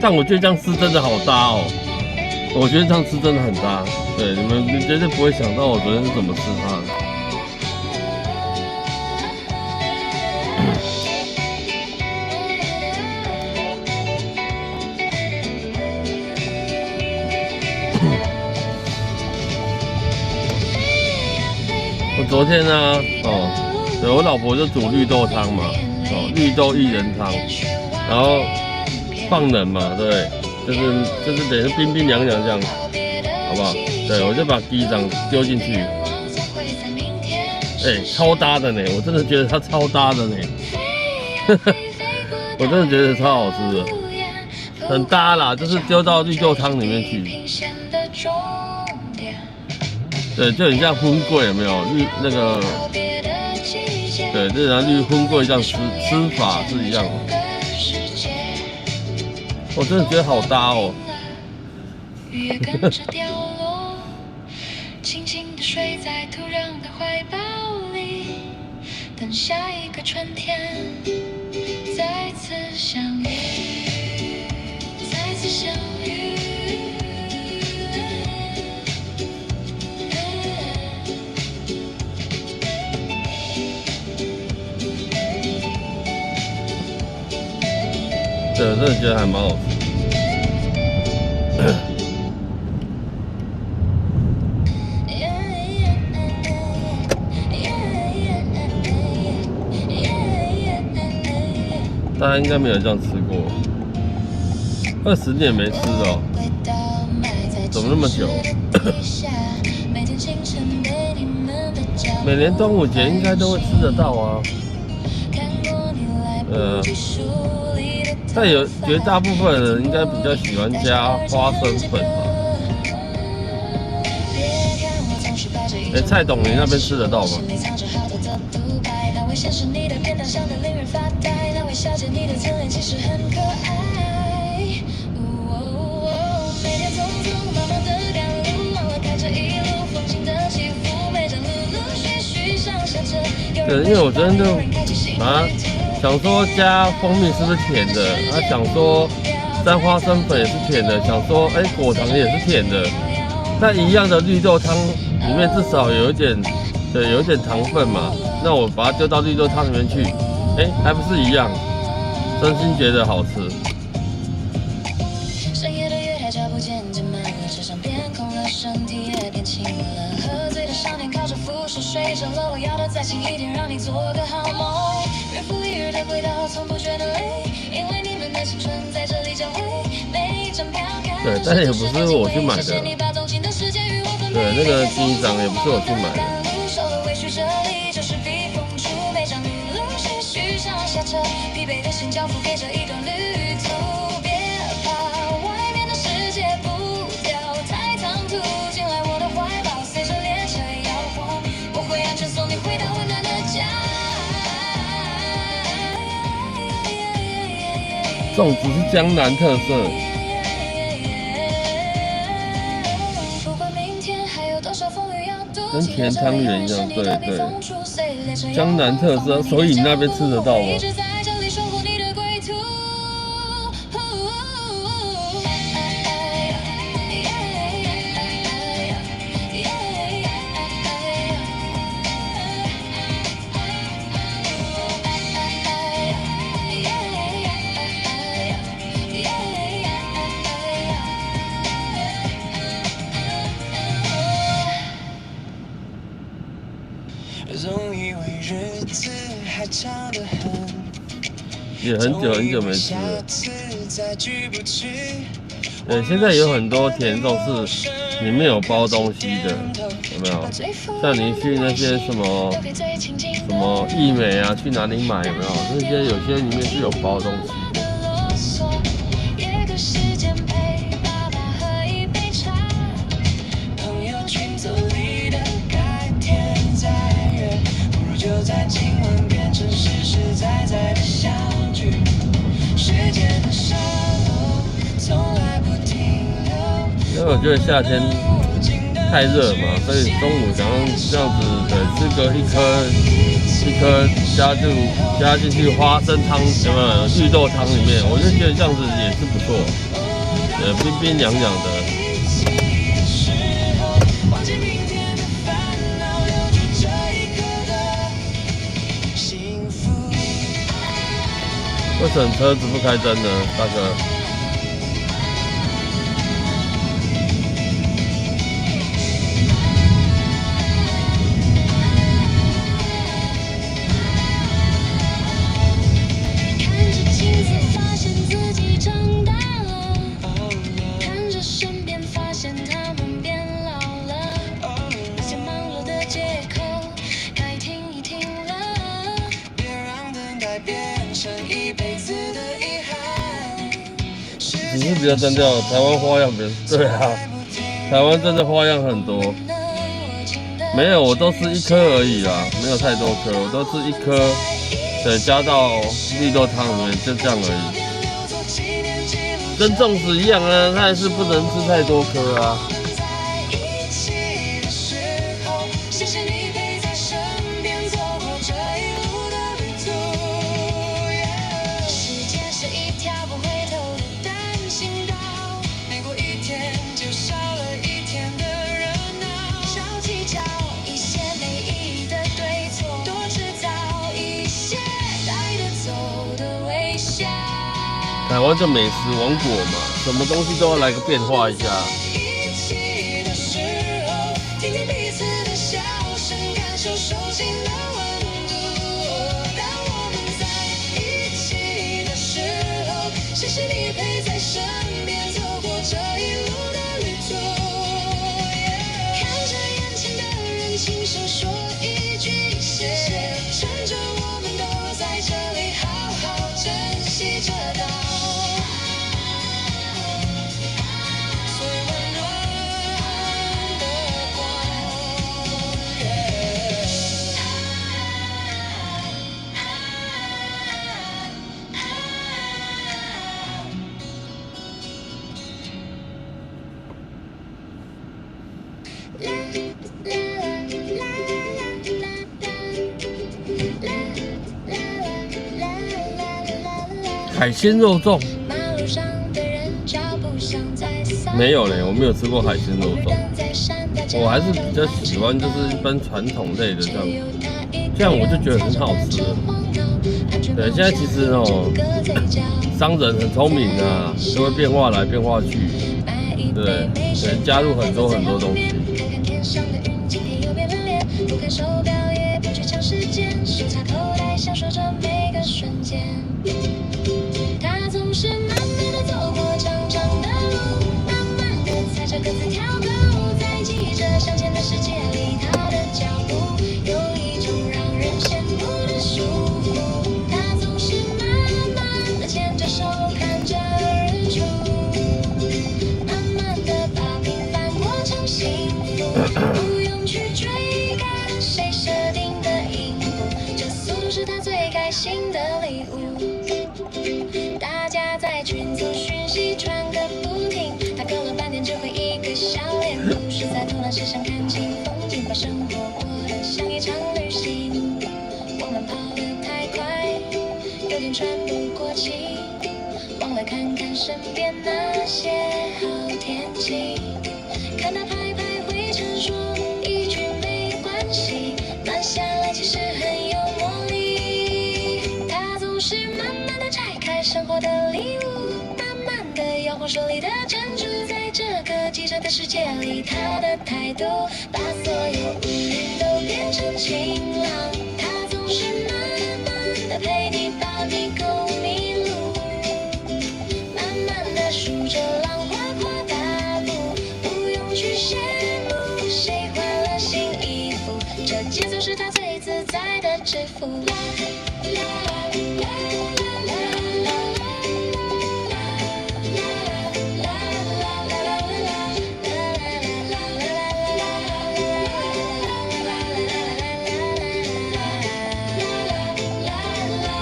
但我觉得这样吃真的好搭哦，我觉得这样吃真的很搭。对，你们绝对不会想到我昨天是怎么吃它的。我昨天呢，对我老婆就煮绿豆汤嘛，绿豆薏仁汤，然后放冷嘛，对，就是等于冰冰凉凉这样，好不好？对，我就把鸡掌丢进去，超搭的呢，我真的觉得它超搭的呢，我真的觉得超好吃的，很搭啦，就是丢到绿豆汤里面去。对，就很像荤桂，有没有？那个，对，就像荤桂这样吃法是一样的。我真的觉得好搭哦。雨也跟着掉落，轻轻地睡在土壤的怀抱里，等下一个春天再次相遇，再次相遇。对，我真的觉得还蛮好吃。大家应该没有这样吃过，20年没吃哦，怎么那么久？每年端午节应该都会吃得到啊。但绝大部分人应该比较喜欢加花生粉吧？蔡董，你那边吃得到吗？对，因为我昨天就把它想说加蜂蜜是不是甜的？想说沾花生粉也是甜的，想说果糖也是甜的。但一样的绿豆汤里面至少有一点糖分嘛，那我把它丢到绿豆汤里面去，还不是一样？真心觉得好吃。深夜的月台，脚步渐渐慢了，车厢变空了，身体也变轻了。喝醉的少年靠着扶手睡着了，我要的再轻一点，让你做个好梦。日复一日的轨道，从不觉得累，因为你们的青春在这里交汇。每一张票看，对，但是也不是我去买的。对，那个金鱼掌也不是我去买的。下车，疲惫的心交付给这一段旅途。别怕，外面的世界步调太唐突，进来我的怀抱，随着列车摇晃，我会安全送你回到温暖的家。粽子是江南特色，跟甜汤圆一样，对对，江南特色，所以你那边吃得到吗？总以为日子还长得很，也很久没吃了。对，现在有很多甜粽是里面有包东西的，有没有？像你去那些什么义美啊，去哪里买有没有？那些有些里面是有包东西的。就在今晚变成实实在在的相聚，时间的沙漏从来不停留。因为我觉得夏天太热嘛，所以中午想用这样子的吃个一颗加进去花生汤，有没有绿豆汤里面？我就觉得这样子也是不错，冰冰凉凉的。为什么车子不开灯呢，大哥？看着镜子，发现自己长大了；看着身边，发现他们变老了。那些忙碌的借口，该停一停了。别让等待变成一辈子的遗憾。只是比较单调，台湾花样比较对啊，台湾真的花样很多。没有，我都是一颗而已啦，没有太多颗，我都是一颗，对，加到绿豆汤里面，就这样而已。跟粽子一样啊，它还是不能吃太多颗啊。台湾就美食王国嘛，什么东西都要来个变化一下。谢谢你陪在身边，走过这一路的旅途。看着眼前的人，轻声说一句谢谢，趁着我们都在这里，好好珍惜这道。啦啦啦啦啦啦。海鲜肉粽马路上的人脚步像在散没有嘞，我没有吃过海鲜肉粽。在山大家我还是比较喜欢就是一般传统类的这样我就觉得很好吃了。对，现在其实商人很聪明啊，都会变化来变化去，对，加入很多东西。不看手表，也不去抢时间，手插口袋，享受着每个瞬间。他总是慢慢地走过长长的路，慢慢地踩着各自跳个舞，在记着向前的世界里，他的脚步有一种让人羡慕的舒服。他总是慢慢地牵着手，看着日出，慢慢地把平凡过成幸福，不用去追赶谁设定的音符，这速度是他最开心的礼物。大家在群组讯息传个不停，他隔了半天只回一个笑脸。不是在偷懒，是想看清风景，把生活过得像一场旅行。我们跑得太快，有点喘不过气，忘了看看身边那些好天气。看他拍拍灰尘，说一句没关系，慢下来其实很有魔力。他总是慢慢地拆开生活的礼物，慢慢地摇晃手里的珍珠，在这个急着的世界里，他的态度把所有乌云都变成晴朗。他总是慢慢地陪你，把你够迷路，慢慢地数着浪花跨大步，不用去羡慕谁换了新衣服，这节奏是他最自在的制服。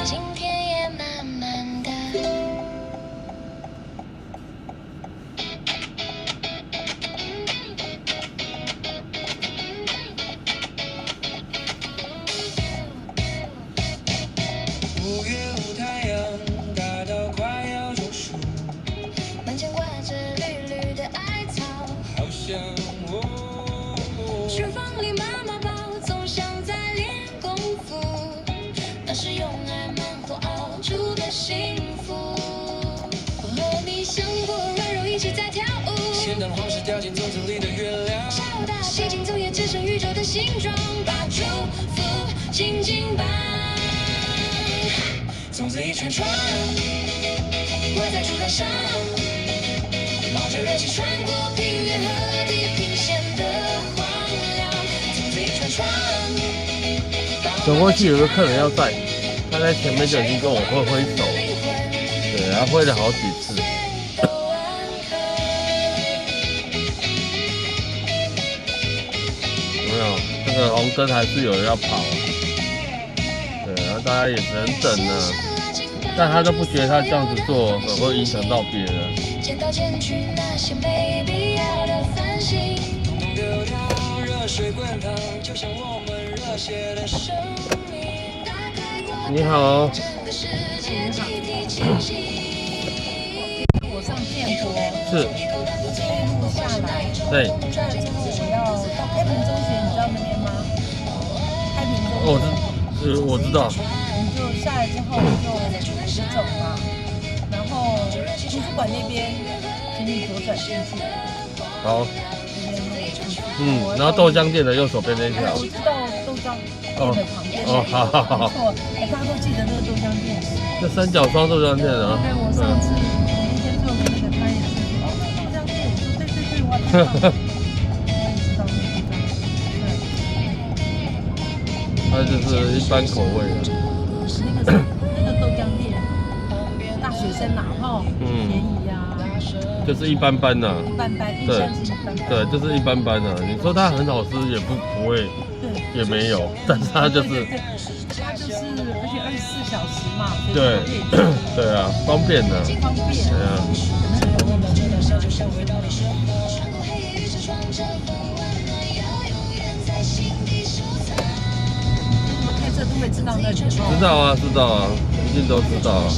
今天也慢慢的。5月5太阳大到快要中暑，门前挂着绿绿的艾草，好像厨房里妈妈煲，总像在练功夫，那是用爱慢火熬出的幸福。和你相过软柔一起在跳舞，咸蛋黄是掉进粽子里的月亮，下午大西京粽也只剩宇宙的形状，把祝福紧紧绑。粽子一串串，我在竹竿上，冒着热气穿过平原和地平线的荒凉。粽子一串串，走过去有个客人要载，他在前面就已经跟我挥手，对，他挥了好几次。有没有？这个红灯还是有人要跑，对，然后大家也只能等呢。但他都不觉得他这样子做很会影响到别人。捡到捡去那些没必要的烦心，统统丢掉，热水滚烫，就像我们热血的生命。打开过你好，整个世界集体清醒。我上建国，是，一路下来，对，下来之后我要到开平中学，你知道那边吗？开平中学，我知道。我们就下来之后就直走嘛，然后图书馆那边，请你左转进去，好，那边那个进去。然后豆浆店的右手边那条我。知道豆浆店的旁边那个，好，没错，大家都记得那个豆浆店。这三角双豆浆店啊。对，我上次我那天做的那个，他也是说，哦，那豆浆店，我说对，我知道，我也知道那个豆浆店，它就是一般口味的。那个豆浆店，大学生拿哈，便宜呀，就是一般般呐。一般般，印象是一般般。对，就是一般般呐。你说它很好吃，也不会，对，也没有，但是它就是，对，它就是，而且24小时嘛，对，对啊，方便的，方便，对啊。开车都会知道那里。知道啊，一定都知道啊。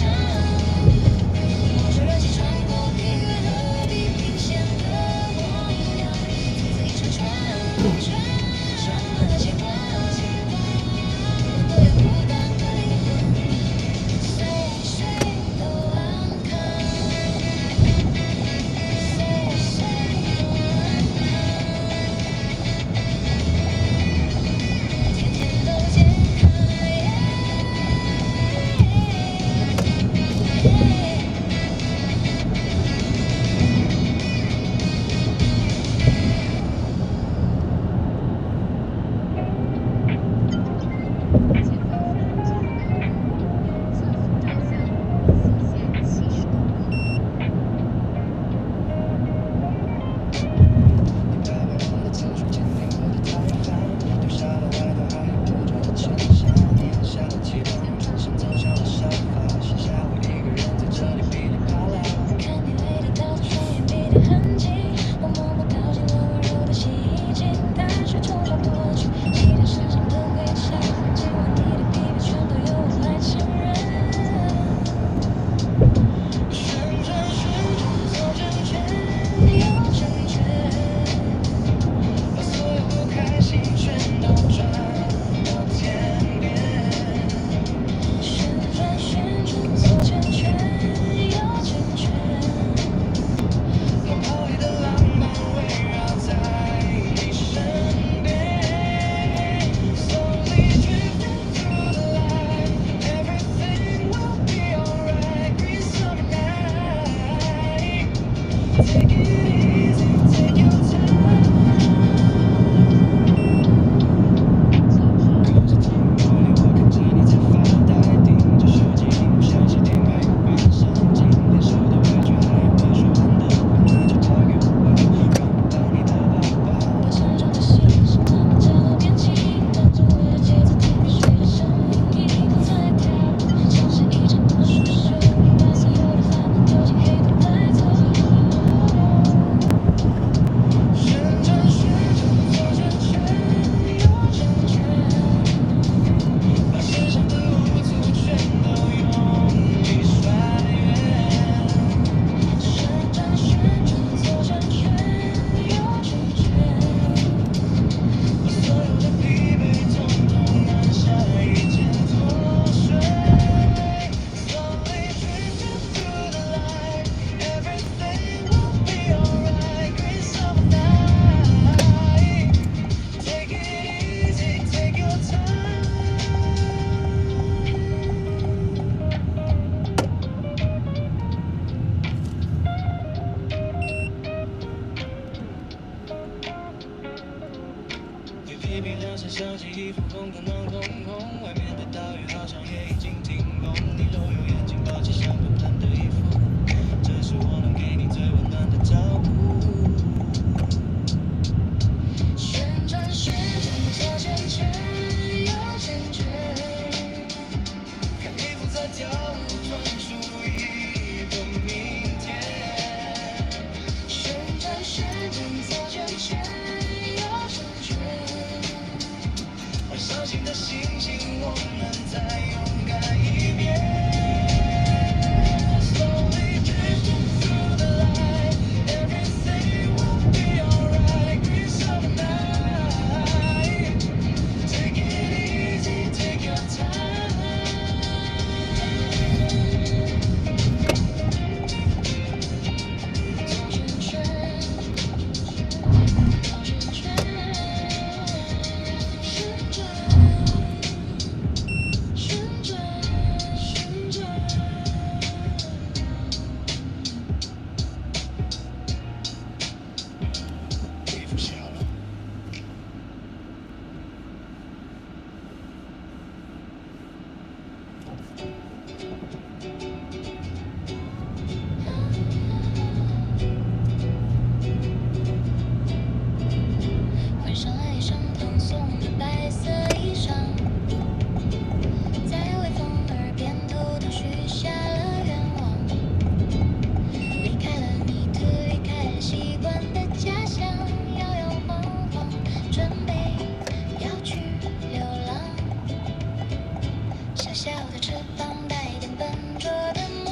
小的翅膀，带点笨拙的模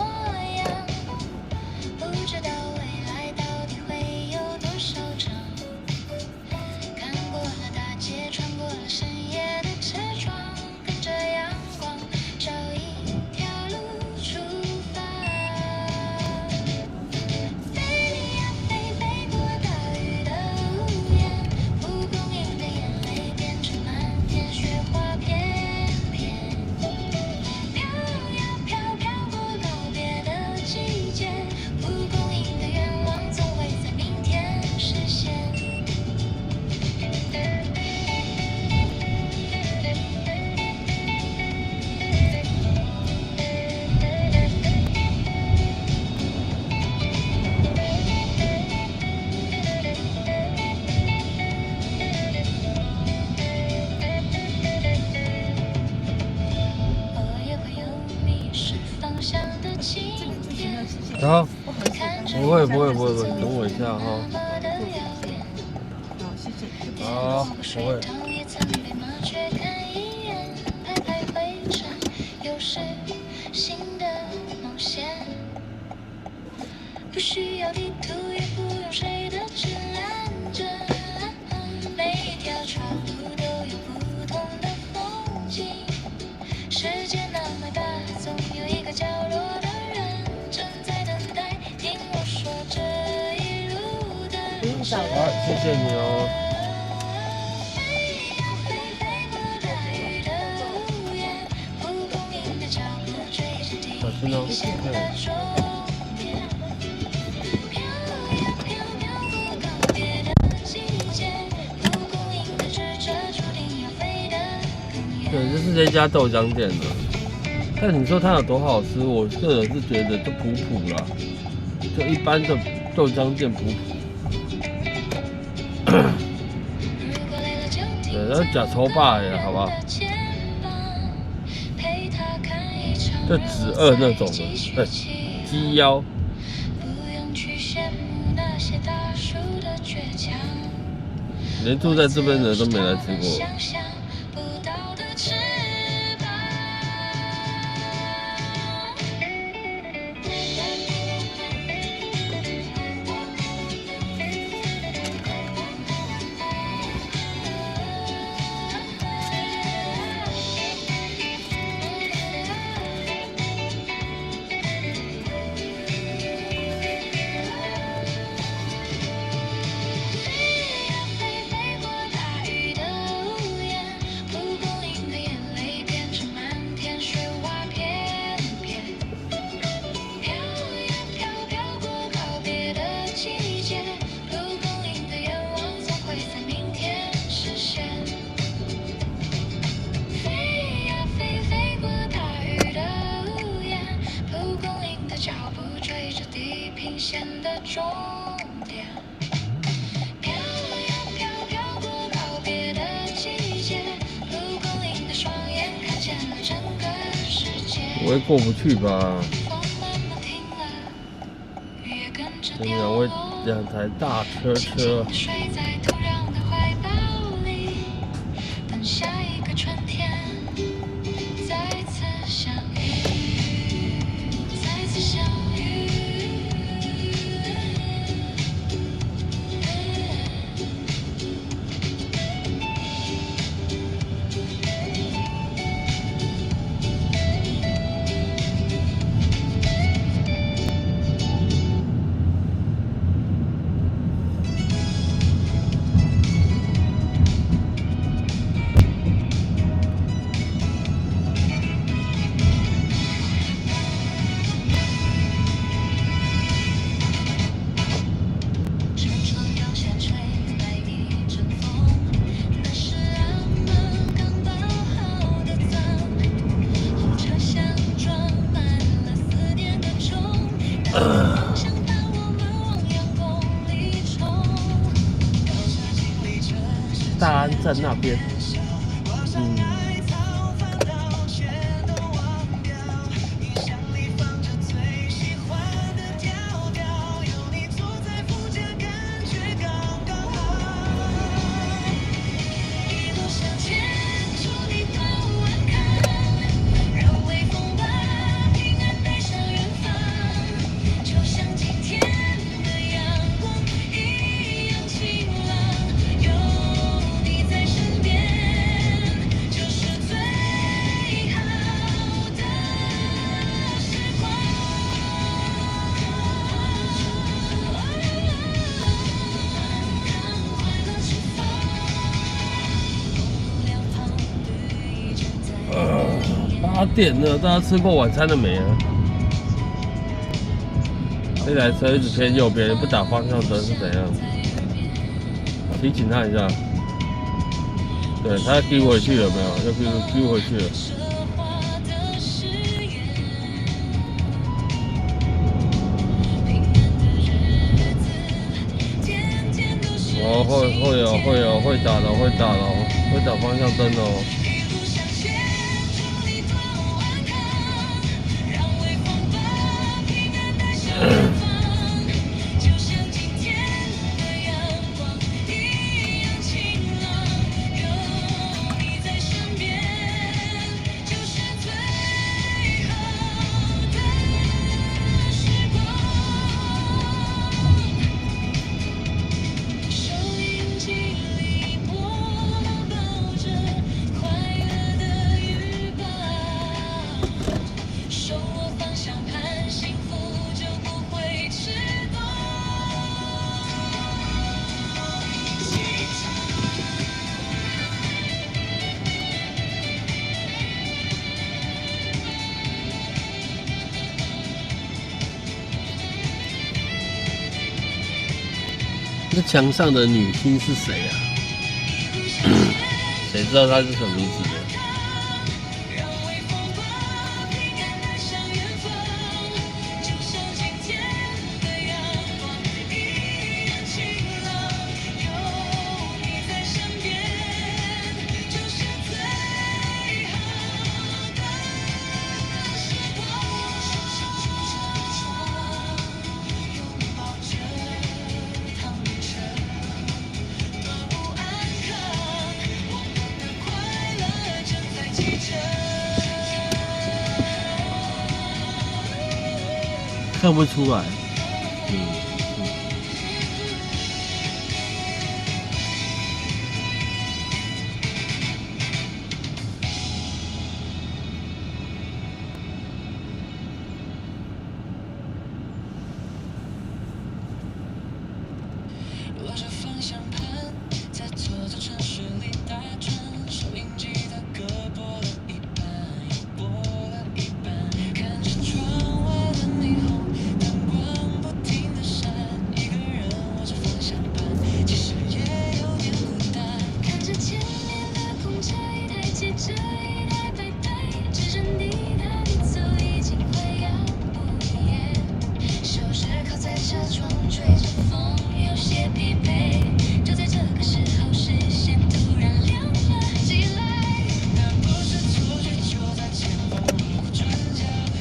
样。不知道未来到底会有多少场。看过了大街，穿过了深夜的车窗，跟着阳光，找一条路出发。飞呀飞，飞过大雨的屋檐，蒲公英的眼泪变成满天雪花片片。飘呀飘，飘过告别的季节，蒲公英的愿望总会在明天实现。偶尔也会有迷失方向的晴天，然后看着不会，等我一下哈。我的摇脸。好，谢谢。好，不水会。塘也曾被麻雀看一眼，拍拍灰尘，又是新的冒险。不需要地图，也不用谁的指南针，每一条岔路都有不同的风景。世界那么大，总有一个角落的人正在等待，听我说这一路的故事。好，谢谢你哦。飞呀飞，飞过大雨的屋檐，蒲公英的脚步追着地小心哦平线的终点。飘呀飘，飘过告别的季节，蒲公英的直着注定要飞得更远。对，就是这家豆浆店的。但你说它有多好吃，我个人是觉得就普普啦，就一般的豆浆店普普。对，然后假愁霸呀，好不好？就指二那种的，对，鸡腰。连住在这边的人都没来吃过。脚步追着地平线的终点，飘呀飘，飘过告别的季节，蒲公英的双眼看见了整个世界。不会过不去吧？风慢慢停了，雨也跟着这掉落。两台大车车。睡在土壤的怀抱里，等下一个春天再次相遇，再次相遇。车窗摇下吹来一阵风，那是阿嬷刚包好的枣，后车厢装满了思念的钟，让梦想把我们往阳光里冲。大安站那边，一路向前，祝你把晚安，让我8点了，大家吃过晚餐了没啊？这台车一直偏右边，不打方向灯是怎样？提醒他一下。对，他丢回去了没有？又丢回去了。哦，会打了，会打方向灯哦。这墙上的女星是谁啊？谁知道她是什么名字的？看不出来。握着方向盘，在错综城市里打转，收音机的歌播了一半，又播了一半，看着窗外的霓虹，灯光不停地闪，一个人握着方向盘，其实也有点孤单。看着前面的公车一台接着一台排队，只剩你他你走已经快要不夜，手指靠在车窗吹着风，有些疲惫。就在这个时候，视线突然亮了起来。那不是错觉，就在前方路过转角，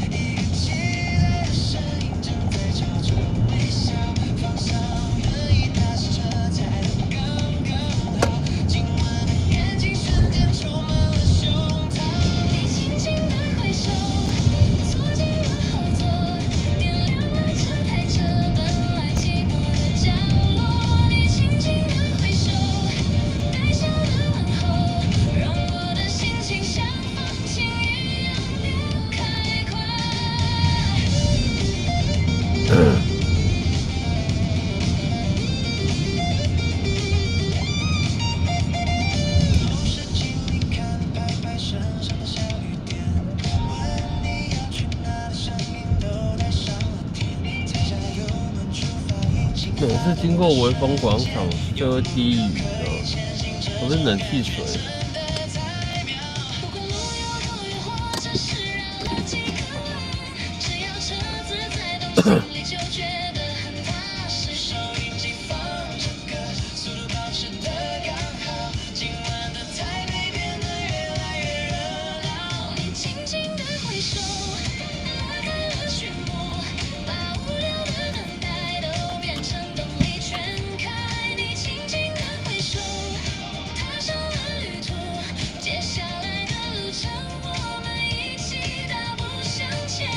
一个期待的身影正在朝着我微笑。方向远一踏实车踩得刚刚好，今晚的眼睛瞬间充满了胸膛。你轻轻地挥手，坐进了后座，点亮了这台车本来寂寞的角落。你轻轻地挥手，带笑的问候，让我的心情像风琴一样的开快。同时经历看拍拍身上的小雨点，问你要去哪里，声音都带上了甜，踩下油门出发，引擎每次经过微风广场就会滴雨的，我是冷气水。不管路有多远，或者是绕了几个弯，只要车子在动，心里就觉得很踏实。收音机放着歌，速度保持得刚好，今晚的台北变得越来越热闹。你轻轻地挥手，拉开了序幕，把无聊的等待都变成动力全开。你轻轻地挥手，踏上了旅途，接下来的路程我们一起大步向前。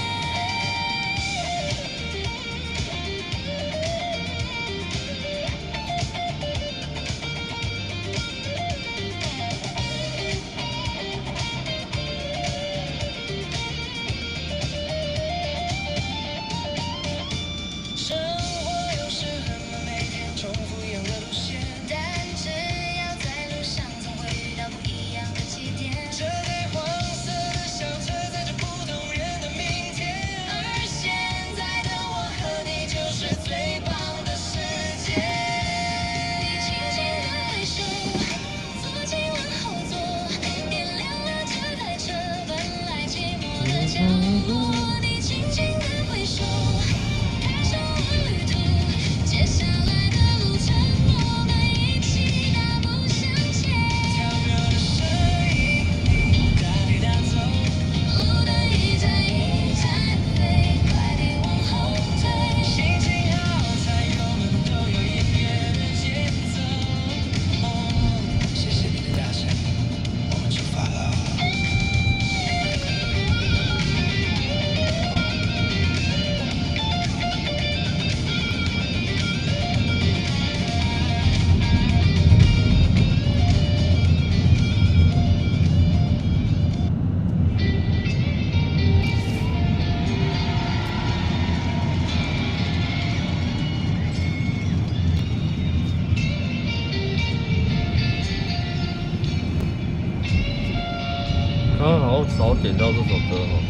点到这首歌哦，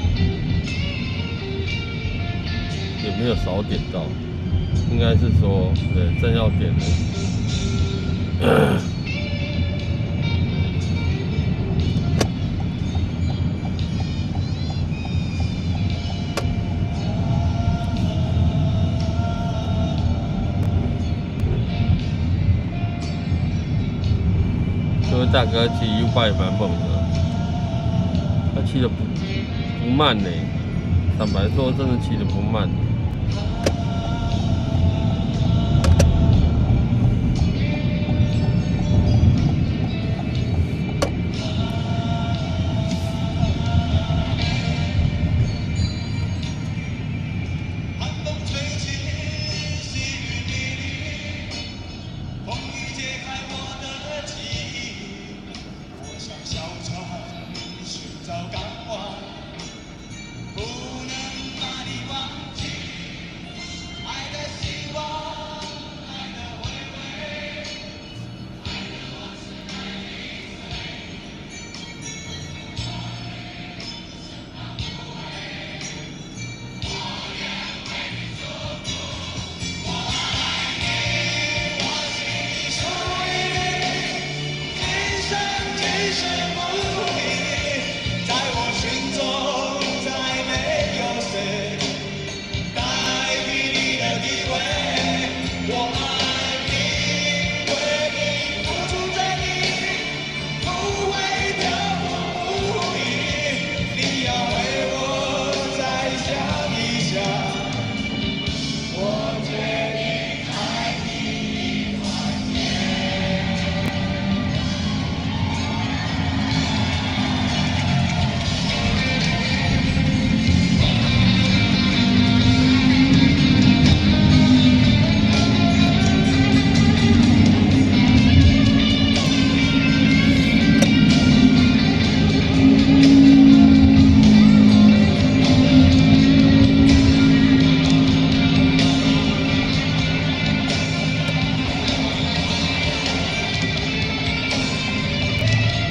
也没有少点到，应该是说对正要点的。这位大哥骑 U-Bike 蛮猛的，他骑的不慢呢，坦白说，真的骑的不慢。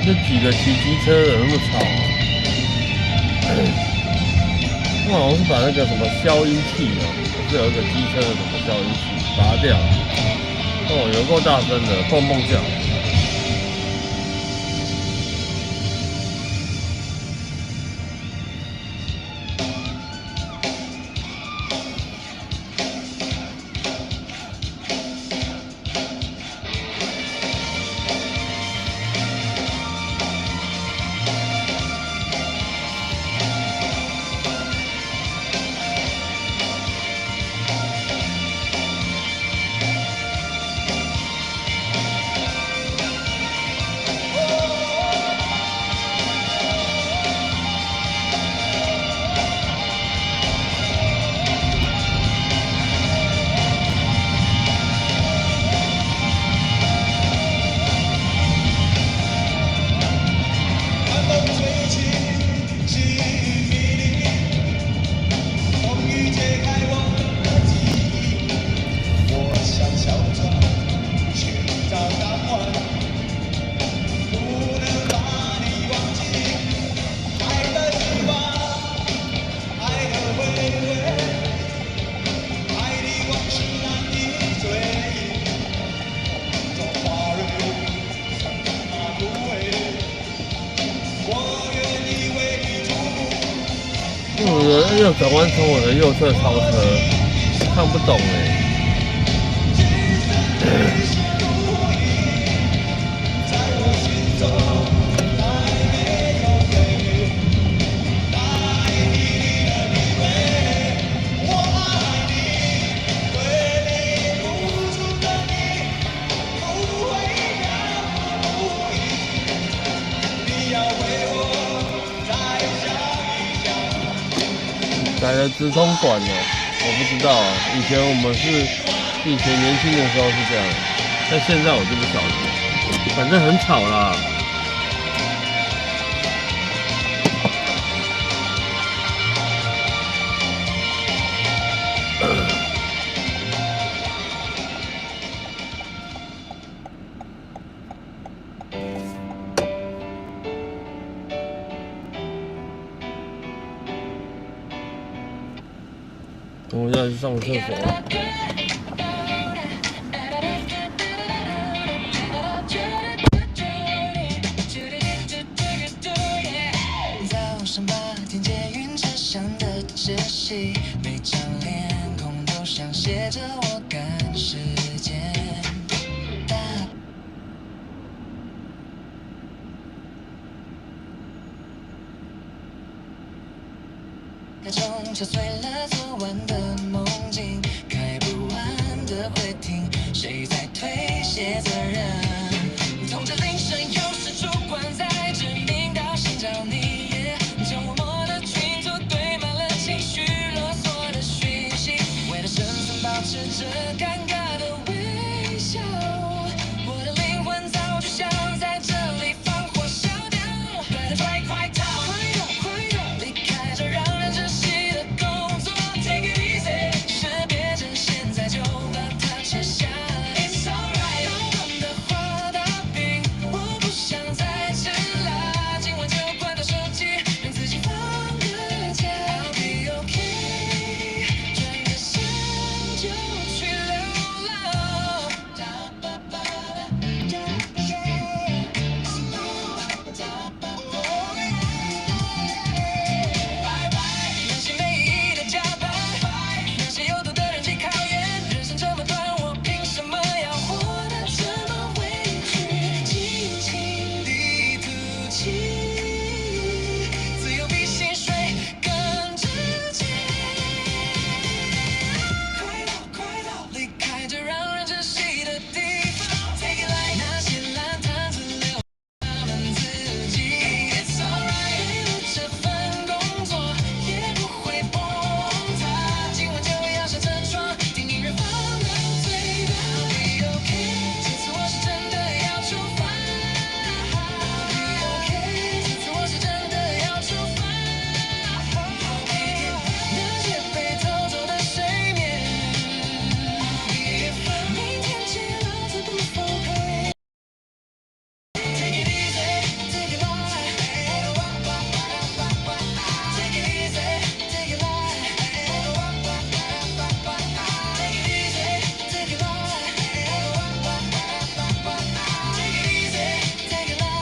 这几个骑机车的那么吵啊！他好像是把那个什么消音器哦，不是有一个机车的什么消音器拔掉，哦，有够大声的，蹦蹦叫。我的右转弯从我的右侧超车，看不懂哎。改了直通管了，我不知道啊。以前年轻的时候是这样，但现在我就不晓得，反正很吵啦。我现在去上厕所。早上8点捷运车上的窒息，每张脸孔都像写着我赶时间。大钟敲碎了昨晚的梦境，开不完的会停，谁在推卸责任？痛着铃声，有时主管在致命到心找你，将我们的群组堆满了情绪勒索的讯息，为了生存保持着尴尬的微笑，我的灵魂早就想在这里放火烧掉，快逃！离开这让人窒息的工作 ，Take it easy， 识别证现在就把它撤下。It's alright， 高温的画大饼，我不想再吃辣，今晚就关掉手机，让自己放个假。I'll be okay， 转个身就去流浪。那些没意义的加班，那些有毒的人际考验，人生这么短，我凭什么要活得这么委屈？轻轻地吐气，自由比薪水更直接。快逃，离开这让人窒息的地方。Take it like 那些烂摊子留他们自己。It's alright， 为了这份工作也不会崩塌，今晚就要下车窗，听音乐放到最大。I'll be okay， 这次我是真的要出发。I'll be okay， 这次我是真的要出发。I'll be那些被偷走的睡眠。I'll be 明天起老子不崩溃。Take it easy， take it light， take it easy， take it light， take it easy， take it light， take it easy， take it light。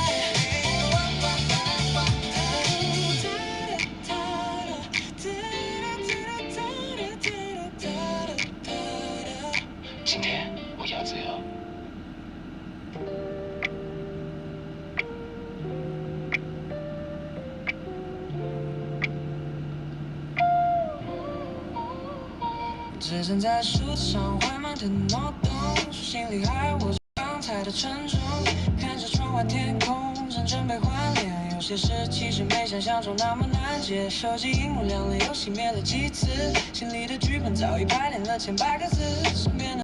今天我要自由。只剩在树上缓慢的挪动，心里还握着刚才的沉重，看着窗外天空，真正被换脸。有些事其实没想象中那么难解，手机荧幕亮了又熄灭了几次，心里的剧本早已排练了千百个字，身边的